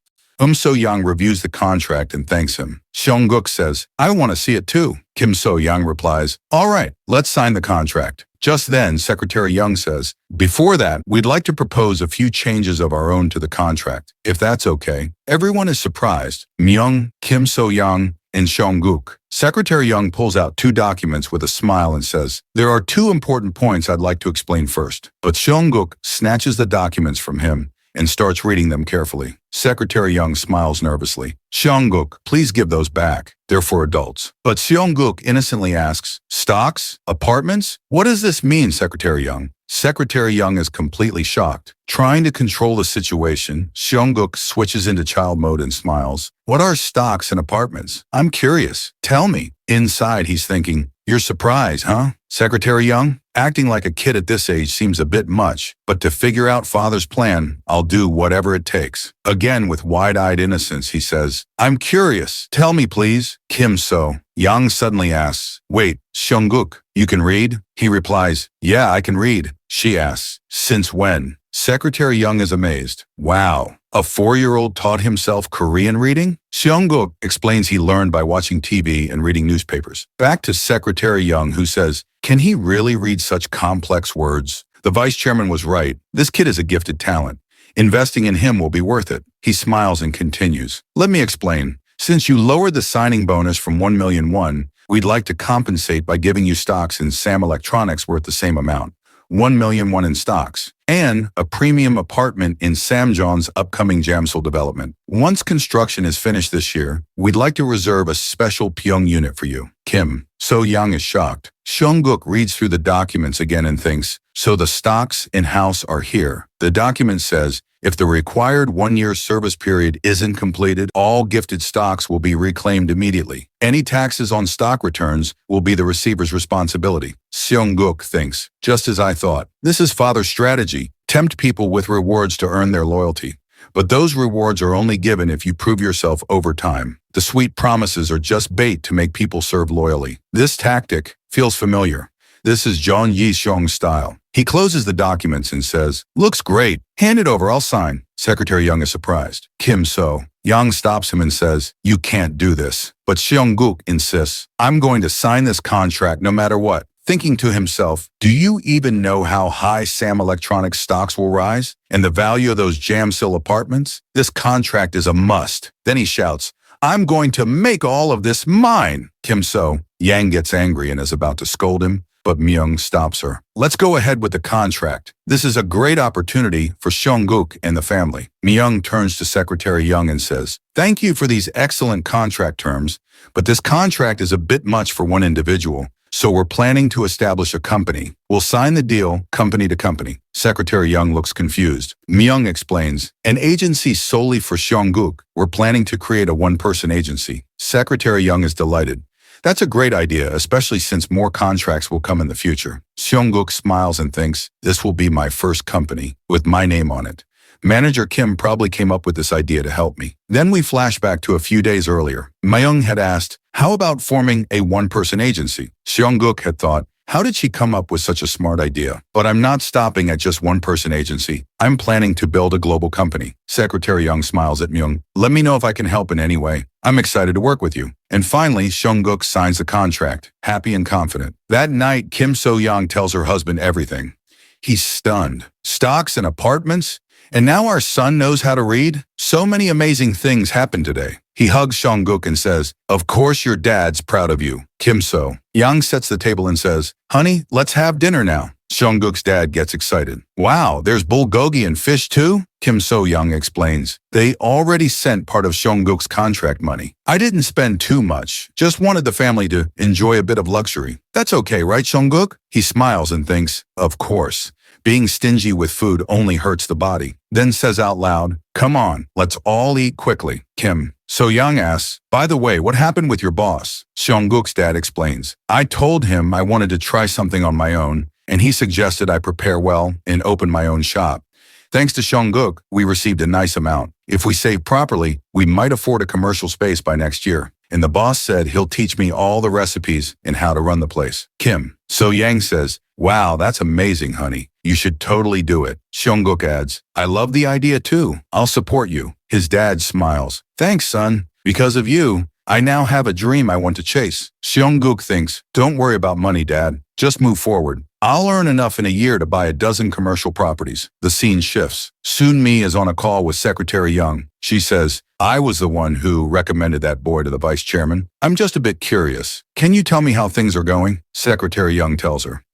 So-young reviews the contract and thanks him. Seongguk says, I want to see it too. Kim So-young replies, all right, let's sign the contract. Just then, Secretary Young says, before that, we'd like to propose a few changes of our own to the contract, if that's okay. Everyone is surprised. Myung, Kim So-young, and Seongguk. Secretary Young pulls out 2 documents with a smile and says, there are 2 important points I'd like to explain first. But Seongguk snatches the documents from him and starts reading them carefully. Secretary Young smiles nervously. Seongguk, please give those back. They're for adults. But Seongguk innocently asks, stocks? Apartments? What does this mean, Secretary Young? Secretary Young is completely shocked. Trying to control the situation, Seongguk switches into child mode and smiles. What are stocks and apartments? I'm curious. Tell me. Inside, he's thinking, you're surprised, huh? Secretary Young, acting like a kid at this age seems a bit much, but to figure out father's plan, I'll do whatever it takes. Again, with wide-eyed innocence, he says, I'm curious. Tell me, please. Kim So-young suddenly asks, wait, Seongguk, you can read? He replies, yeah, I can read. She asks, since when? Secretary Young is amazed. Wow, a 4-year-old taught himself Korean reading? Seongguk explains he learned by watching TV and reading newspapers. Back to Secretary Young, who says, can he really read such complex words? The vice chairman was right. This kid is a gifted talent. Investing in him will be worth it. He smiles and continues. Let me explain. Since you lowered the signing bonus from 1 million won, we'd like to compensate by giving you stocks in Sam Electronics worth the same amount. 1 million won in stocks, and a premium apartment in Samjeon's upcoming Jamsil development. Once construction is finished this year, we'd like to reserve a special Pyeong unit for you. Kim So-young is shocked. Seongguk reads through the documents again and thinks, so the stocks in-house are here. The document says, if the required 1-year service period isn't completed, all gifted stocks will be reclaimed immediately. Any taxes on stock returns will be the receiver's responsibility. Seongguk thinks, just as I thought. This is father's strategy. Tempt people with rewards to earn their loyalty. But those rewards are only given if you prove yourself over time. The sweet promises are just bait to make people serve loyally. This tactic feels familiar. This is John Yi-seong's style. He closes the documents and says, looks great. Hand it over, I'll sign. Secretary Young is surprised. Kim So-young stops him and says, you can't do this. But Seongguk insists, I'm going to sign this contract no matter what. Thinking to himself, do you even know how high Sam Electronics stocks will rise? And the value of those Jamsil apartments? This contract is a must. Then he shouts, I'm going to make all of this mine. Kim So-young gets angry and is about to scold him, But Myung stops her. Let's go ahead with the contract. This is a great opportunity for Seong-guk and the family. Myung turns to Secretary Young and says, "Thank you for these excellent contract terms, but this contract is a bit much for one individual. So we're planning to establish a company. We'll sign the deal company to company." Secretary Young looks confused. Myung explains, "An agency solely for Seong-guk. We're planning to create a one-person agency." Secretary Young is delighted. "That's a great idea, especially since more contracts will come in the future." Seong-guk smiles and thinks, "This will be my first company, with my name on it. Manager Kim probably came up with this idea to help me." Then we flash back to a few days earlier. Myung had asked, "How about forming a one-person agency?" Seong-guk had thought, "How did she come up with such a smart idea? But I'm not stopping at just one-person agency. I'm planning to build a global company." Secretary Young smiles at Myung. "Let me know if I can help in any way. I'm excited to work with you." And finally, Seong-guk signs the contract, happy and confident. That night, Kim So-young tells her husband everything. He's stunned. Stocks and apartments? And now our son knows how to read? So many amazing things happened today. He hugs Seong-guk and says, "Of course your dad's proud of you." Kim So-young sets the table and says, "Honey, let's have dinner now." Seong-guk's dad gets excited. "Wow, there's bulgogi and fish too?" Kim So-young explains. "They already sent part of Seong-guk's contract money. I didn't spend too much, just wanted the family to enjoy a bit of luxury. That's okay, right, Seong-guk?" He smiles and thinks, "Of course. Being stingy with food only hurts the body." Then says out loud, "Come on, let's all eat quickly." Kim So-young asks, "By the way, what happened with your boss?" Seong-guk's dad explains, "I told him I wanted to try something on my own, and he suggested I prepare well and open my own shop. Thanks to Seong-guk, we received a nice amount. If we save properly, we might afford a commercial space by next year. And the boss said he'll teach me all the recipes and how to run the place." Kim So-young says, "Wow, that's amazing, honey. You should totally do it." Seong-guk adds, "I love the idea too. I'll support you." His dad smiles. "Thanks, son. Because of you, I now have a dream I want to chase." Seong-guk thinks, "Don't worry about money, Dad. Just move forward. I'll earn enough in a year to buy a dozen commercial properties." The scene shifts. Soon-mi is on a call with Secretary Young. She says, "I was the one who recommended that boy to the vice chairman. I'm just a bit curious. Can you tell me how things are going?" Secretary Young tells her.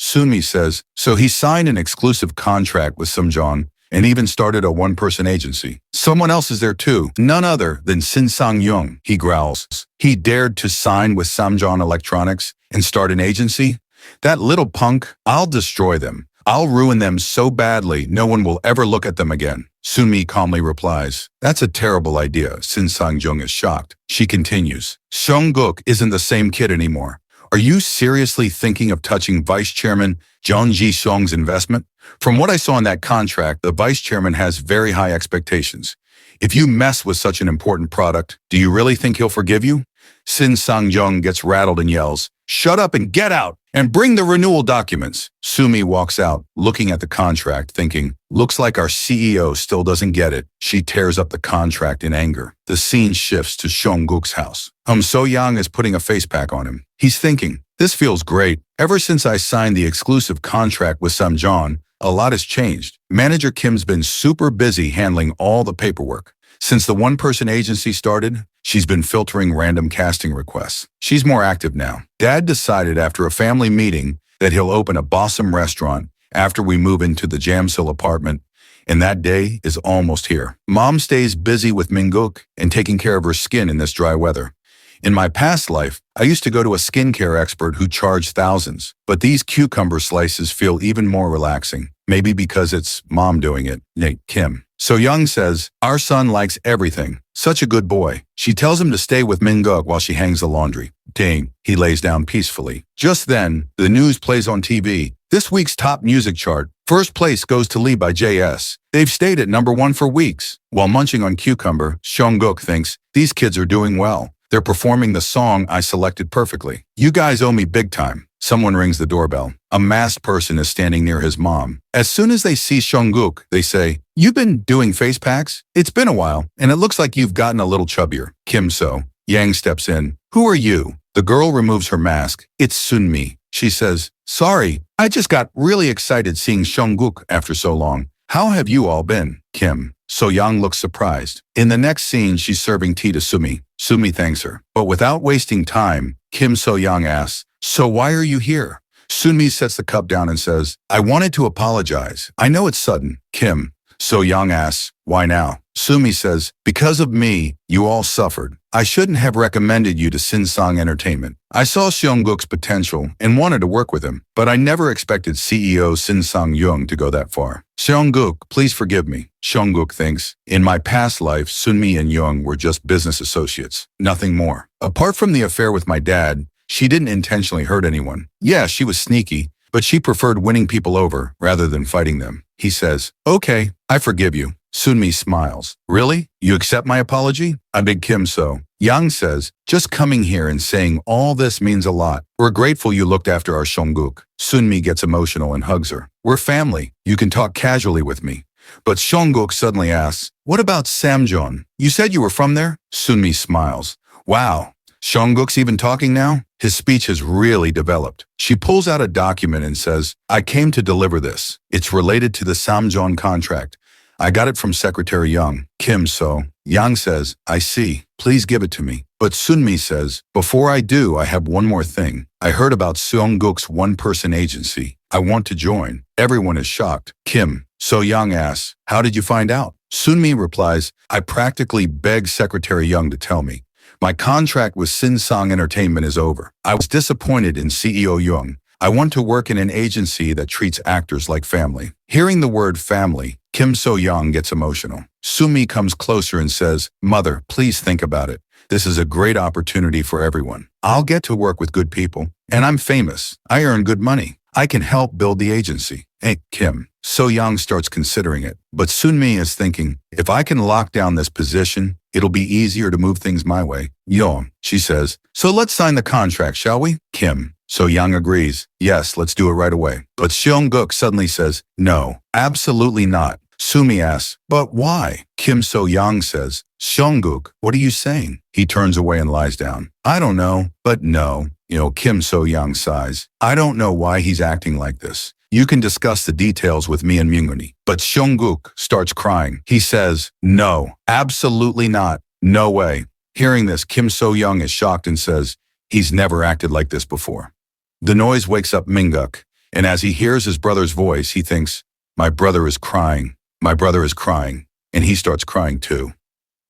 Soon-mi says, "So he signed an exclusive contract with Samjong and even started a one-person agency. Someone else is there too, none other than Sin Sang-young," he growls. "He dared to sign with Samjong Electronics and start an agency? That little punk, I'll destroy them. I'll ruin them so badly no one will ever look at them again." Soon-mi calmly replies, "That's a terrible idea." Sin Sang-young is shocked. She continues, "Seong-guk isn't the same kid anymore. Are you seriously thinking of touching Vice Chairman Jeon Ji-sung's investment? From what I saw in that contract, the Vice Chairman has very high expectations. If you mess with such an important product, do you really think he'll forgive you?" Sin Sang-young gets rattled and yells, "Shut up and get out, and bring the renewal documents." Sumi walks out, looking at the contract, thinking, "Looks like our CEO still doesn't get it." She tears up the contract in anger. The scene shifts to Seong-guk's house. So-young is putting a face pack on him. He's thinking, "This feels great. Ever since I signed the exclusive contract with Samjong, a lot has changed. Manager Kim's been super busy handling all the paperwork. Since the one-person agency started, she's been filtering random casting requests. She's more active now. Dad decided after a family meeting that he'll open a Bossum restaurant after we move into the Jamsil apartment, and that day is almost here. Mom stays busy with Minguk and taking care of her skin in this dry weather. In my past life, I used to go to a skincare expert who charged thousands, but these cucumber slices feel even more relaxing. Maybe because it's Mom doing it." Nate Kim So-young says, "Our son likes everything. Such a good boy." She tells him to stay with Minguk while she hangs the laundry. Dang, he lays down peacefully. Just then, the news plays on TV. This week's top music chart. First place goes to Lee by JS. They've stayed at #1 for weeks. While munching on cucumber, Seong-guk thinks, "These kids are doing well. They're performing the song I selected perfectly. You guys owe me big time." Someone rings the doorbell. A masked person is standing near his mom. As soon as they see Seong-guk, they say, "You've been doing face packs? It's been a while, and it looks like you've gotten a little chubbier." Kim So-young steps in. "Who are you?" The girl removes her mask. "It's Sun-mi." She says, "Sorry, I just got really excited seeing Seong-guk after so long. How have you all been?" Kim So-young looks surprised. In the next scene, she's serving tea to Sumi. Sumi thanks her. But without wasting time, Kim So-young asks, "So why are you here?" Sunmi sets the cup down and says, I wanted to apologize. I know it's sudden. Kim So-young asks, why now? Sumi says, because of me, you all suffered. I shouldn't have recommended you to Sinsong Entertainment. I saw Seong-guk's potential and wanted to work with him, but I never expected CEO Sin-Song-young to go that far. Seong-guk, please forgive me. Seong-guk thinks, in my past life, Sunmi and Young were just business associates, nothing more. Apart from the affair with my dad, she didn't intentionally hurt anyone. Yeah, she was sneaky, but she preferred winning people over rather than fighting them. He says, okay, I forgive you. Sunmi smiles. Really? You accept my apology? I beg Kim So. Yang says, just coming here and saying all this means a lot. We're grateful you looked after our Seong-guk. Sunmi gets emotional and hugs her. We're family. You can talk casually with me. But Seong-guk suddenly asks, what about Samjeon? You said you were from there? Sunmi smiles. Wow. Seong-guk's even talking now? His speech has really developed. She pulls out a document and says, I came to deliver this. It's related to the Samjeon contract. I got it from Secretary Young. Kim So. Yang says, I see. Please give it to me. But Sunmi says, before I do, I have one more thing. I heard about Seong-guk's one-person agency. I want to join. Everyone is shocked. Kim So-young asks, how did you find out? Sunmi replies, I practically begged Secretary Young to tell me. My contract with Sinsong Entertainment is over. I was disappointed in CEO Young. I want to work in an agency that treats actors like family. Hearing the word family, Kim So-young gets emotional. Sumi comes closer and says, Mother, please think about it. This is a great opportunity for everyone. I'll get to work with good people. And I'm famous. I earn good money. I can help build the agency. Hey, Kim. So-young starts considering it. But Sunmi is thinking, if I can lock down this position, it'll be easier to move things my way. Young, she says, so let's sign the contract, shall we? Kim. So-young agrees. Yes, let's do it right away. But Seong-guk suddenly says, no, absolutely not. Sumi asks, but why? Kim So-young says, Seong-guk, what are you saying? He turns away and lies down. I don't know, but no. Kim So-young sighs. I don't know why he's acting like this. You can discuss the details with me and Myung-uni. But Seong-guk starts crying. He says, no, absolutely not. No way. Hearing this, Kim So-young is shocked and says, he's never acted like this before. The noise wakes up Minguk, and as he hears his brother's voice, he thinks, my brother is crying. My brother is crying. And he starts crying too.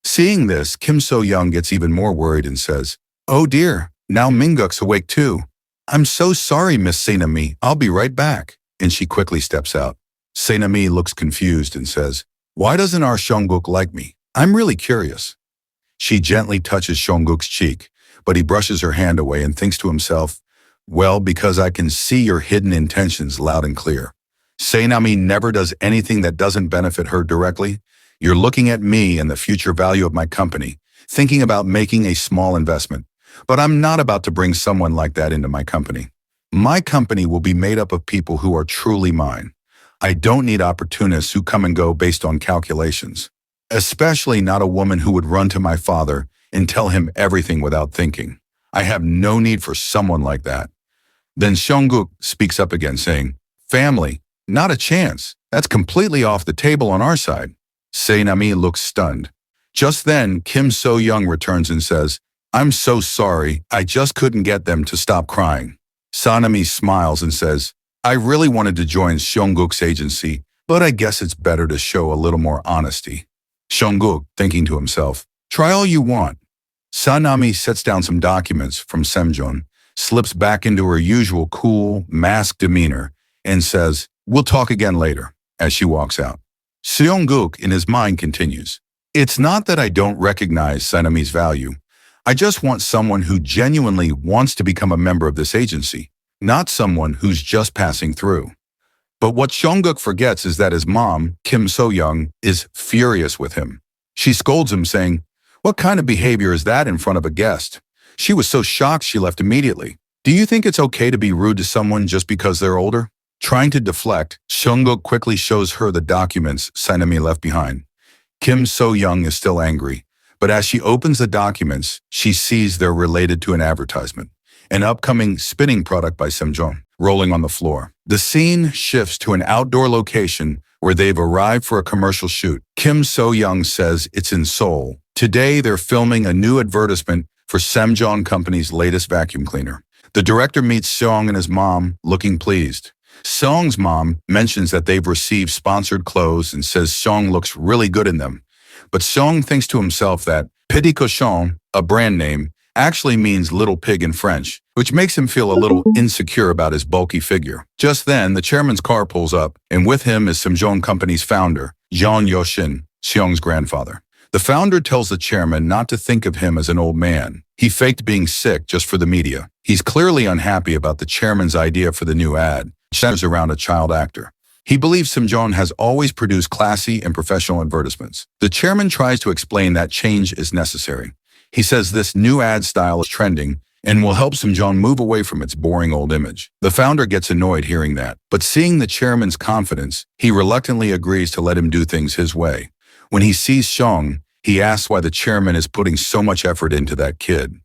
Seeing this, Kim So-young gets even more worried and says, oh dear, now Minguk's awake too. I'm so sorry, Miss Sainami. I'll be right back. And she quickly steps out. Sainami looks confused and says, why doesn't our Seong-guk like me? I'm really curious. She gently touches Seong-guk's cheek, but he brushes her hand away and thinks to himself, well, because I can see your hidden intentions loud and clear. Sainami never does anything that doesn't benefit her directly. You're looking at me and the future value of my company, thinking about making a small investment. But I'm not about to bring someone like that into my company. My company will be made up of people who are truly mine. I don't need opportunists who come and go based on calculations. Especially not a woman who would run to my father and tell him everything without thinking. I have no need for someone like that. Then Seong-guk speaks up again saying, family, not a chance. That's completely off the table on our side. Sainami looks stunned. Just then, Kim So-young returns and says, I'm so sorry. I just couldn't get them to stop crying. Sanami smiles and says, I really wanted to join Seong-guk's agency, but I guess it's better to show a little more honesty. Seong-guk, thinking to himself, try all you want. Sanami sets down some documents from Samjeon, slips back into her usual cool, masked demeanor, and says, we'll talk again later, as she walks out. Seong-guk, in his mind, continues, it's not that I don't recognize Sanami's value. I just want someone who genuinely wants to become a member of this agency, not someone who's just passing through. But what Seong-guk forgets is that his mom, Kim So-young, is furious with him. She scolds him, saying, what kind of behavior is that in front of a guest? She was so shocked she left immediately. Do you think it's okay to be rude to someone just because they're older? Trying to deflect, Seong-guk quickly shows her the documents Sainami left behind. Kim So-young is still angry, but as she opens the documents, she sees they're related to an advertisement, an upcoming spinning product by Samjeon, rolling on the floor. The scene shifts to an outdoor location where they've arrived for a commercial shoot. Kim So-young says it's in Seoul. Today, they're filming a new advertisement for Samjeon Company's latest vacuum cleaner. The director meets Seong and his mom, looking pleased. Seong's mom mentions that they've received sponsored clothes and says Seong looks really good in them. But Seong thinks to himself that Petit Cochon, a brand name, actually means little pig in French, which makes him feel a little insecure about his bulky figure. Just then, the chairman's car pulls up, and with him is Samjeong Company's founder, Jeon Yoshin, Seong's grandfather. The founder tells the chairman not to think of him as an old man. He faked being sick just for the media. He's clearly unhappy about the chairman's idea for the new ad, which centers around a child actor. He believes Samjeong has always produced classy and professional advertisements. The chairman tries to explain that change is necessary. He says this new ad style is trending and will help Samjeong move away from its boring old image. The founder gets annoyed hearing that, but seeing the chairman's confidence, he reluctantly agrees to let him do things his way. When he sees Seong, he asks why the chairman is putting so much effort into that kid.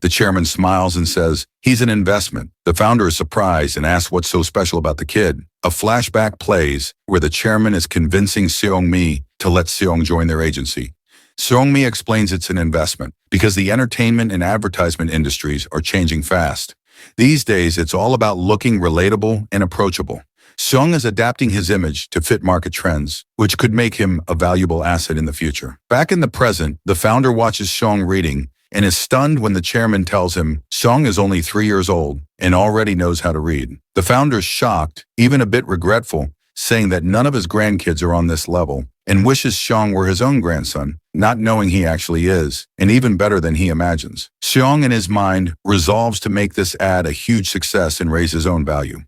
The chairman smiles and says, he's an investment. The founder is surprised and asks what's so special about the kid. A flashback plays where the chairman is convincing Seong-mi to let Seong join their agency. Seong-mi explains it's an investment because the entertainment and advertisement industries are changing fast. These days, it's all about looking relatable and approachable. Seong is adapting his image to fit market trends, which could make him a valuable asset in the future. Back in the present, the founder watches Seong reading and is stunned when the chairman tells him Seong is only 3 years old and already knows how to read. The founder's shocked, even a bit regretful, saying that none of his grandkids are on this level and wishes Seong were his own grandson, not knowing he actually is, and even better than he imagines. Seong, in his mind, resolves to make this ad a huge success and raise his own value.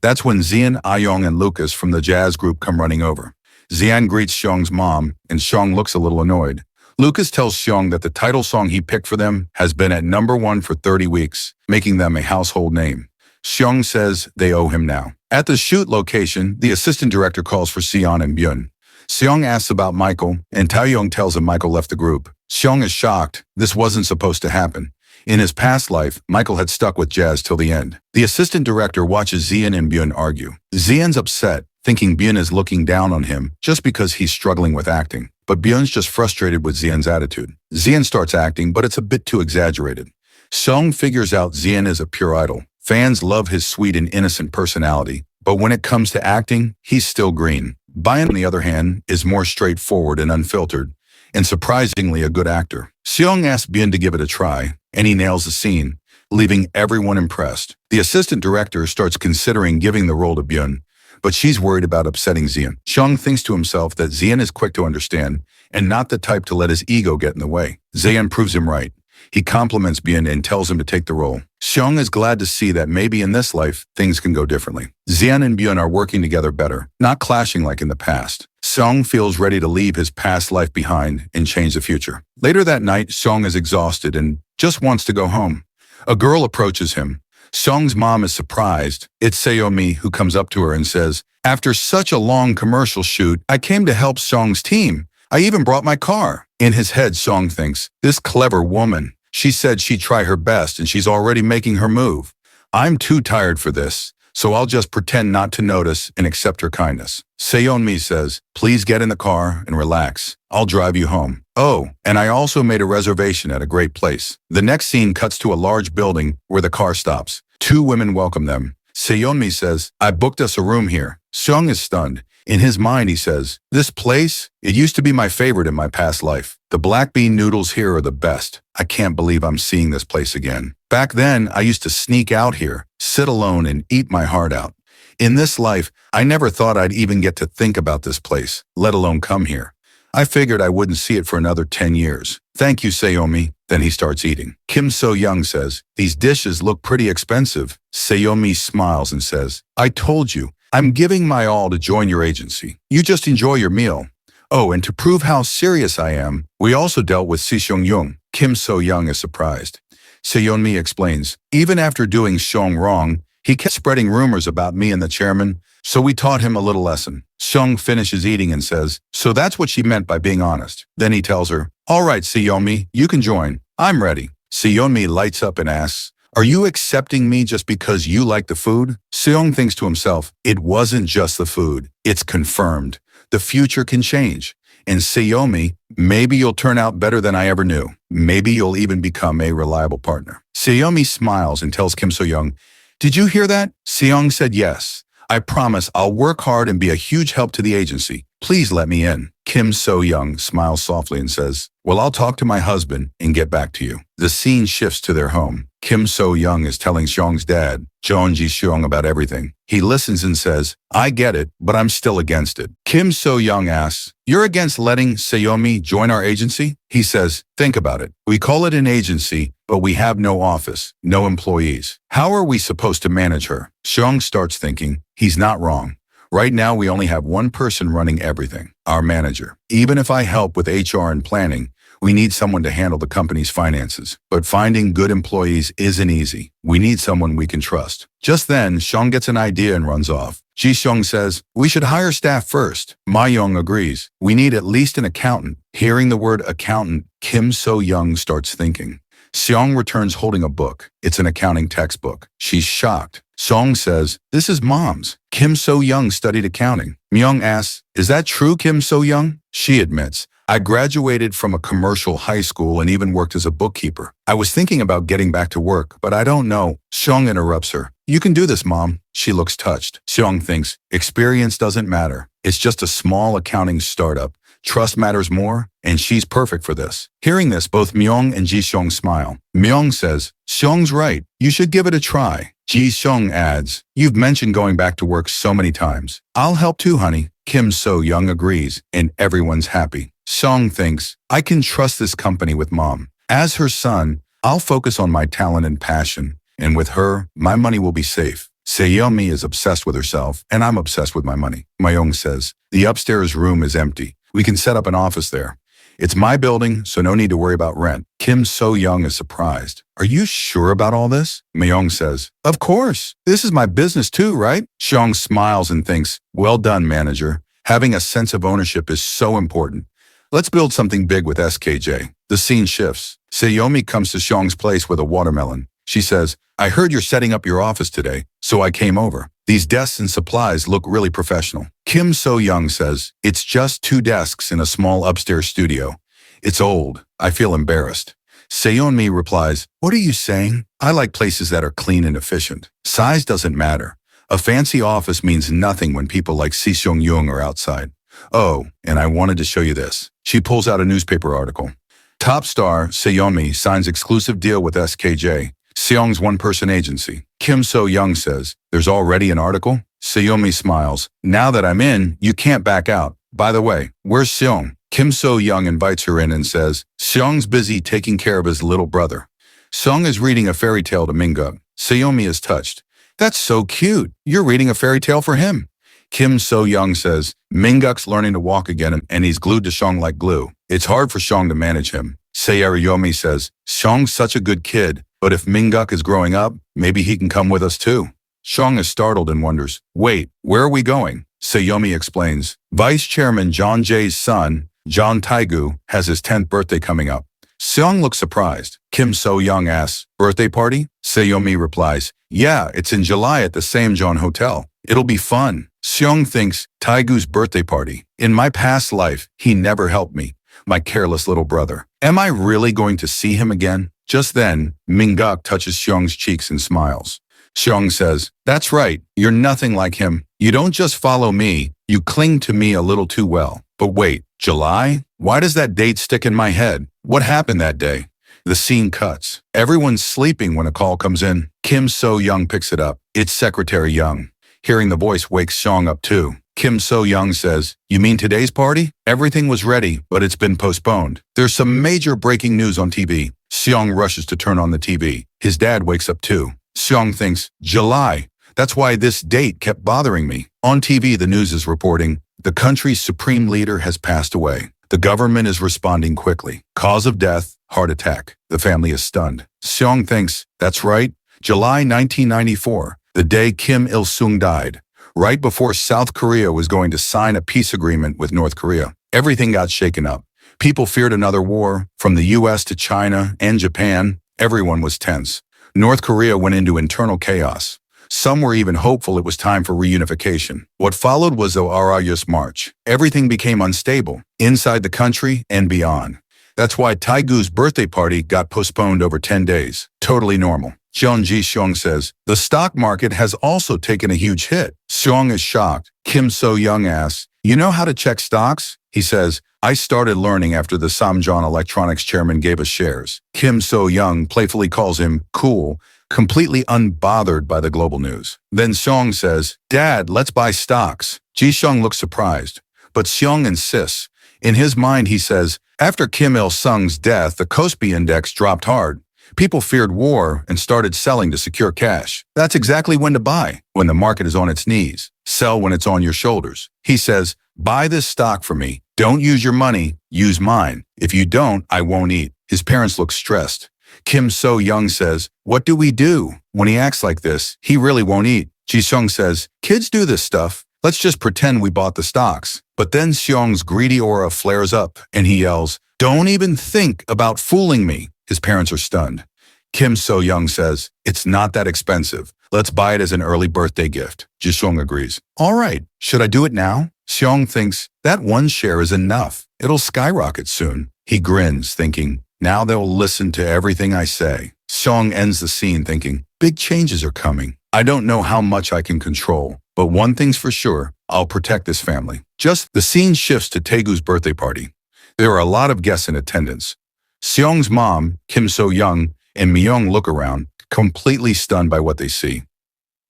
That's when Xian, Ayong, and Lucas from the jazz group come running over. Xian greets Seong's mom, and Seong looks a little annoyed. Lucas tells Seong that the title song he picked for them has been at #1 for 30 weeks, making them a household name. Seong says they owe him now. At the shoot location, the assistant director calls for Seon and Byun. Seong asks about Michael, and Taeyong tells him Michael left the group. Seong is shocked. This wasn't supposed to happen. In his past life, Michael had stuck with jazz till the end. The assistant director watches Xian and Byun argue. Xian's upset, thinking Byun is looking down on him just because he's struggling with acting. But Byun's just frustrated with Xian's attitude. Xian starts acting, but it's a bit too exaggerated. Seong figures out Xian is a pure idol. Fans love his sweet and innocent personality, but when it comes to acting, he's still green. Byun, on the other hand, is more straightforward and unfiltered, and surprisingly a good actor. Seong asks Byun to give it a try, and he nails the scene, leaving everyone impressed. The assistant director starts considering giving the role to Byun, but she's worried about upsetting Xian. Seong thinks to himself that Xian is quick to understand and not the type to let his ego get in the way. Xian proves him right. He compliments Byun and tells him to take the role. Seong is glad to see that maybe in this life, things can go differently. Xian and Byun are working together better, not clashing like in the past. Seong feels ready to leave his past life behind and change the future. Later that night, Seong is exhausted and just wants to go home. A girl approaches him. Seong's mom is surprised. It's Seomi who comes up to her and says, "After such a long commercial shoot, I came to help Seong's team. I even brought my car." In his head, Seong thinks, this clever woman. She said she'd try her best and she's already making her move. I'm too tired for this, so I'll just pretend not to notice and accept her kindness. Seonmi says, "Please get in the car and relax. I'll drive you home. Oh, and I also made a reservation at a great place." The next scene cuts to a large building where the car stops. 2 women welcome them. Seonmi says, "I booked us a room here." Seong is stunned. In his mind, he says, "This place? It used to be my favorite in my past life. The black bean noodles here are the best. I can't believe I'm seeing this place again. Back then, I used to sneak out here, sit alone and eat my heart out. In this life, I never thought I'd even get to think about this place, let alone come here. I figured I wouldn't see it for another 10 years. Thank you, Seomi." Then he starts eating. Kim So-young says, "These dishes look pretty expensive." Seomi smiles and says, "I told you, I'm giving my all to join your agency. You just enjoy your meal. Oh, and to prove how serious I am, we also dealt with Si Seong-young." Kim So-young is surprised. Seonmi explains, "Even after doing Seong wrong, he kept spreading rumors about me and the chairman, so we taught him a little lesson." Seong finishes eating and says, "So that's what she meant by being honest." Then he tells her, "All right, Seonmi, you can join. I'm ready." Seonmi lights up and asks, "Are you accepting me just because you like the food?" Seong thinks to himself, it wasn't just the food. It's confirmed. The future can change. And Sayomi, maybe you'll turn out better than I ever knew. Maybe you'll even become a reliable partner. Sayomi smiles and tells Kim So-young, did you hear that? Seong said yes. I promise I'll work hard and be a huge help to the agency. Please let me in. Kim So-young smiles softly and says, well, I'll talk to my husband and get back to you. The scene shifts to their home. Kim So-young is telling Seong's dad, Jeon Ji-seong, about everything. He listens and says, I get it, but I'm still against it. Kim So-young asks, you're against letting Sayomi join our agency? He says, think about it. We call it an agency, but we have no office, no employees. How are we supposed to manage her? Seong starts thinking, he's not wrong. Right now, we only have one person running everything, our manager. Even if I help with HR and planning, we need someone to handle the company's finances. But finding good employees isn't easy. We need someone we can trust. Just then, Seong gets an idea and runs off. Ji-seong says, we should hire staff first. Ma-young agrees. We need at least an accountant. Hearing the word accountant, Kim So-young starts thinking. Seong returns holding a book. It's an accounting textbook. She's shocked. Seong says, this is Mom's. Kim So-young studied accounting. Myung asks, is that true, Kim So-young? She admits, I graduated from a commercial high school and even worked as a bookkeeper. I was thinking about getting back to work, but I don't know. Seong interrupts her. You can do this, Mom. She looks touched. Seong thinks, experience doesn't matter. It's just a small accounting startup. Trust matters more, and she's perfect for this. Hearing this, both Myung and Ji-seong smile. Myung says, Seong's right. You should give it a try. Ji-seong adds, you've mentioned going back to work so many times. I'll help too, honey. Kim So-young agrees, and everyone's happy. Seong thinks, I can trust this company with Mom. As her son, I'll focus on my talent and passion, and with her, my money will be safe. Sayomi is obsessed with herself, and I'm obsessed with my money. Myung says, the upstairs room is empty. We can set up an office there. It's my building, so no need to worry about rent. Kim So-young is surprised. Are you sure about all this? Myung says, of course. This is my business too, right? Seong smiles and thinks, well done, manager. Having a sense of ownership is so important. Let's build something big with SKJ. The scene shifts. Sayomi comes to Seong's place with a watermelon. She says, I heard you're setting up your office today, so I came over. These desks and supplies look really professional. Kim So-young says, it's just 2 desks in a small upstairs studio. It's old. I feel embarrassed. Sayomi replies, what are you saying? I like places that are clean and efficient. Size doesn't matter. A fancy office means nothing when people like Si Seong-young are outside. Oh, and I wanted to show you this. She pulls out a newspaper article. Top star Sayomi signs exclusive deal with SKJ, Seong's one-person agency. Kim So-young says, there's already an article? Sayomi smiles. Now that I'm in, you can't back out. By the way, where's Seong? Kim So-young invites her in and says, Seong's busy taking care of his little brother. Seong is reading a fairy tale to Minguk. Sayomi is touched. That's so cute. You're reading a fairy tale for him. Kim So-young says, Minguk's learning to walk again and he's glued to Seong like glue. It's hard for Seong to manage him. Sayomi says, Seong's such a good kid, but if Minguk is growing up, maybe he can come with us too. Seong is startled and wonders, wait, where are we going? Sayomi explains, Vice Chairman John Jae's son, John Taegu, has his 10th birthday coming up. Seong looks surprised. Kim So-young asks, birthday party? Sayomi replies, yeah, it's in July at the Samjeon Hotel. It'll be fun. Seong thinks, Taegu's birthday party. In my past life, he never helped me. My careless little brother. Am I really going to see him again? Just then, Minguk touches Seong's cheeks and smiles. Seong says, that's right, you're nothing like him. You don't just follow me, you cling to me a little too well. But wait, July? Why does that date stick in my head? What happened that day? The scene cuts. Everyone's sleeping when a call comes in. Kim So-young picks it up. It's Secretary Young. Hearing the voice wakes Seong up too. Kim So-young says, you mean today's party? Everything was ready, but it's been postponed. There's some major breaking news on TV. Seong rushes to turn on the TV. His dad wakes up too. Seong thinks, July. That's why this date kept bothering me. On TV, the news is reporting, the country's supreme leader has passed away. The government is responding quickly. Cause of death, heart attack. The family is stunned. Seong thinks, that's right, July 1994, the day Kim Il-sung died. Right before South Korea was going to sign a peace agreement with North Korea. Everything got shaken up. People feared another war. From the US to China and Japan, everyone was tense. North Korea went into internal chaos. Some were even hopeful it was time for reunification. What followed was the Arayus March. Everything became unstable, inside the country and beyond. That's why Taigu's birthday party got postponed over 10 days. Totally normal. Jeon Ji-seong says, the stock market has also taken a huge hit. Seong is shocked. Kim So-young asks, you know how to check stocks? He says, I started learning after the Samjeon Electronics chairman gave us shares. Kim So-young playfully calls him cool, completely unbothered by the global news. Then Seong says, Dad, let's buy stocks. Ji-seong looks surprised, but Seong insists. In his mind, he says, after Kim Il-sung's death, the Kospi index dropped hard. People feared war and started selling to secure cash. That's exactly when to buy, when the market is on its knees. Sell when it's on your shoulders. He says, buy this stock for me. Don't use your money, use mine. If you don't, I won't eat. His parents look stressed. Kim So-young says, what do we do? When he acts like this, he really won't eat. Ji-seong says, kids do this stuff. Let's just pretend we bought the stocks. But then Seong's greedy aura flares up and he yells, don't even think about fooling me. His parents are stunned. Kim So-young says, it's not that expensive. Let's buy it as an early birthday gift. Ji-seong agrees. All right, should I do it now? Seong thinks, that one share is enough. It'll skyrocket soon. He grins, thinking, now they'll listen to everything I say. Seong ends the scene thinking, big changes are coming. I don't know how much I can control, but one thing's for sure, I'll protect this family. Just the scene shifts to Taegu's birthday party. There are a lot of guests in attendance. Seong's mom, Kim So-young, and Myung look around, completely stunned by what they see.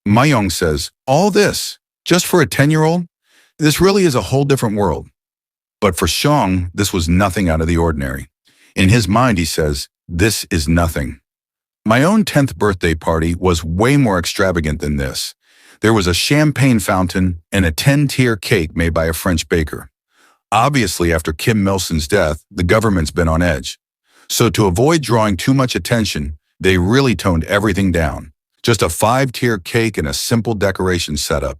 Myung says, all this, just for a 10-year-old? This really is a whole different world. But for Seong, this was nothing out of the ordinary. In his mind, he says, this is nothing. My own 10th birthday party was way more extravagant than this. There was a champagne fountain and a 10-tier cake made by a French baker. Obviously, after Kim Il-sung's death, the government's been on edge. So to avoid drawing too much attention, they really toned everything down. Just a 5-tier cake and a simple decoration setup.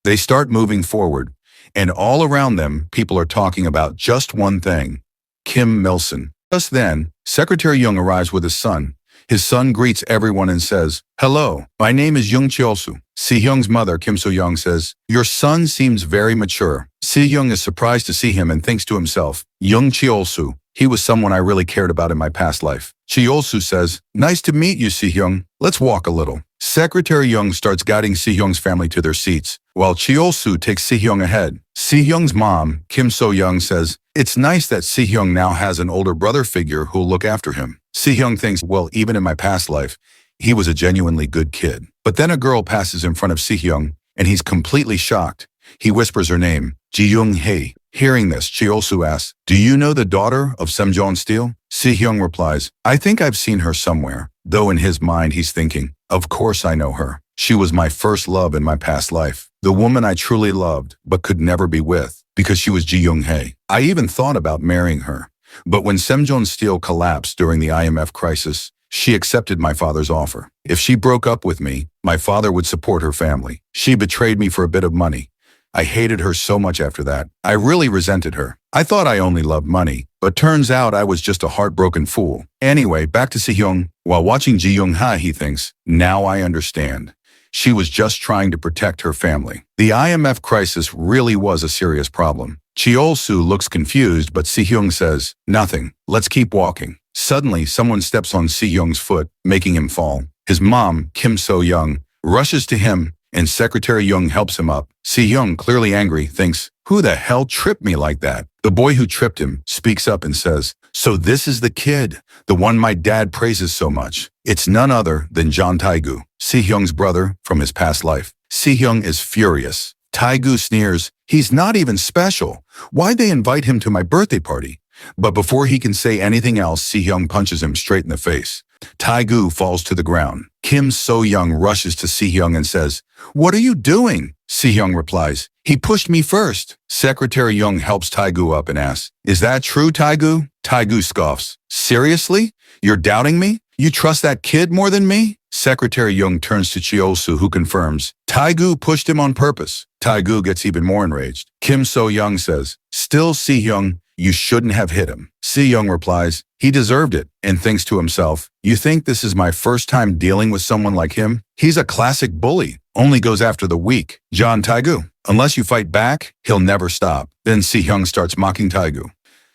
They start moving forward, and all around them, people are talking about just one thing, Kim Il-sung. Just then, Secretary Jung arrives with his son. His son greets everyone and says, hello, my name is Jung Cheol-soo. Si-hyung's mother, Kim So-young, says, your son seems very mature. Si-hyung is surprised to see him and thinks to himself, Jung Cheol-soo, he was someone I really cared about in my past life. Cheol-soo says, nice to meet you, Si-hyung. Let's walk a little. Secretary Jung starts guiding Si-hyung's family to their seats, while Cheol-soo takes Si-hyung ahead. Si-hyung's mom, Kim So-young, says, it's nice that Si-hyung now has an older brother figure who'll look after him. Si-hyung thinks, well, even in my past life, he was a genuinely good kid. But then a girl passes in front of Si-hyung, and he's completely shocked. He whispers her name, Ji-young-hae. Hearing this, Cheol-soo asks, do you know the daughter of Samjeon Steel? Si-hyung replies, I think I've seen her somewhere. Though in his mind he's thinking, of course I know her. She was my first love in my past life. The woman I truly loved, but could never be with, because she was Ji-young-hae. I even thought about marrying her. But when Samjeon Steel collapsed during the IMF crisis, she accepted my father's offer. If she broke up with me, my father would support her family. She betrayed me for a bit of money. I hated her so much after that. I really resented her. I thought I only loved money, but turns out I was just a heartbroken fool. Anyway, back to Si-hyung. While watching Ji-young-hae, he thinks, now I understand. She was just trying to protect her family. The IMF crisis really was a serious problem. Cheol-soo looks confused, but Si-hyung says, nothing. Let's keep walking. Suddenly, someone steps on Si-hyung's foot, making him fall. His mom, Kim So-young, rushes to him, and Secretary Jung helps him up. Si-hyung, clearly angry, thinks, who the hell tripped me like that? The boy who tripped him speaks up and says, so this is the kid, the one my dad praises so much. It's none other than John Taegu, Si-hyung's brother from his past life. Si-hyung is furious. Taegu sneers, he's not even special. Why'd they invite him to my birthday party? But before he can say anything else, Si-hyung punches him straight in the face. Taegu falls to the ground. Kim So-young rushes to Si-hyung and says, what are you doing? Si-hyung replies, he pushed me first. Secretary Jung helps Taegu up and asks, is that true, Taegu? Taegu scoffs, seriously? You're doubting me? You trust that kid more than me? Secretary Jung turns to Cheol-soo, who confirms, Taegu pushed him on purpose. Taegu gets even more enraged. Kim So-young says, still, Si-hyung, you shouldn't have hit him. Si-young replies, he deserved it, and thinks to himself, you think this is my first time dealing with someone like him? He's a classic bully, only goes after the weak. John Taegu, unless you fight back, he'll never stop. Then Si-young starts mocking Taegu.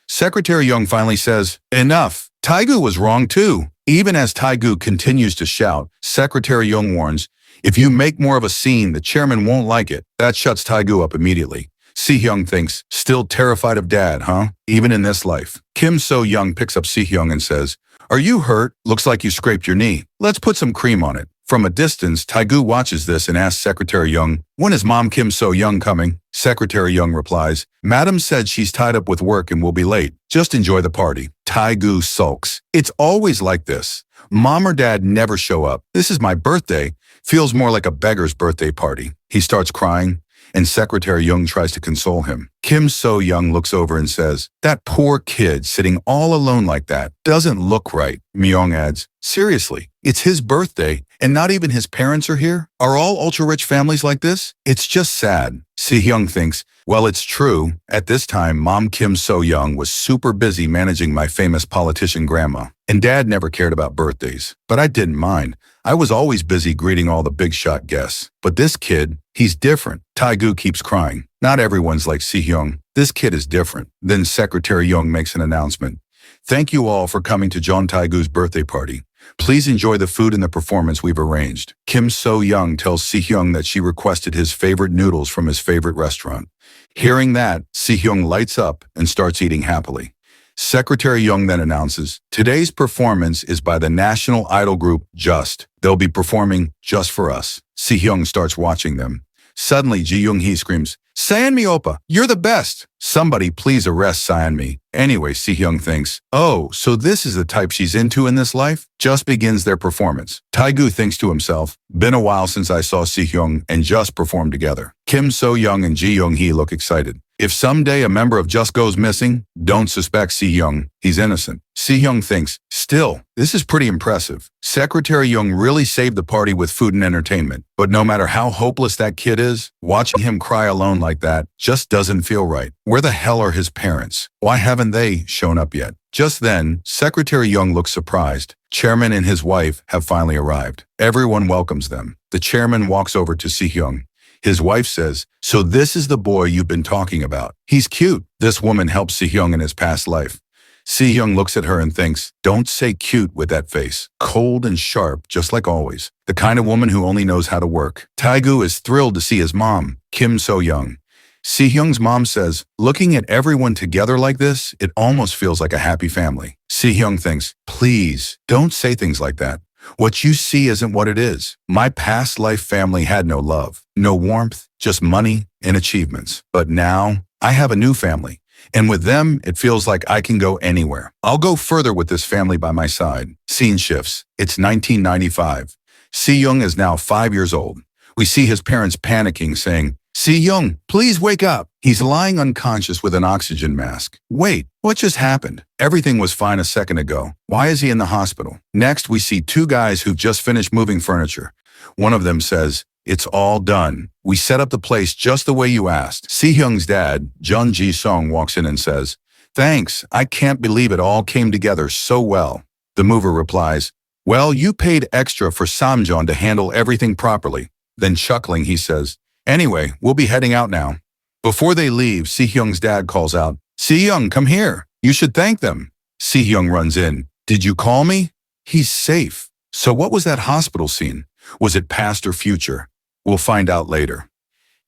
Secretary Young finally says, enough. Taegu was wrong too. Even as Taegu continues to shout, Secretary Young warns, if you make more of a scene, the chairman won't like it. That shuts Taegu up immediately. Si-young thinks, still terrified of dad, huh? Even in this life. Kim So-young picks up Si-young and says, are you hurt? Looks like you scraped your knee. Let's put some cream on it. From a distance, Taegu watches this and asks Secretary Young, when is Mom Kim So-young coming? Secretary Young replies, Madam said she's tied up with work and will be late. Just enjoy the party. Taegu sulks. It's always like this. Mom or Dad never show up. This is my birthday. Feels more like a beggar's birthday party. He starts crying, and Secretary Young tries to console him. Kim So-young looks over and says, that poor kid sitting all alone like that doesn't look right. Myung adds, seriously, it's his birthday and not even his parents are here? Are all ultra-rich families like this? It's just sad. Si-young thinks, well, it's true. At this time, Mom Kim So-young was super busy managing my famous politician grandma, and Dad never cared about birthdays. But I didn't mind. I was always busy greeting all the big shot guests. But this kid, he's different. Taegu keeps crying. Not everyone's like Si-young. This kid is different. Then Secretary Young makes an announcement. Thank you all for coming to John Taegu's birthday party. Please enjoy the food and the performance we've arranged. Kim So-young tells Si-young that she requested his favorite noodles from his favorite restaurant. Hearing that, Si-young lights up and starts eating happily. Secretary Young then announces, today's performance is by the national idol group Just. They'll be performing just for us. Si-young starts watching them. Suddenly, Ji-young-hee screams, Seonmi Oppa, you're the best! Somebody please arrest Seonmi. Anyway, Si-young thinks, oh, so this is the type she's into in this life? Just begins their performance. Taegu thinks to himself, been a while since I saw Si-young and Just perform together. Kim So-young and Ji-young-hee look excited. If someday a member of Just goes missing, don't suspect Si-young. He's innocent. Si-young thinks, still, this is pretty impressive. Secretary Young really saved the party with food and entertainment. But no matter how hopeless that kid is, watching him cry alone like that just doesn't feel right. Where the hell are his parents? Why haven't they shown up yet? Just then, Secretary Young looks surprised. Chairman and his wife have finally arrived. Everyone welcomes them. The chairman walks over to Si-young. His wife says, so this is the boy you've been talking about. He's cute. This woman helped Si-young in his past life. Si-young looks at her and thinks, don't say cute with that face. Cold and sharp, just like always. The kind of woman who only knows how to work. Taegu is thrilled to see his mom, Kim So-young. Si-young's mom says, looking at everyone together like this, it almost feels like a happy family. Si-young thinks, please, don't say things like that. What you see isn't what it is. My past life family had no love, no warmth, just money and achievements. But now, I have a new family. And with them, it feels like I can go anywhere. I'll go further with this family by my side. Scene shifts. It's 1995. Si-young is now 5 years old. We see his parents panicking, saying, Si-young, please wake up. He's lying unconscious with an oxygen mask. Wait, what just happened? Everything was fine a second ago. Why is he in the hospital? Next, we see two guys who've just finished moving furniture. One of them says, it's all done. We set up the place just the way you asked. Si-young's dad, Jun Ji-sung, walks in and says, thanks, I can't believe it all came together so well. The mover replies, well, you paid extra for Samjeon to handle everything properly. Then chuckling, he says, anyway, we'll be heading out now. Before they leave, Si-young's dad calls out, Si-young, come here. You should thank them. Si-young runs in. Did you call me? He's safe. So what was that hospital scene? Was it past or future? We'll find out later.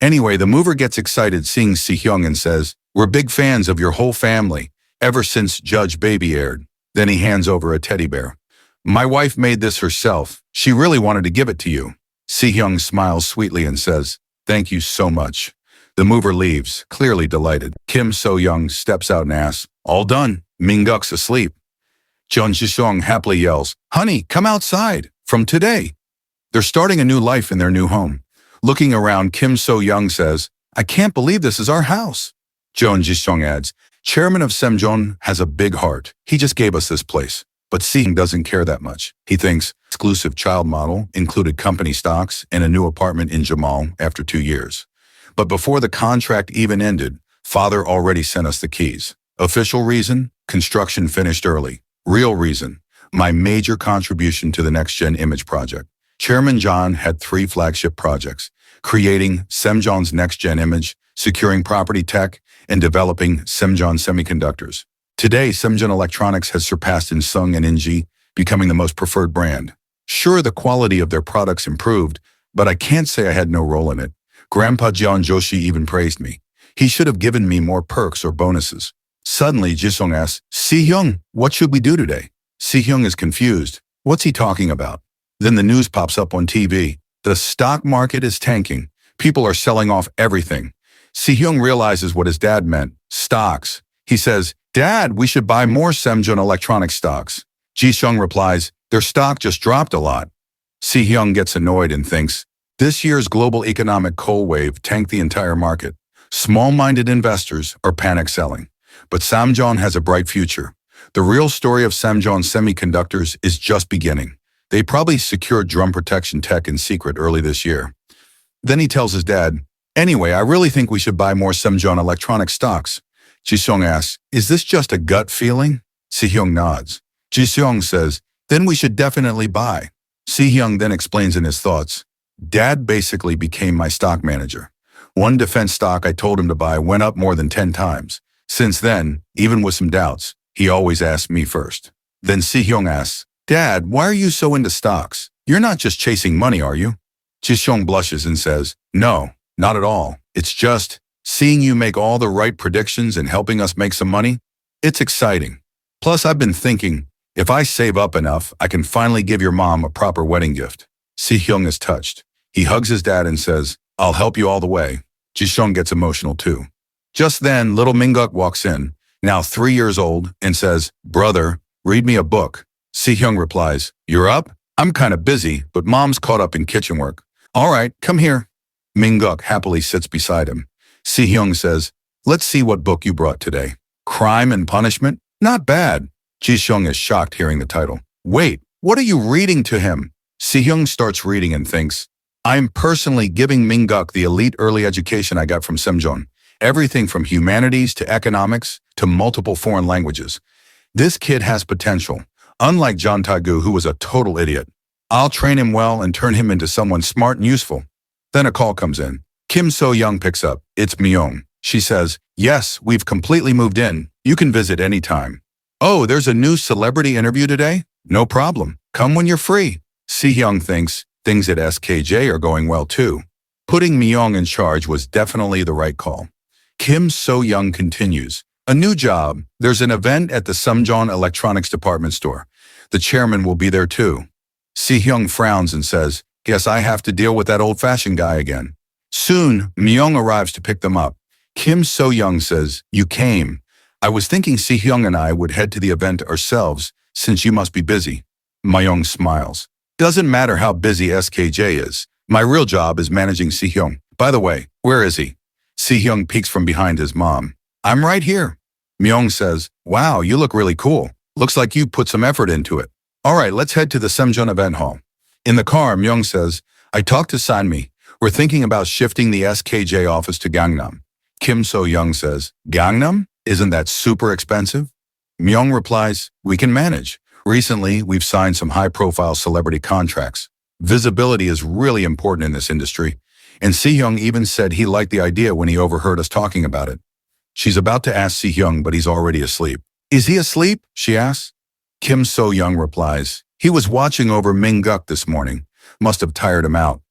Anyway, the mover gets excited seeing Si-young and says, we're big fans of your whole family, ever since Judge Baby aired. Then he hands over a teddy bear. My wife made this herself. She really wanted to give it to you. Si-young smiles sweetly and says, thank you so much. The mover leaves, clearly delighted. Kim So-young steps out and asks, all done. Min-guk's asleep. Jun Ji-sung happily yells, honey, come outside. From today. They're starting a new life in their new home. Looking around, Kim So-young says, I can't believe this is our house. Jun Ji-sung adds, Chairman of Samjeon has a big heart. He just gave us this place. But Si-young doesn't care that much. He thinks, exclusive child model, included company stocks, and a new apartment in Jamal after 2 years. But before the contract even ended, father already sent us the keys. Official reason? Construction finished early. Real reason? My major contribution to the next-gen image project. Chairman John had 3 flagship projects: creating Semjon's next-gen image, securing property tech, and developing Semjon semiconductors. Today, Semjon Electronics has surpassed Insung and NG, becoming the most preferred brand. Sure, the quality of their products improved, but I can't say I had no role in it. Grandpa John Joshi even praised me. He should have given me more perks or bonuses. Suddenly, Jisung asks, Si-hyung, what should we do today? Si-hyung is confused. What's he talking about? Then the news pops up on TV. The stock market is tanking. People are selling off everything. Si-hyung realizes what his dad meant. Stocks. He says, Dad, we should buy more Semjon Electronics stocks. Ji-sung replies, their stock just dropped a lot. Si-hyung gets annoyed and thinks, this year's global economic coal wave tanked the entire market. Small-minded investors are panic selling. But Semjon has a bright future. The real story of Semjon Semiconductors is just beginning. They probably secured drum protection tech in secret early this year. Then he tells his dad, anyway, I really think we should buy more Semjon Electronics stocks. Ji-sung asks, is this just a gut feeling? Si-hyung nods. Ji-sung says, then we should definitely buy. Si-hyung then explains in his thoughts, Dad basically became my stock manager. One defense stock I told him to buy went up more than 10 times. Since then, even with some doubts, he always asks me first. Then Si-hyung asks, Dad, why are you so into stocks? You're not just chasing money, are you? Ji-sung blushes and says, no, not at all. It's just seeing you make all the right predictions and helping us make some money. It's exciting. Plus, I've been thinking, if I save up enough, I can finally give your mom a proper wedding gift. Si-hyung is touched. He hugs his dad and says, I'll help you all the way. Ji-sung gets emotional too. Just then, little Minguk walks in, now 3 years old, and says, brother, read me a book. Si-hyung replies, you're up? I'm kind of busy, but mom's caught up in kitchen work. All right, come here. Minguk happily sits beside him. Si-hyung says, let's see what book you brought today. Crime and Punishment? Not bad. Ji-sung is shocked hearing the title. Wait, what are you reading to him? Si-hyung starts reading and thinks, I'm personally giving Minguk the elite early education I got from Semjon. Everything from humanities to economics to multiple foreign languages. This kid has potential, unlike John Taegu, who was a total idiot. I'll train him well and turn him into someone smart and useful. Then a call comes in. Kim So-young picks up. It's Myung. She says, yes, we've completely moved in. You can visit anytime. Oh, there's a new celebrity interview today? No problem. Come when you're free. Si-hyung thinks things at SKJ are going well too. Putting Myung in charge was definitely the right call. Kim So-young continues. A new job. There's an event at the Semjon Electronics department store. The chairman will be there too. Si-hyung frowns and says, guess I have to deal with that old-fashioned guy again. Soon, Myung arrives to pick them up. Kim So-young says, you came. I was thinking Si-hyung and I would head to the event ourselves, since you must be busy. Myung smiles. Doesn't matter how busy SKJ is. My real job is managing Si-hyung. By the way, where is he? Si-hyung peeks from behind his mom. I'm right here. Myung says, wow, you look really cool. Looks like you put some effort into it. All right, let's head to the Semjon event hall. In the car, Myung says, I talked to Sanmi. We're thinking about shifting the SKJ office to Gangnam. Kim So-young says, Gangnam? Isn't that super expensive? Myung replies, we can manage. Recently, we've signed some high-profile celebrity contracts. Visibility is really important in this industry, and Si-hyung even said he liked the idea when he overheard us talking about it. She's about to ask Si-hyung, but he's already asleep. Is he asleep? She asks. Kim So-young replies, he was watching over Minguk this morning. Must have tired him out.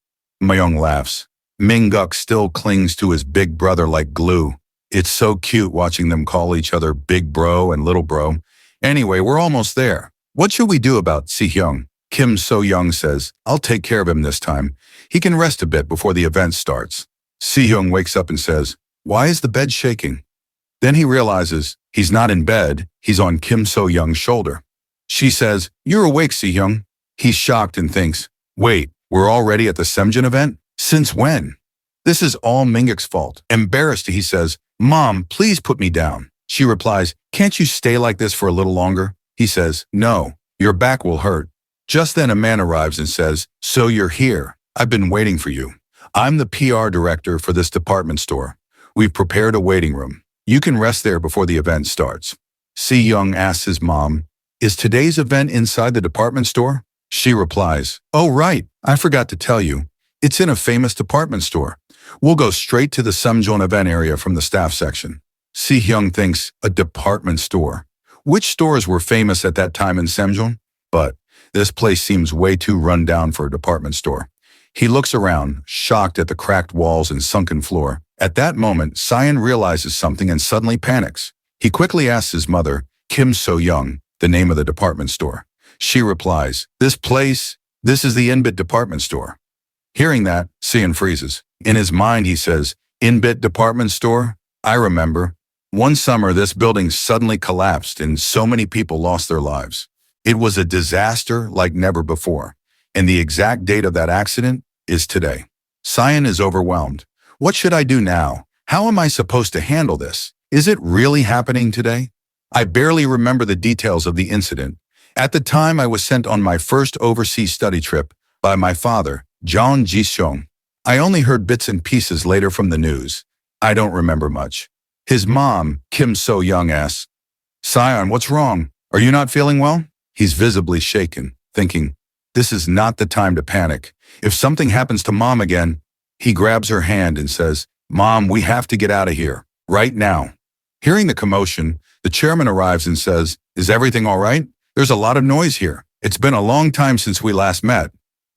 Myung laughs. Minguk still clings to his big brother like glue. It's so cute watching them call each other big bro and little bro. Anyway, we're almost there. What should we do about Si-hyung? Kim So-young says, I'll take care of him this time. He can rest a bit before the event starts. Si-hyung wakes up and says, why is the bed shaking? Then he realizes he's not in bed, he's on Kim So-young's shoulder. She says, you're awake, Si-hyung. He's shocked and thinks, wait, we're already at the Semjon event? Since when? This is all Minguk's fault. Embarrassed, he says, Mom, please put me down. She replies, can't you stay like this for a little longer? He says, no, your back will hurt. Just then a man arrives and says, so you're here. I've been waiting for you. I'm the PR director for this department store. We've prepared a waiting room. You can rest there before the event starts. Si Young asks his mom, is today's event inside the department store? She replies, oh right, I forgot to tell you. It's in a famous department store. We'll go straight to the Sumjeon event area from the staff section. Si Hyung thinks, a department store. Which stores were famous at that time in Samjeon? But this place seems way too run down for a department store. He looks around, shocked at the cracked walls and sunken floor. At that moment, Cyan realizes something and suddenly panics. He quickly asks his mother, Kim So-young, the name of the department store. She replies, this is the Inbit department store. Hearing that, Cyan freezes. In his mind, he says, Inbit department store? I remember. One summer, this building suddenly collapsed and so many people lost their lives. It was a disaster like never before, and the exact date of that accident is today. Cyan is overwhelmed. What should I do now? How am I supposed to handle this? Is it really happening today? I barely remember the details of the incident. At the time, I was sent on my first overseas study trip by my father, John Ji-seong. I only heard bits and pieces later from the news. I don't remember much. His mom, Kim So-young, asks, Cyan, what's wrong? Are you not feeling well? He's visibly shaken, thinking, this is not the time to panic. If something happens to Mom again, he grabs her hand and says, Mom, we have to get out of here, right now. Hearing the commotion, the chairman arrives and says, is everything all right? There's a lot of noise here. It's been a long time since we last met.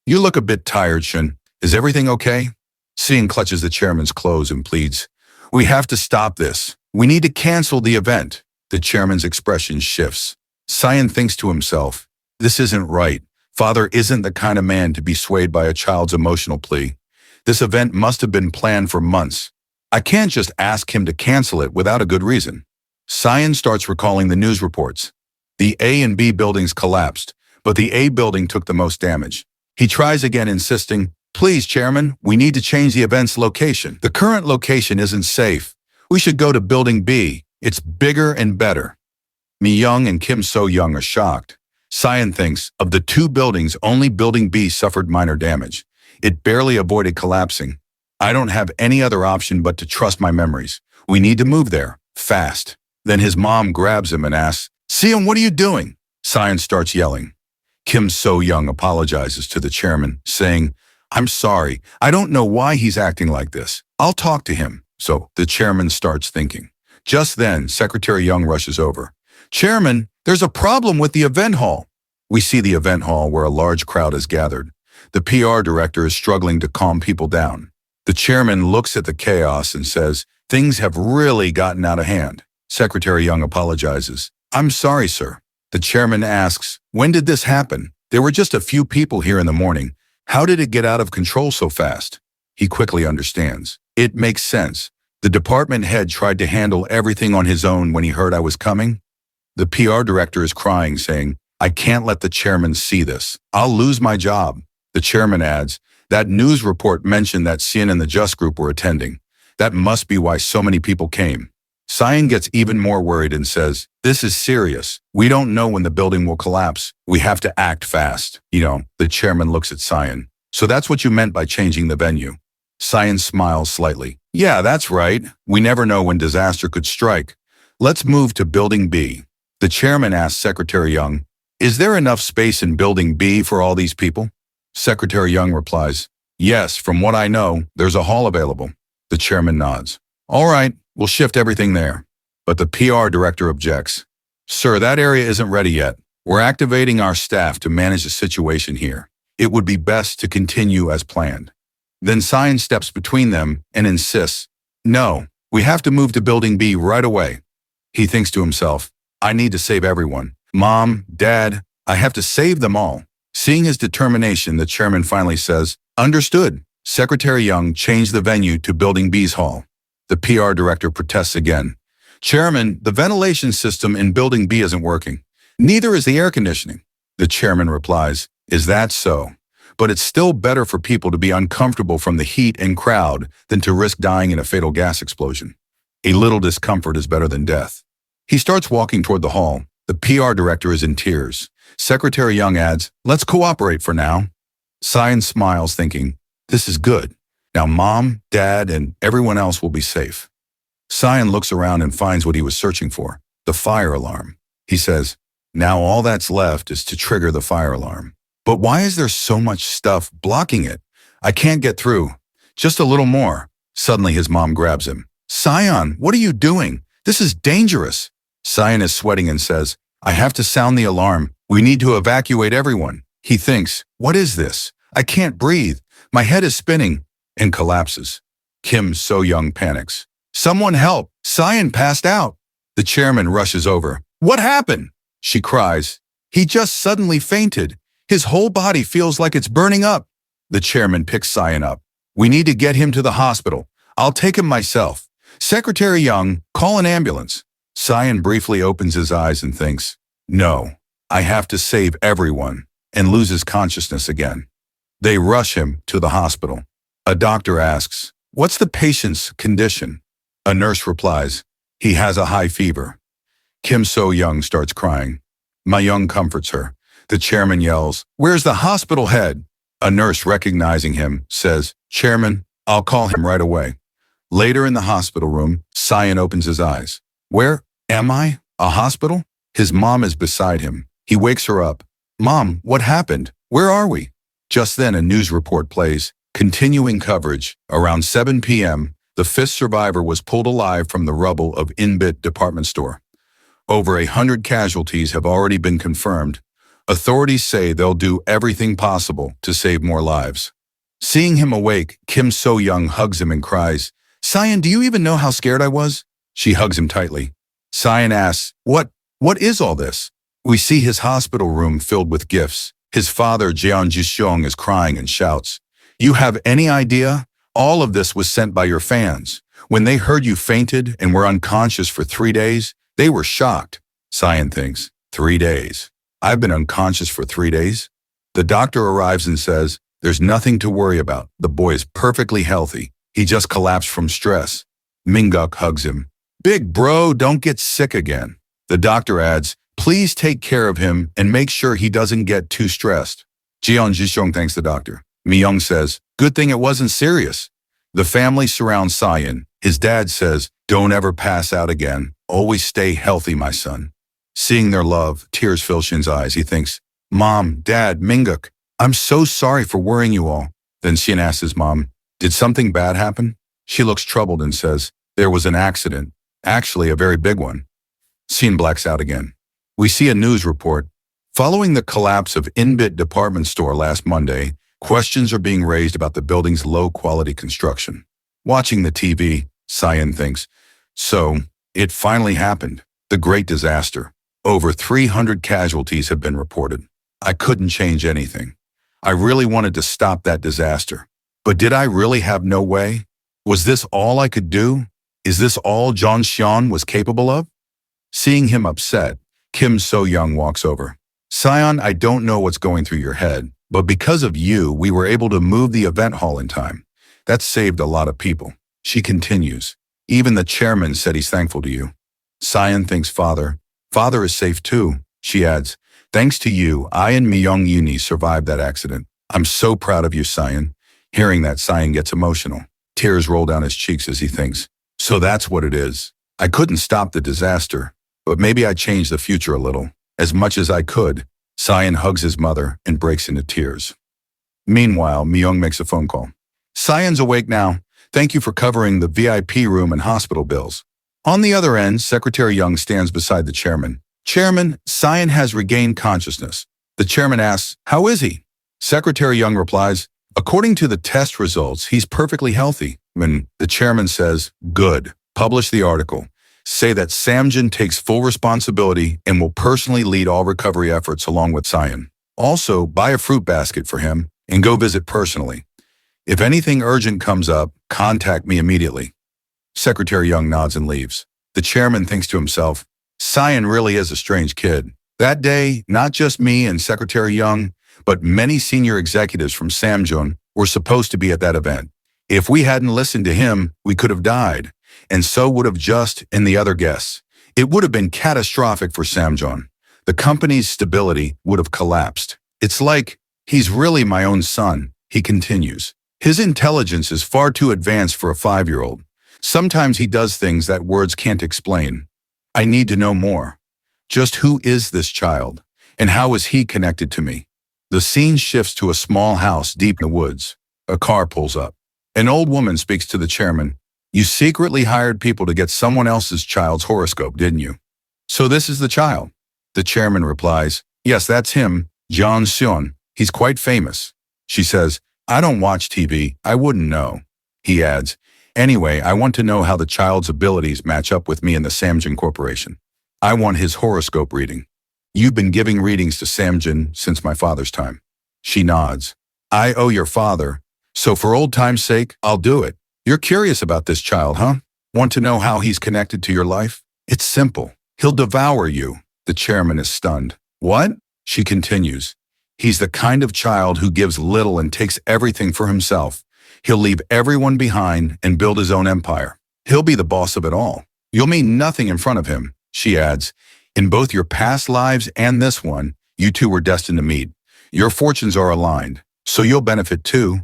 You look a bit tired, Shun. Is everything okay? Seeing clutches the chairman's clothes and pleads, we have to stop this. We need to cancel the event. The chairman's expression shifts. Cyan thinks to himself, this isn't right. Father isn't the kind of man to be swayed by a child's emotional plea. This event must have been planned for months. I can't just ask him to cancel it without a good reason. Cyan starts recalling the news reports. The A and B buildings collapsed, but the A building took the most damage. He tries again, insisting, please, Chairman, we need to change the event's location. The current location isn't safe. We should go to Building B. It's bigger and better. Mi Young and Kim So-young are shocked. Cyan thinks, of the two buildings, only Building B suffered minor damage. It barely avoided collapsing. I don't have any other option but to trust my memories. We need to move there, fast. Then his mom grabs him and asks, Cyan, what are you doing? Cyan starts yelling. Kim So-young apologizes to the chairman, saying, I'm sorry. I don't know why he's acting like this. I'll talk to him. So the chairman starts thinking. Just then, Secretary Young rushes over. Chairman, there's a problem with the event hall. We see the event hall where a large crowd is gathered. The PR director is struggling to calm people down. The chairman looks at the chaos and says, things have really gotten out of hand. Secretary Young apologizes. I'm sorry, sir. The chairman asks, when did this happen? There were just a few people here in the morning. How did it get out of control so fast? He quickly understands. It makes sense. The department head tried to handle everything on his own when he heard I was coming. The PR director is crying, saying, I can't let the chairman see this. I'll lose my job. The chairman adds, that news report mentioned that Cyan and the Just Group were attending. That must be why so many people came. Cyan gets even more worried and says, this is serious. We don't know when the building will collapse. We have to act fast. The chairman looks at Cyan. So that's what you meant by changing the venue. Cyan smiles slightly. Yeah, that's right. We never know when disaster could strike. Let's move to Building B. The chairman asks Secretary Young, is there enough space in Building B for all these people? Secretary Young replies, yes, from what I know, there's a hall available. The chairman nods. All right, we'll shift everything there. But the PR director objects. Sir, that area isn't ready yet. We're activating our staff to manage the situation here. It would be best to continue as planned. Then Cyan steps between them and insists, no, we have to move to Building B right away. He thinks to himself, I need to save everyone. Mom, Dad, I have to save them all. Seeing his determination, the chairman finally says, understood. Secretary Young changed the venue to Building B's hall. The PR director protests again. Chairman, the ventilation system in Building B isn't working. Neither is the air conditioning. The chairman replies, is that so? But it's still better for people to be uncomfortable from the heat and crowd than to risk dying in a fatal gas explosion. A little discomfort is better than death. He starts walking toward the hall. The PR director is in tears. Secretary Young adds, let's cooperate for now. Cyan smiles, thinking, this is good. Now Mom, Dad, and everyone else will be safe. Cyan looks around and finds what he was searching for, the fire alarm. He says, now all that's left is to trigger the fire alarm. But why is there so much stuff blocking it? I can't get through. Just a little more. Suddenly his mom grabs him. Cyan, what are you doing? This is dangerous. Cyan is sweating and says, I have to sound the alarm. We need to evacuate everyone. He thinks, what is this? I can't breathe. My head is spinning, and collapses. Kim So-young panics. Someone help! Cyan passed out. The chairman rushes over. What happened? She cries. He just suddenly fainted. His whole body feels like it's burning up. The chairman picks Cyan up. We need to get him to the hospital. I'll take him myself. Secretary Young, call an ambulance. Cyan briefly opens his eyes and thinks, no, I have to save everyone, and loses consciousness again. They rush him to the hospital. A doctor asks, what's the patient's condition? A nurse replies, he has a high fever. Kim So-young starts crying. Ma-young comforts her. The chairman yells, where's the hospital head? A nurse, recognizing him, says, Chairman, I'll call him right away. Later in the hospital room, Cyan opens his eyes. Where am I? A hospital? His mom is beside him. He wakes her up. Mom, what happened? Where are we? Just then a news report plays. Continuing coverage. Around 7 p.m., the fifth survivor was pulled alive from the rubble of Inbit department store. Over 100 casualties have already been confirmed. Authorities say they'll do everything possible to save more lives. Seeing him awake, Kim So-young hugs him and cries, Cyan, do you even know how scared I was? She hugs him tightly. Cyan asks, What is all this? We see his hospital room filled with gifts. His father, Jeon Ji-seong, is crying and shouts, You have any idea? All of this was sent by your fans. When they heard you fainted and were unconscious for 3 days, they were shocked. Cyan thinks, 3 days. I've been unconscious for 3 days? The doctor arrives and says, There's nothing to worry about. The boy is perfectly healthy. He just collapsed from stress. Minguk hugs him. Big bro, don't get sick again. The doctor adds, Please take care of him and make sure he doesn't get too stressed. Jeon Ji-seong thanks the doctor. Mi-young says, Good thing it wasn't serious. The family surrounds Cyan. His dad says, Don't ever pass out again. Always stay healthy, my son. Seeing their love, tears fill Shin's eyes. He thinks, Mom, Dad, Minguk, I'm so sorry for worrying you all. Then Shin asks his mom, Did something bad happen? She looks troubled and says, There was an accident. Actually, a very big one. Shin blacks out again. We see a news report. Following the collapse of Inbit department store last Monday, questions are being raised about the building's low-quality construction. Watching the TV, Cyan thinks, So, it finally happened. The great disaster. Over 300 casualties have been reported. I couldn't change anything. I really wanted to stop that disaster. But did I really have no way? Was this all I could do? Is this all John Xian was capable of? Seeing him upset, Kim So-young walks over. Cyan, I don't know what's going through your head, but because of you, we were able to move the event hall in time. That saved a lot of people. She continues. Even the chairman said he's thankful to you. Cyan thinks Father is safe too. She adds, Thanks to you, I and Mi-young Uni survived that accident. I'm so proud of you, Cyan. Hearing that, Cyan gets emotional. Tears roll down his cheeks as he thinks, So that's what it is. I couldn't stop the disaster, but maybe I changed the future a little. As much as I could. Cyan hugs his mother and breaks into tears. Meanwhile, Mi-young makes a phone call. Cyan's awake now. Thank you for covering the VIP room and hospital bills. On the other end, Secretary Young stands beside the chairman. Chairman, Cyan has regained consciousness. The chairman asks, How is he? Secretary Young replies, According to the test results, he's perfectly healthy. When the chairman says, Good, publish the article. Say that Samjin takes full responsibility and will personally lead all recovery efforts along with Cyan. Also, buy a fruit basket for him and go visit personally. If anything urgent comes up, contact me immediately. Secretary Young nods and leaves. The chairman thinks to himself, Cyan really is a strange kid. That day, not just me and Secretary Young, but many senior executives from Samjun were supposed to be at that event. If we hadn't listened to him, we could have died. And so would have Just and the other guests. It would have been catastrophic for Samjun. The company's stability would have collapsed. It's like, he's really my own son, he continues. His intelligence is far too advanced for a 5-year-old. Sometimes he does things that words can't explain. I need to know more. Just who is this child? And how is he connected to me? The scene shifts to a small house deep in the woods. A car pulls up. An old woman speaks to the chairman. You secretly hired people to get someone else's child's horoscope, didn't you? So this is the child. The chairman replies, yes, that's him, John Seon. He's quite famous. She says, I don't watch TV. I wouldn't know. He adds, anyway, I want to know how the child's abilities match up with me in the Samjin Corporation. I want his horoscope reading. You've been giving readings to Samjin since my father's time. She nods. I owe your father, so for old time's sake, I'll do it. You're curious about this child, huh? Want to know how he's connected to your life? It's simple. He'll devour you. The chairman is stunned. What? She continues. He's the kind of child who gives little and takes everything for himself. He'll leave everyone behind and build his own empire. He'll be the boss of it all. You'll mean nothing in front of him, she adds. In both your past lives and this one, you two were destined to meet. Your fortunes are aligned, so you'll benefit too.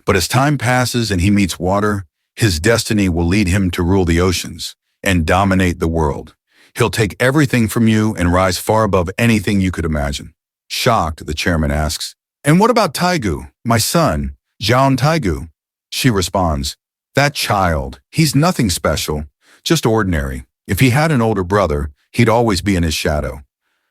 But as time passes and he meets water, his destiny will lead him to rule the oceans and dominate the world. He'll take everything from you and rise far above anything you could imagine. Shocked, the chairman asks, and what about Taigu, my son, Jian Taigu? She responds, that child, he's nothing special, just ordinary. If he had an older brother, he'd always be in his shadow.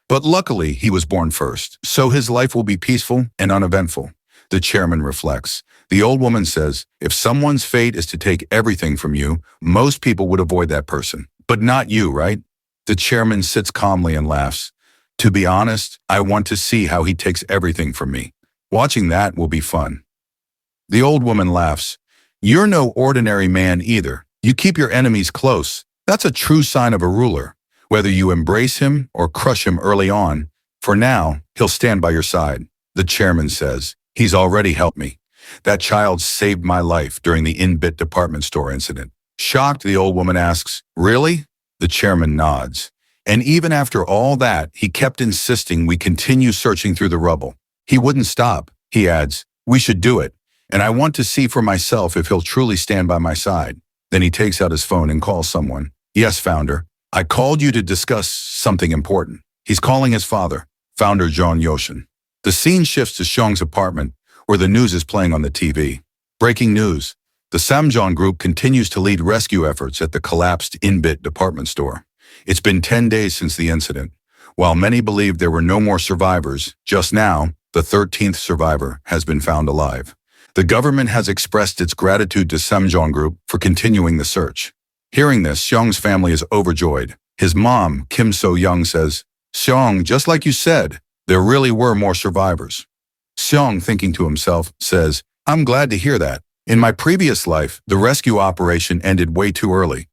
But luckily, he was born first, so his life will be peaceful and uneventful. The chairman reflects. The old woman says, if someone's fate is to take everything from you, most people would avoid that person. But not you, right? The chairman sits calmly and laughs. To be honest, I want to see how he takes everything from me. Watching that will be fun. The old woman laughs. You're no ordinary man either. You keep your enemies close. That's a true sign of a ruler. Whether you embrace him or crush him early on, for now, he'll stand by your side. The chairman says, he's already helped me. That child saved my life during the in-bit department store incident. Shocked, the old woman asks, really? The chairman nods. And even after all that, he kept insisting we continue searching through the rubble. He wouldn't stop. He adds, we should do it. And I want to see for myself if he'll truly stand by my side. Then he takes out his phone and calls someone. Yes, founder. I called you to discuss something important. He's calling his father, founder John Yoshin. The scene shifts to Xiong's apartment, where the news is playing on the TV. Breaking news. The Samjong Group continues to lead rescue efforts at the collapsed in-bit department store. It's been 10 days since the incident. While many believed there were no more survivors, just now, the 13th survivor has been found alive. The government has expressed its gratitude to Samjong Group for continuing the search. Hearing this, Xiong's family is overjoyed. His mom, Kim So-young, says, Xiong, just like you said, there really were more survivors. Xiong, thinking to himself, says, I'm glad to hear that. In my previous life, the rescue operation ended way too early.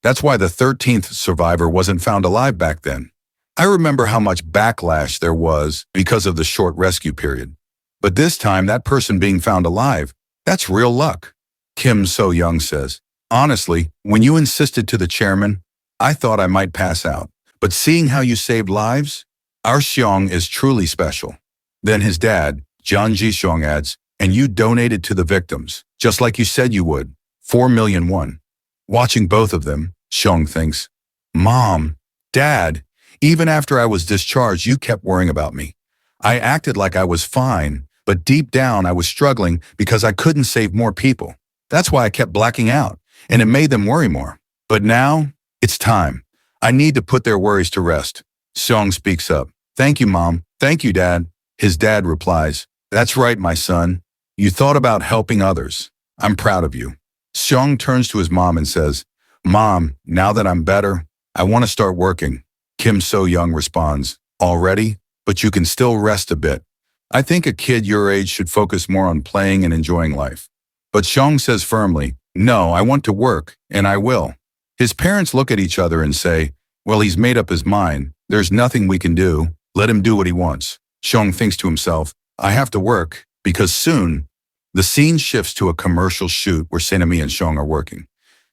That's why the 13th survivor wasn't found alive back then. I remember how much backlash there was because of the short rescue period. But this time, that person being found alive, that's real luck. Kim So-young says, honestly, when you insisted to the chairman, I thought I might pass out. But seeing how you saved lives, our Xiong is truly special. Then his dad, John Ji-xiong, adds, and you donated to the victims, just like you said you would, 4 million won. Watching both of them, Xiong thinks, Mom, Dad, even after I was discharged, you kept worrying about me. I acted like I was fine, but deep down I was struggling because I couldn't save more people. That's why I kept blacking out, and it made them worry more. But now, it's time. I need to put their worries to rest. Xiong speaks up. Thank you, Mom. Thank you, Dad. His dad replies, that's right, my son. You thought about helping others. I'm proud of you. Xiong turns to his mom and says, Mom, now that I'm better, I want to start working. Kim So-young responds, already? But you can still rest a bit. I think a kid your age should focus more on playing and enjoying life. But Xiong says firmly, no, I want to work, and I will. His parents look at each other and say, well, he's made up his mind. There's nothing we can do. Let him do what he wants. Xiong thinks to himself, I have to work, because soon, the scene shifts to a commercial shoot where Saint-Ami and Xiong are working.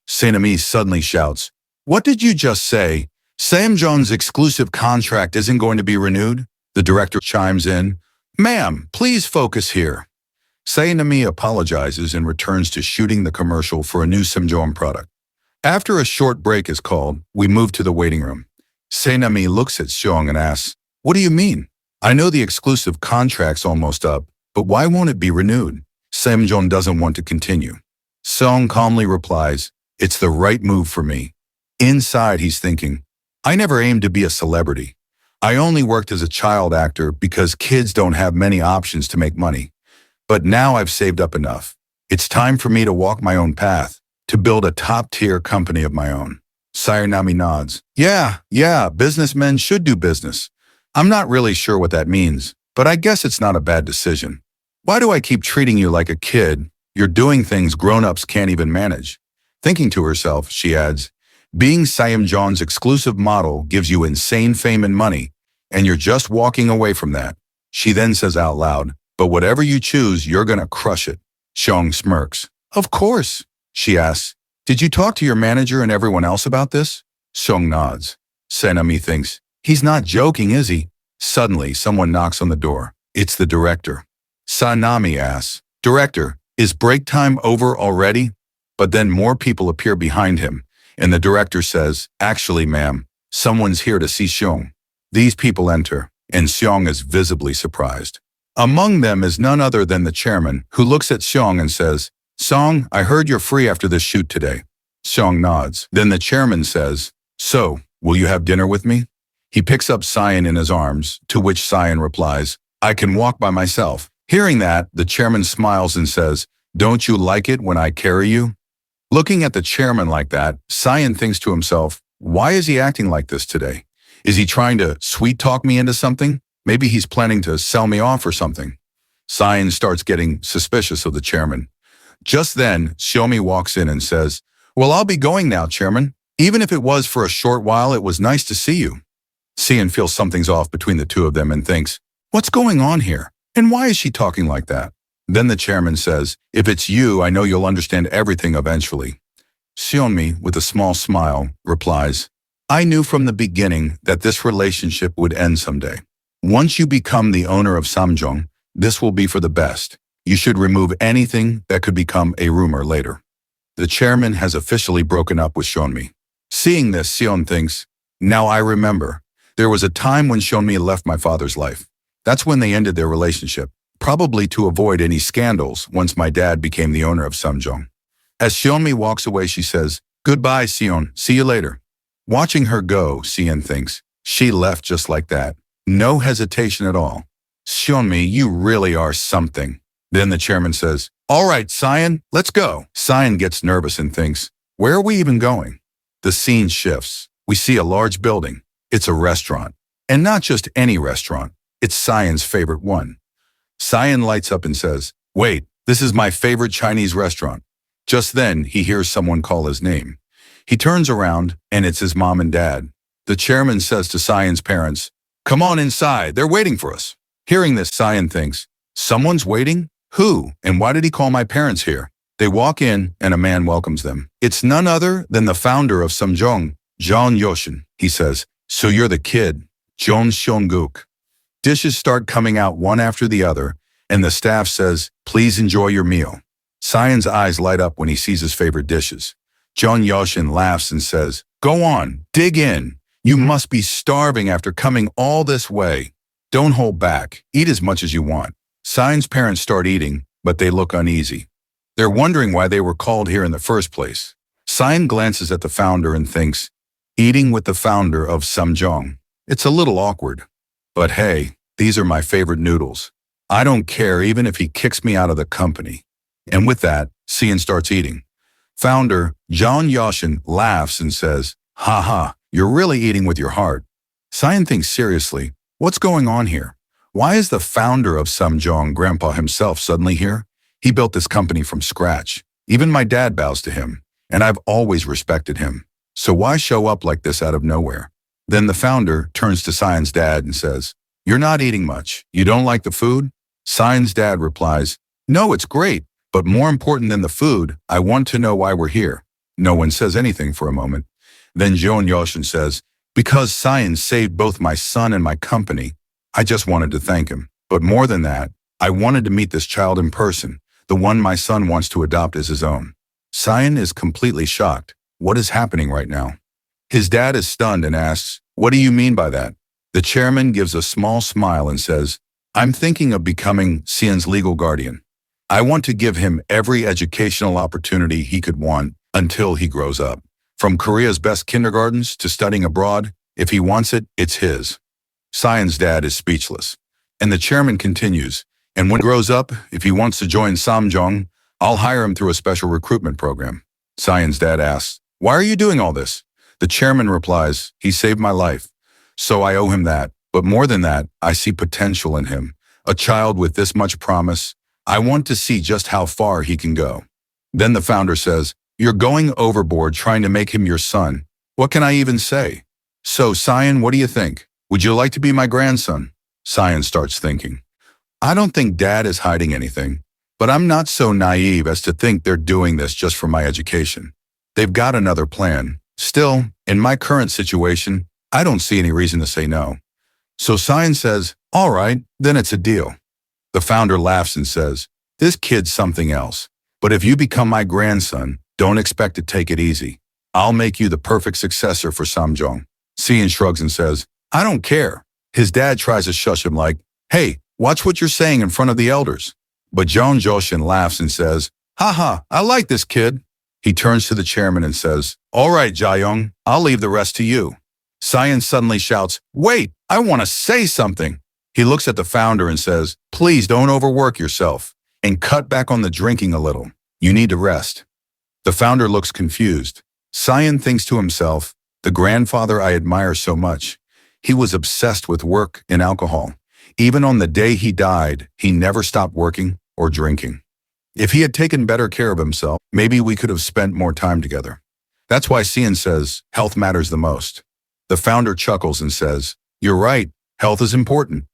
Saint-Ami suddenly shouts, what did you just say? Samjong's exclusive contract isn't going to be renewed? The director chimes in, ma'am, please focus here. Saint-Ami apologizes and returns to shooting the commercial for a new Samjong product. After a short break is called, we move to the waiting room. Seinami looks at Xiong and asks, "What do you mean? I know the exclusive contract's almost up, but why won't it be renewed?" Samjong doesn't want to continue. Song calmly replies, "It's the right move for me." Inside, he's thinking, "I never aimed to be a celebrity. I only worked as a child actor because kids don't have many options to make money. But now I've saved up enough. It's time for me to walk my own path, to build a top-tier company of my own." Sayanami nods. Yeah, businessmen should do business. I'm not really sure what that means, but I guess it's not a bad decision. Why do I keep treating you like a kid? You're doing things grown-ups can't even manage. Thinking to herself, she adds, "Being Saimjon's exclusive model gives you insane fame and money, and you're just walking away from that." She then says out loud, "But whatever you choose, you're gonna crush it." Xiong smirks. "Of course." She asks, "Did you talk to your manager and everyone else about this?" Xiong nods. Senami thinks, "He's not joking, is he?" Suddenly, someone knocks on the door. It's the director. Sanami asks, "Director, is break time over already?" But then more people appear behind him, and the director says, "Actually, ma'am, someone's here to see Xiong." These people enter, and Xiong is visibly surprised. Among them is none other than the chairman, who looks at Xiong and says, "Song, I heard you're free after this shoot today." Xiong nods. Then the chairman says, "So, will you have dinner with me?" He picks up Cyan in his arms, to which Cyan replies, "I can walk by myself." Hearing that, the chairman smiles and says, "Don't you like it when I carry you?" Looking at the chairman like that, Cyan thinks to himself, why is he acting like this today? Is he trying to sweet-talk me into something? Maybe he's planning to sell me off or something. Cyan starts getting suspicious of the chairman. Just then, Xiaomi walks in and says, "Well, I'll be going now, Chairman. Even if it was for a short while, it was nice to see you." Cian feels something's off between the two of them and thinks, what's going on here? And why is she talking like that? Then the chairman says, "If it's you, I know you'll understand everything eventually." Xiaomi, with a small smile, replies, "I knew from the beginning that this relationship would end someday. Once you become the owner of Samjong, this will be for the best. You should remove anything that could become a rumor later." The chairman has officially broken up with Xiaomi. Seeing this, Xion thinks, now I remember. There was a time when Xiaomi left my father's life. That's when they ended their relationship, probably to avoid any scandals once my dad became the owner of Samjong. As Xiaomi walks away, she says, "Goodbye, Xion. See you later." Watching her go, Xian thinks, she left just like that. No hesitation at all. "Xiaomi, you really are something." Then the chairman says, "All right, Cyan, let's go." Cyan gets nervous and thinks, where are we even going? The scene shifts. We see a large building. It's a restaurant. And not just any restaurant. It's Cyan's favorite one. Cyan lights up and says, "Wait, this is my favorite Chinese restaurant." Just then, he hears someone call his name. He turns around, and it's his mom and dad. The chairman says to Cyan's parents, "Come on inside, they're waiting for us." Hearing this, Cyan thinks, someone's waiting? Who? And why did he call my parents here? They walk in, and a man welcomes them. It's none other than the founder of Samjong, John Yoshin. He says, "So you're the kid, John Xionguk." Dishes start coming out one after the other, and the staff says, "Please enjoy your meal." Cyan's eyes light up when he sees his favorite dishes. John Yoshin laughs and says, "Go on, dig in. You must be starving after coming all this way. Don't hold back. Eat as much as you want." Cyan's parents start eating, but they look uneasy. They're wondering why they were called here in the first place. Cyan glances at the founder and thinks, eating with the founder of Samjong. It's a little awkward. But hey, these are my favorite noodles. I don't care even if he kicks me out of the company. And with that, Cyan starts eating. Founder John Yoshin laughs and says, "Ha, you're really eating with your heart." Cyan thinks seriously, what's going on here? Why is the founder of Samjong, Grandpa himself, suddenly here? He built this company from scratch. Even my dad bows to him, and I've always respected him. So why show up like this out of nowhere? Then the founder turns to Cyan's dad and says, "You're not eating much. You don't like the food?" Cyan's dad replies, "No, it's great. But more important than the food, I want to know why we're here." No one says anything for a moment. Then John Yoshin says, "Because Cyan saved both my son and my company, I just wanted to thank him. But more than that, I wanted to meet this child in person, the one my son wants to adopt as his own." Cyan is completely shocked. what is happening right now? His dad is stunned and asks, what do you mean by that? The chairman gives a small smile and says, I'm thinking of becoming Xian's legal guardian. I want to give him every educational opportunity he could want until he grows up. From Korea's best kindergartens to studying abroad, if he wants it, it's his. Xian's dad is speechless. And the chairman continues, and when he grows up, if he wants to join Samjong, I'll hire him through a special recruitment program. Xian's dad asks, why are you doing all this? The chairman replies, he saved my life. So I owe him that. But more than that, I see potential in him. A child with this much promise. I want to see just how far he can go. Then the founder says, you're going overboard trying to make him your son. What can I even say? So, Xian, what do you think? Would you like to be my grandson? Xian starts thinking. I don't think Dad is hiding anything, but I'm not so naive as to think they're doing this just for my education. They've got another plan. Still, in my current situation, I don't see any reason to say no. So Xian says, all right, then it's a deal. The founder laughs and says, this kid's something else. But if you become my grandson, don't expect to take it easy. I'll make you the perfect successor for Samjong. Xian shrugs and says, I don't care. His dad tries to shush him like, hey, watch what you're saying in front of the elders. But Jong Joshin laughs and says, haha, I like this kid. He turns to the chairman and says, all right, Jaeyong, I'll leave the rest to you. Xian suddenly shouts, wait, I want to say something. He looks at the founder and says, please don't overwork yourself and cut back on the drinking a little. You need to rest. The founder looks confused. Xian thinks to himself, the grandfather I admire so much. He was obsessed with work and alcohol. Even on the day he died, he never stopped working or drinking. If he had taken better care of himself, maybe we could have spent more time together. That's why Xian says, health matters the most. The founder chuckles and says, you're right, health is important.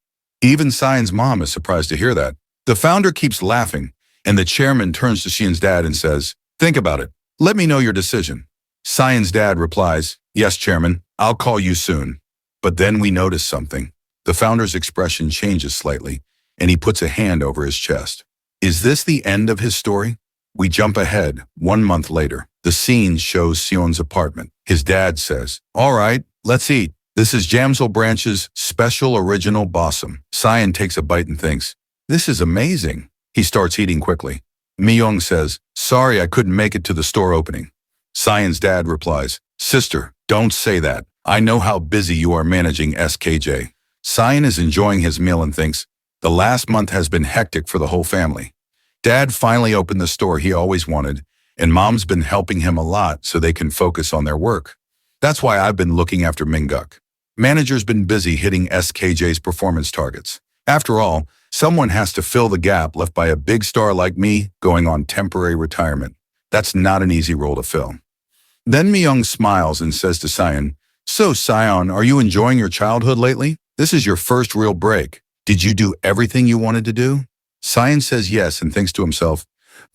Even Xian's mom is surprised to hear that. The founder keeps laughing, and the chairman turns to Xian's dad and says, think about it. Let me know your decision. Xian's dad replies, yes, chairman, I'll call you soon. But then we notice something. The founder's expression changes slightly, and he puts a hand over his chest. Is this the end of his story? We jump ahead, 1 month later. The scene shows Sion's apartment. His dad says, all right, let's eat. This is Jamsil Branch's special original bossum. Xian takes a bite and thinks, this is amazing. He starts eating quickly. Myung says, sorry I couldn't make it to the store opening. Xian's dad replies, sister, don't say that. I know how busy you are managing SKJ. Xian is enjoying his meal and thinks, the last month has been hectic for the whole family. Dad finally opened the store he always wanted, and Mom's been helping him a lot so they can focus on their work. That's why I've been looking after Mingguk. Manager's been busy hitting SKJ's performance targets. After all, someone has to fill the gap left by a big star like me going on temporary retirement. That's not an easy role to fill. Then Myung smiles and says to Xian, so Xian, are you enjoying your childhood lately? This is your first real break. Did you do everything you wanted to do? Xian says yes and thinks to himself,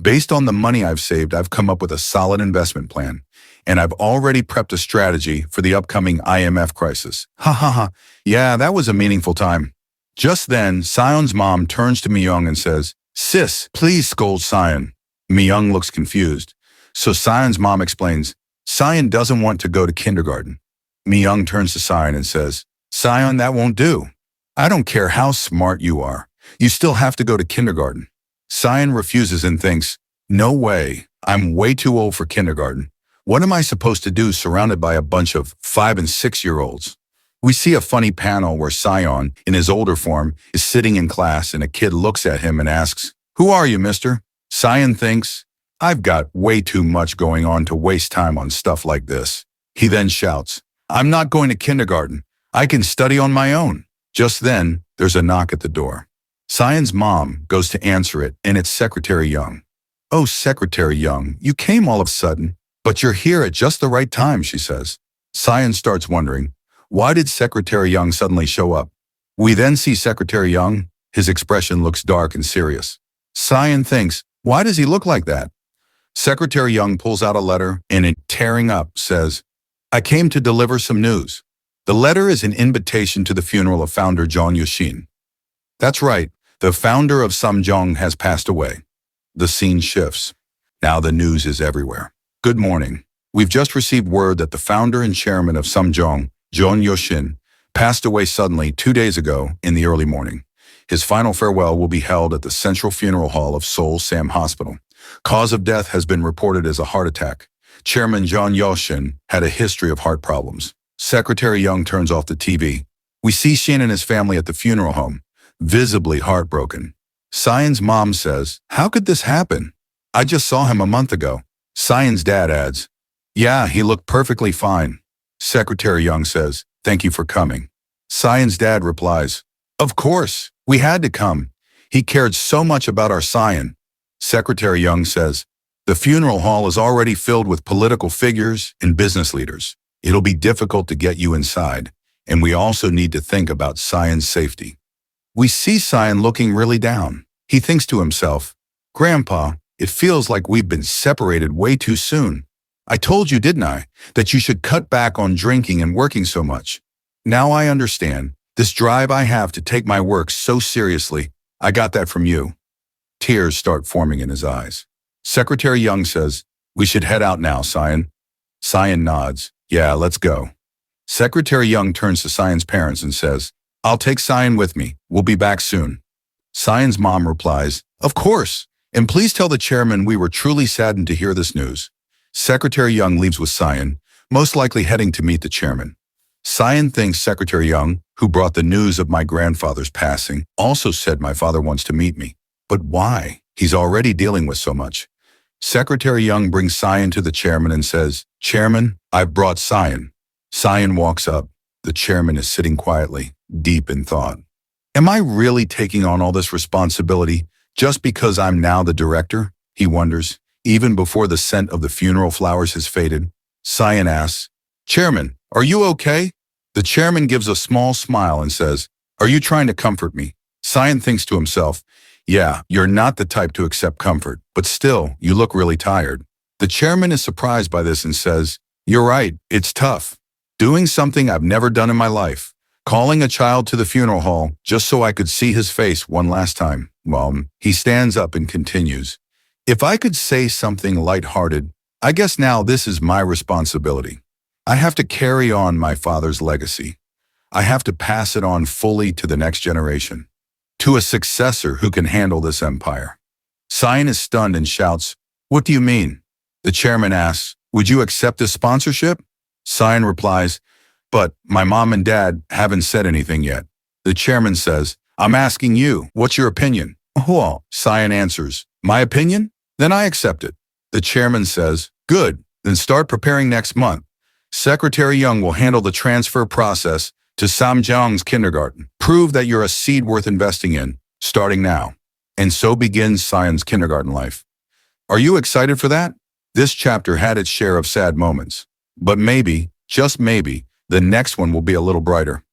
based on the money I've saved, I've come up with a solid investment plan, and I've already prepped a strategy for the upcoming IMF crisis. Ha ha ha, yeah, that was a meaningful time. Just then, Sion's mom turns to Myung and says, sis, please scold Xian. Myung looks confused. So Sion's mom explains, Xian doesn't want to go to kindergarten. Myung turns to Xian and says, Xian, that won't do. I don't care how smart you are. You still have to go to kindergarten. Xian refuses and thinks, no way, I'm way too old for kindergarten. What am I supposed to do surrounded by a bunch of 5- and 6-year-olds? We see a funny panel where Xian, in his older form, is sitting in class and a kid looks at him and asks, who are you, mister? Xian thinks, I've got way too much going on to waste time on stuff like this. He then shouts, I'm not going to kindergarten. I can study on my own. Just then, there's a knock at the door. Xian's mom goes to answer it, and it's Secretary Young. Oh, Secretary Young, you came all of a sudden, but you're here at just the right time, she says. Xian starts wondering, why did Secretary Young suddenly show up? We then see Secretary Young. His expression looks dark and serious. Xian thinks, why does he look like that? Secretary Young pulls out a letter and it, tearing up, says, I came to deliver some news. The letter is an invitation to the funeral of founder Jong Yushin. That's right, the founder of Samjong has passed away. The scene shifts. Now the news is everywhere. Good morning. We've just received word that the founder and chairman of Samjong, John Yoshin, passed away suddenly 2 days ago in the early morning. His final farewell will be held at the Central Funeral Hall of Seoul Sam Hospital. Cause of death has been reported as a heart attack. Chairman John Yoshin had a history of heart problems. Secretary Young turns off the TV. We see Shin and his family at the funeral home, visibly heartbroken. Cyan's mom says, "How could this happen? I just saw him a month ago." Cyan's dad adds, "Yeah, he looked perfectly fine." Secretary Young says, "Thank you for coming." Cyan's dad replies, "Of course, we had to come. He cared so much about our Cyan." Secretary Young says, "The funeral hall is already filled with political figures and business leaders. It'll be difficult to get you inside, and we also need to think about Cyan's safety." We see Cyan looking really down. He thinks to himself, "Grandpa, it feels like we've been separated way too soon. I told you, didn't I, that you should cut back on drinking and working so much. Now I understand. This drive I have to take my work so seriously, I got that from you." Tears start forming in his eyes. Secretary Young says, "We should head out now, Cyan." Cyan nods. "Yeah, let's go." Secretary Young turns to Cyan's parents and says, "I'll take Cyan with me. We'll be back soon." Cyan's mom replies, "Of course, and please tell the chairman we were truly saddened to hear this news." Secretary Young leaves with Cyan, most likely heading to meet the chairman. Cyan thinks Secretary Young, who brought the news of my grandfather's passing, also said my father wants to meet me. But why? He's already dealing with so much. Secretary Young brings Cyan to the chairman and says, "Chairman, I've brought Cyan." Cyan walks up. The chairman is sitting quietly, deep in thought. Am I really taking on all this responsibility just because I'm now the director? He wonders, even before the scent of the funeral flowers has faded. Cyan asks, "Chairman, are you okay?" The chairman gives a small smile and says, "Are you trying to comfort me?" Cyan thinks to himself, "Yeah, you're not the type to accept comfort, but still, you look really tired." The chairman is surprised by this and says, "You're right, it's tough. Doing something I've never done in my life. Calling a child to the funeral hall just so I could see his face one last time." Well, he stands up and continues, "If I could say something lighthearted, I guess now this is my responsibility. I have to carry on my father's legacy. I have to pass it on fully to the next generation, to a successor who can handle this empire." Cyan is stunned and shouts, "What do you mean?" The chairman asks, "Would you accept this sponsorship?" Cyan replies, "But my mom and dad haven't said anything yet." The chairman says, "I'm asking you, what's your opinion?" "Well," Cyan answers, "My opinion? Then I accept it." The chairman says, "Good, then start preparing next month. Secretary Young will handle the transfer process to Samjong's kindergarten. Prove that you're a seed worth investing in, starting now." And so begins Cyan's kindergarten life. Are you excited for that? This chapter had its share of sad moments. But maybe, just maybe, the next one will be a little brighter.